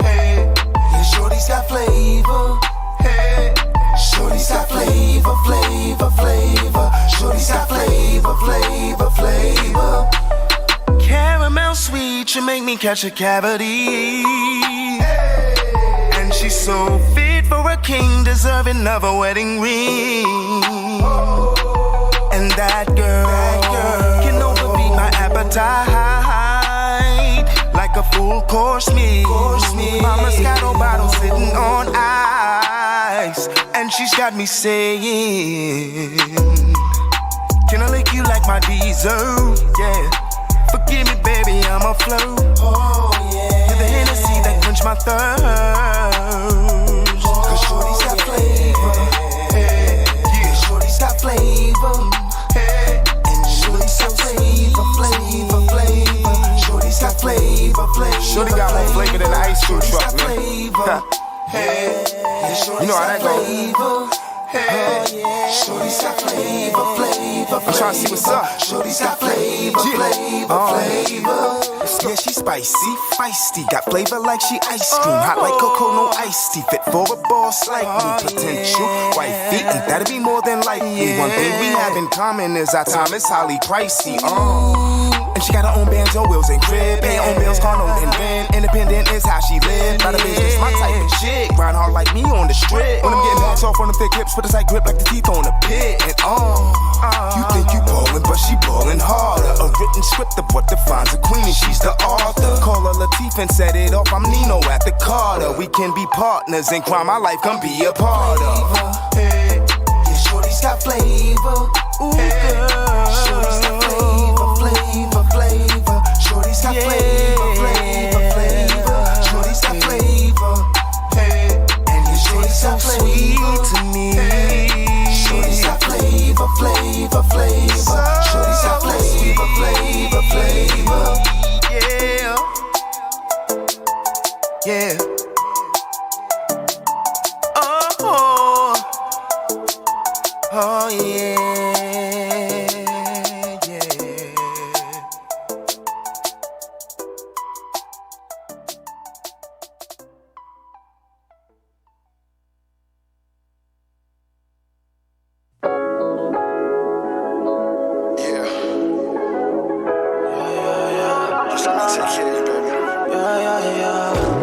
Speaker 9: Hey, yeah, shorty's got flavor. Hey, shorty's got flavor, flavor, flavor. Shorty's got flavor, flavor, flavor. Caramel sweet, you make me catch a cavity. And she's so fit for a king, deserving of a wedding ring. And that girl can overbeat my appetite like a full course meal. My Moscato bottle sitting on ice, and she's got me saying, can I lick you like my diesel? Yeah. Forgive me, baby, I'm a flow. Oh, yeah. You're the Hennessy that quench my thirst. Cause shorty's got flavor. Yeah, shorty's got flavor. And shorty's got flavor, flavor, flavor. Shorty's got flavor, flavor.
Speaker 8: Shorty got more flavor than an ice cream truck, man. You know how that goes.
Speaker 9: Shorty's got flavor, flavor,
Speaker 8: I'm trying to see what's up.
Speaker 9: Shorty's got flavor, flavor, flavor. Yeah, she spicy, feisty. Got flavor like she ice cream. Hot like cocoa, no iced tea. Fit for a boss like me. Potential wifey, and that'd be more than likely. One thing we have in common is our time is highly pricey. And she got her own bands, her wheels and crib. Pay her own bills, car no and rent. Independent is how she live. Not a business, my type of chick. Grind hard like me on the strip. When I'm getting bags off on the thick hips, put a tight grip like the teeth on a pit. And you think you ballin', but she ballin' harder. A written script of what defines a queen, and she's the author. Call her Latif and set it off. I'm Nino at the Carter. We can be partners in crime. My life can be a part of. Yeah, shorty's got flavor. Ooh, girl. Shorty's got flavor, flavor, flavor. Shorty's got flavor, flavor, flavor. Shorty's got flavor. And your shorty's so sweet to me. Shorty's got flavor, flavor, flavor. Shorty's got flavor, flavor, flavor. Yeah. Yeah. Oh yeah.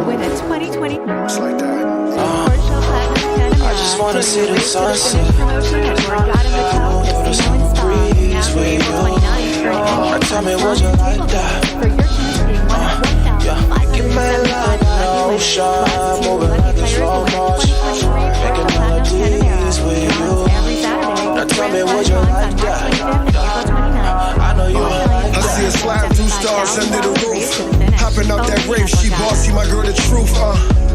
Speaker 12: With a 2020
Speaker 6: It's like that.
Speaker 12: I just wanna see the sunset.
Speaker 13: Tell me, would you like that? Give me like an ocean, moving like a slow motion, making melodies with you. Now tell me, would you like that? I know you would like that.
Speaker 1: I see a slide through stars under the roof. Hopping out that rave, she bossy, my girl, the truth.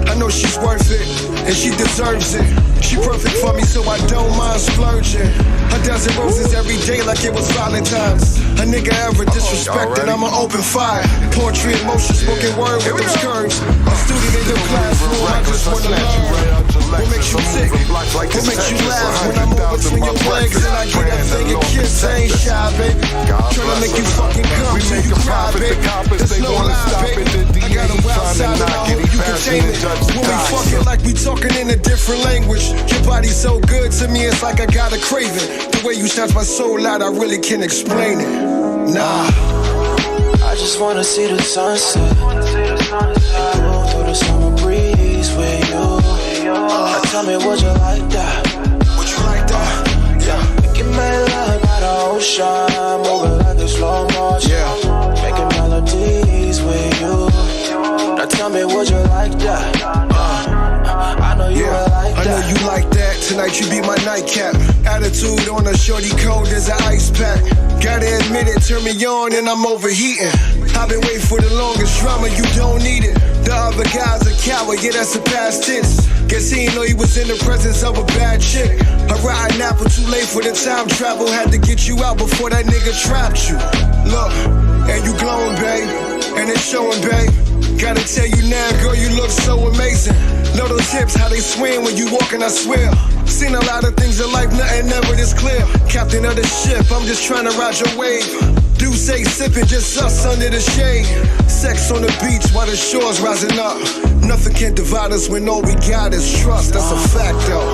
Speaker 1: I know she's worth it, and she deserves it. She perfect for me, so I don't mind splurging. A dozen roses every day like it was Valentine's. A nigga ever disrespected, I'm an open fire. Poetry in motion, spoken word with them skirts. A student in your classroom, I just wanna learn. What makes you tick? What makes you laugh when I'm over between your legs and I get that finger kiss? I ain't shy, baby. Tryna make you fucking come till you cry, baby. There's no lie, baby. I got a wild side and I hope you can tame it. When we fucking like we talking in a different language. Your body's so good to me, it's like I got a craving. The way you snatch my soul out, I really can't explain it. Nah.
Speaker 13: I just wanna see the sunset. Blow through the summer breeze with you. Now tell me, would you like that?
Speaker 1: Would you like that?
Speaker 13: Yeah. Give me love by the ocean, moving like a slow motion, making melodies with you. Now tell me, would you like that? I know you would like that.
Speaker 1: I know you like that. Tonight you be my nightcap. Attitude on a shorty cold as an ice pack. Gotta admit it, turn me on and I'm overheating. I've been waiting for the longest drama, you don't need it. The other guy's a coward, yeah, that's a past tense. Guess he didn't know he was in the presence of a bad chick. A rotten apple too late for the time travel. Had to get you out before that nigga trapped you. Look, and you glowing, babe, and it's showing, babe. Gotta tell you now, girl, you look so amazing. Know those hips, how they swing when you walking, I swear. Seen a lot of things in life, nothing ever this clear. Captain of the ship, I'm just trying to ride your wave. Do say sipping, just us under the shade. Sex on the beach while the shore's rising up. Nothing can divide us when all we got is trust. That's a fact, though.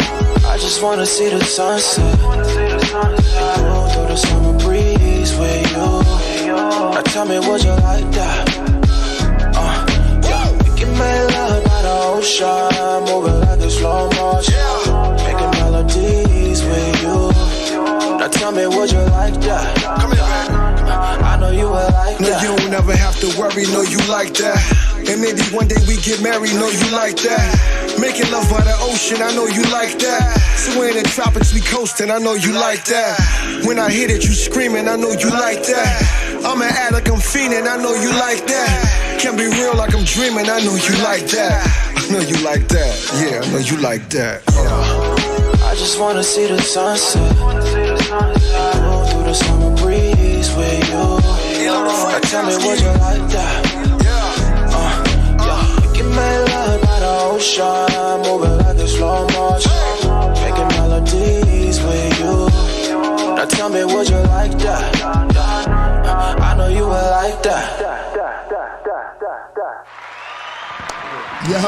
Speaker 13: I just wanna see the sunset. Blow through the summer breeze with you. Now tell me, would you like that? Yeah. We can make love by the ocean, moving like a slow motion, making melodies with you. Now tell me, would you like that?
Speaker 1: Come here, baby.
Speaker 13: I know you would like
Speaker 1: no,
Speaker 13: that.
Speaker 1: You don't ever have to worry, no, you like that. And maybe one day we get married, no, you like that. Making love by the ocean, I know you like that. So in the tropics we coasting, I know you like that. When I hear that you screaming, I know you like that. I'm an addict, I'm fiending, I know you like that. Can't be real like I'm dreaming, I know you like that. I know you like that, yeah, I know you like that.
Speaker 13: I just wanna see the sunset. Blow through the summer breeze with you. Tell me, would you like that? Yeah. We can make love by the ocean, moving like a slow motion, making melodies with you. Now tell me, would you like that? I know you would like that.
Speaker 5: Yo.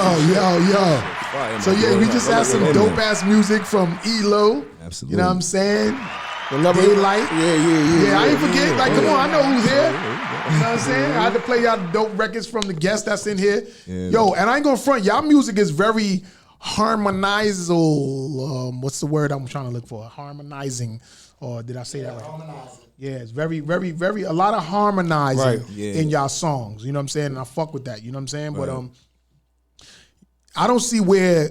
Speaker 5: So yeah, we just had some dope ass music from ELO.
Speaker 10: Absolutely.
Speaker 5: You know what I'm saying?
Speaker 6: Daylite.
Speaker 5: Yeah, I ain't forget. Like, come on, I know who's here. You know what I'm saying? I had to play y'all dope records from the guests that's in here.
Speaker 10: Yeah,
Speaker 5: yo, and I ain't gonna front. Y'all music is very harmonizal. What's the word I'm trying to look for? Harmonizing. Or did I say that right?
Speaker 7: Harmonizing.
Speaker 5: Yeah, it's very, very, very, a lot of harmonizing
Speaker 10: Yeah.
Speaker 5: in y'all songs. You know what I'm saying? And I fuck with that. You know what I'm saying? But I don't see where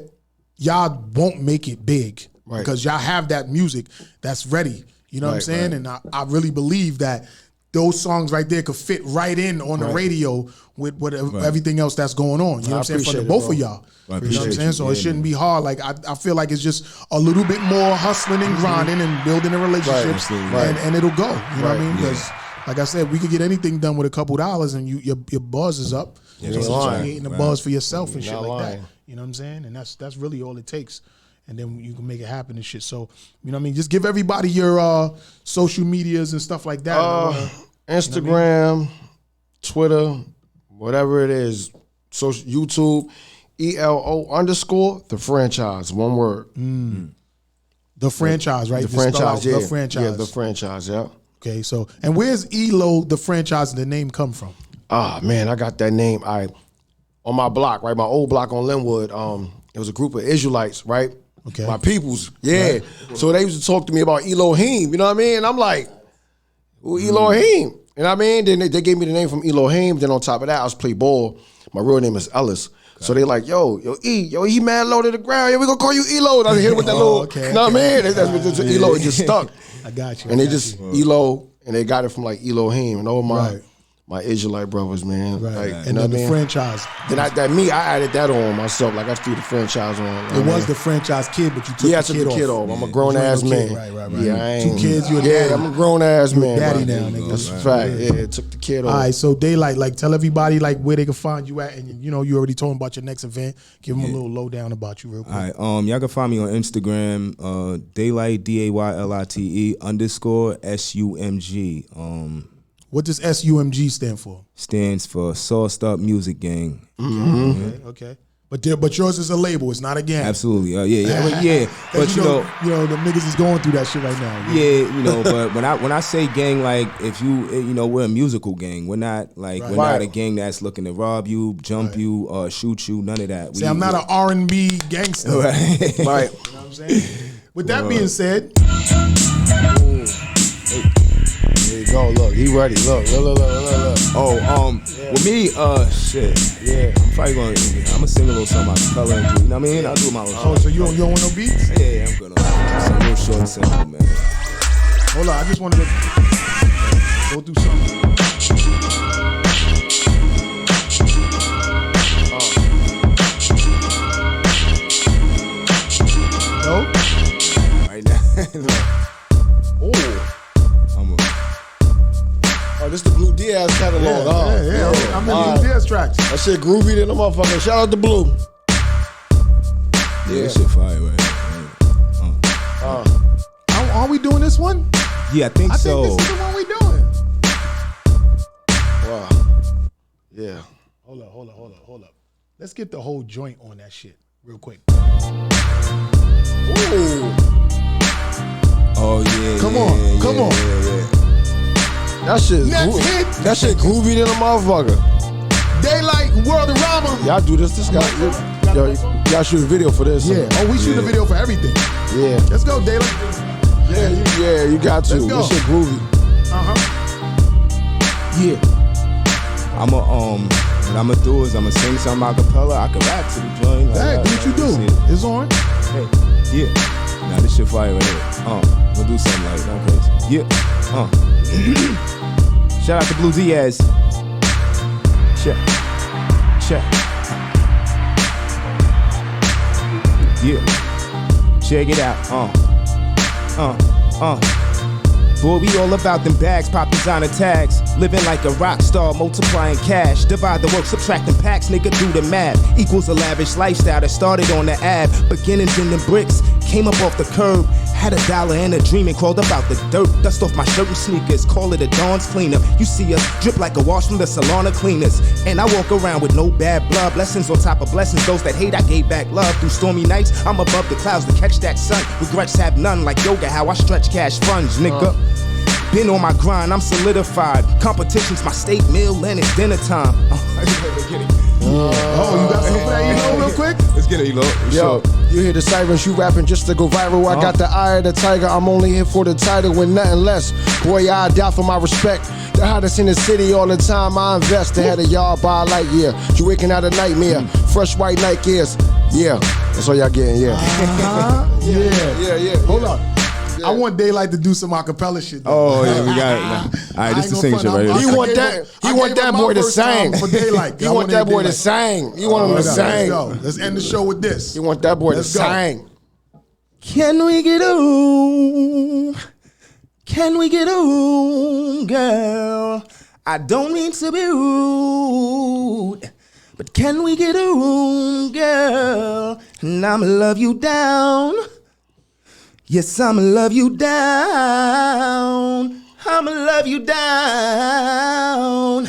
Speaker 5: y'all won't make it big.
Speaker 6: Right.
Speaker 5: Because y'all have that music that's ready. You know what I'm saying? And I really believe that those songs right there could fit right in on the radio with everything else that's going on. You know what I'm saying? For the both of y'all. You know what I'm saying? So it shouldn't be hard. Like I feel like it's just a little bit more hustling and grinding and building a relationship, and it'll go. You know what I mean? Because like I said, we could get anything done with a couple dollars, and your buzz is up.
Speaker 6: Yeah,
Speaker 5: so you're creating a buzz for yourself and
Speaker 6: You're
Speaker 5: shit
Speaker 6: not
Speaker 5: like
Speaker 6: lying.
Speaker 5: that. You know what I'm saying? And that's really all it takes. And then you can make it happen and shit. So, you know what I mean? Just give everybody your social medias and stuff like that.
Speaker 6: Instagram,
Speaker 5: you know what I mean?
Speaker 6: Twitter, whatever it is, social, YouTube, ELO_ the franchise, one word.
Speaker 5: The franchise, right?
Speaker 6: The
Speaker 5: Just spell out
Speaker 6: franchise, yeah.
Speaker 5: The franchise.
Speaker 6: Yeah, the franchise, yeah.
Speaker 5: Okay, so, and where's ELO, the franchise, the name come from?
Speaker 6: Ah, man, I got that name. On my block, right? My old block on Linwood, it was a group of Israelites, right?
Speaker 5: Okay.
Speaker 6: My peoples, yeah. Right. So they used to talk to me about Elohim, you know what I mean? And I'm like, well, Elohim. You know what I mean? Then they gave me the name from Elohim. Then on top of that, I was play ball. My real name is Ellis. Okay. So they like, yo, he mad low to the ground. Yeah, we gonna call you Elo. And I hit him with that little, you know what I mean? That's what Elo, it just stuck.
Speaker 5: I got you.
Speaker 6: And they just, Elo, and they got it from like Elohim. And all my Israelite brothers, man.
Speaker 5: Right.
Speaker 6: Like,
Speaker 5: And
Speaker 6: you know
Speaker 5: then
Speaker 6: what I
Speaker 5: the
Speaker 6: mean?
Speaker 5: franchise.
Speaker 6: Then I added that on myself. Like I threw the franchise on.
Speaker 5: It was the franchise kid, but you took
Speaker 6: I took the kid off. I'm a grown ass man.
Speaker 5: Right.
Speaker 6: Yeah, I ain't.
Speaker 5: 2 kids, you a daddy.
Speaker 6: I'm a grown ass man.
Speaker 5: Daddy now, nigga.
Speaker 6: That's a fact. Yeah, took the kid off.
Speaker 5: All right, so Daylite, like tell everybody like where they can find you at, and you know you already told them about your next event. Give them a little lowdown about you real quick.
Speaker 10: All right, y'all can find me on Instagram, Daylite DAYLITE _SUMG.
Speaker 5: What does SUMG stand for?
Speaker 10: Stands for Sauced Up Music Gang.
Speaker 5: Okay. But yours is a label. It's not a gang.
Speaker 10: Absolutely. Yeah. But
Speaker 5: you know the niggas is going through that shit right now.
Speaker 10: Yeah, you know. But when I say gang, like if you know, we're a musical gang. We're not like we're not a gang that's looking to rob you, jump you, shoot you. None of that.
Speaker 5: See, I'm not an R&B gangster.
Speaker 10: Right.
Speaker 5: Right. You know what I'm saying? With that being said.
Speaker 6: There you go. Look, he ready. Look.
Speaker 10: With me, shit. Yeah, I'm probably gonna sing a little something acapella and do. You know what I mean? I'll do my own.
Speaker 5: So you don't want no beats?
Speaker 10: Yeah, I'm good on that. Some real short and simple, man.
Speaker 5: Hold on, I just wanted to go through something. No?
Speaker 10: Right now.
Speaker 6: Oh, this the Blue Diaz catalog.
Speaker 5: Yeah. I'm in the Blue Diaz tracks.
Speaker 6: That shit groovy than a motherfucker. Shout out to Blue.
Speaker 10: Yeah, that shit fire, right?
Speaker 5: Are we doing this one?
Speaker 10: Yeah, I think so.
Speaker 5: I think this is the one we doing.
Speaker 6: Wow. Yeah.
Speaker 5: Hold up. Let's get the whole joint on that shit real quick.
Speaker 6: Ooh.
Speaker 10: Oh yeah.
Speaker 5: Come on.
Speaker 10: Yeah.
Speaker 6: That shit
Speaker 5: Next
Speaker 6: groovy.
Speaker 5: hit.
Speaker 6: That shit groovy than a motherfucker.
Speaker 5: Daylight, World of Rama.
Speaker 6: Y'all do this guy. Yo, y'all shoot a video for this.
Speaker 5: Yeah. Oh, we shoot a video for everything.
Speaker 6: Yeah.
Speaker 5: Let's go, Daylight.
Speaker 6: Yeah, you got to.
Speaker 5: Let's go.
Speaker 6: This shit groovy.
Speaker 5: Yeah.
Speaker 10: What I'ma do is I'ma sing some acapella. I can rap to the joint.
Speaker 5: Hey, do what you do. It's on.
Speaker 10: Hey, yeah. Nah, this shit fire right here. We'll do something like that. Crazy. Yeah. Shout out to Blue Diaz. Check. Yeah. Check it out. Boy, we all about them bags, pop designer tags. Living like a rock star, multiplying cash. Divide the work, subtracting packs, nigga, do the math. Equals a lavish lifestyle that started on the ab. Beginnings in the bricks, came up off the curb. Had $1 and a dream and crawled about the dirt. Dust off my shirt and sneakers, call it a Dawn's cleaner. You see us drip like a wash from the salon of cleaners. And I walk around with no bad blood. Blessings on top of blessings, those that hate I gave back love. Through stormy nights, I'm above the clouds to catch that sun. Regrets have none, like yoga, how I stretch cash funds, nigga. Been on my grind, I'm solidified. Competition's my state meal and it's dinner time.
Speaker 5: You got something for that, real quick?
Speaker 10: Let's get it,
Speaker 6: Yo, you hear the sirens, you rapping just to go viral. I got the eye of the tiger, I'm only here for the title and nothing less. Boy, I die for my respect. The hottest in the city all the time, I invest. They had a yard by a light year. You waking out a nightmare. Fresh white night gears. Yeah, that's all y'all getting, yeah.
Speaker 5: Yeah. Hold on. I want Daylight to do some acapella shit.
Speaker 10: Oh yeah, we got it. All right, this is the singing shit right here.
Speaker 6: He want that boy to sing.
Speaker 5: For Daylight.
Speaker 6: He want that boy to sing. You want him to sing.
Speaker 5: Let's end the show with this.
Speaker 6: You want that boy to sing.
Speaker 10: Can we get a room? Can we get a room, girl? I don't mean to be rude, but can we get a room, girl? And I'ma love you down. Yes, I'ma love you down. I'ma love you down.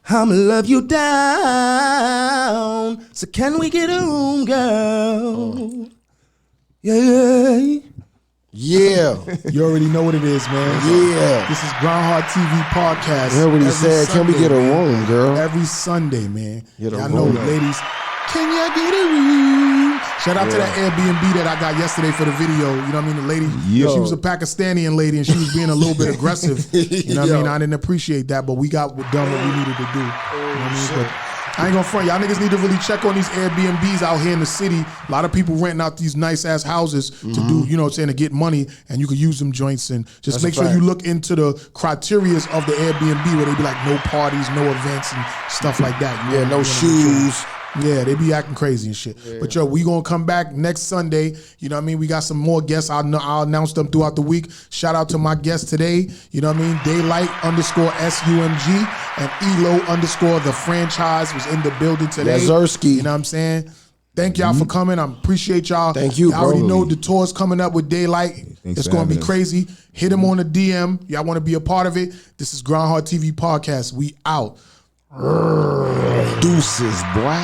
Speaker 10: I'ma love you down. So can we get a room, girl? Yeah.
Speaker 5: You already know what it is, man.
Speaker 6: Yeah.
Speaker 5: This is Grindhard TV podcast.
Speaker 6: You heard what he said. Can we get a room, girl?
Speaker 5: Every Sunday, man.
Speaker 6: Get a
Speaker 5: I know,
Speaker 6: room.
Speaker 5: ladies. Can you get a room? Shout out to that Airbnb that I got yesterday for the video. You know what I mean? The lady, she was a Pakistani lady and she was being a little bit aggressive. You know what I mean? I didn't appreciate that, but we got done what we needed to do. You know what I mean? But I ain't gonna front. Y'all niggas need to really check on these Airbnbs out here in the city. A lot of people renting out these nice ass houses to do, you know what I'm saying, to get money, and you can use them joints. And just make sure you look into the criterias of the Airbnb where they be like no parties, no events, and stuff like that. You know,
Speaker 6: no shoes.
Speaker 5: Yeah, they be acting crazy and shit. Yeah. But yo, we gonna come back next Sunday. You know what I mean? We got some more guests. I'll announce them throughout the week. Shout out to my guests today. You know what I mean? Daylite _SUMG and ELO _ the franchise was in the building today.
Speaker 6: S.STREET.
Speaker 5: You know what I'm saying? Thank y'all for coming. I appreciate y'all.
Speaker 6: Thank you,
Speaker 5: I already know the tour's coming up with Daylite. It's gonna be crazy. Hit him on the DM. Y'all want to be a part of it? This is Grindhard TV Podcast. We out.
Speaker 6: Deuces, boy.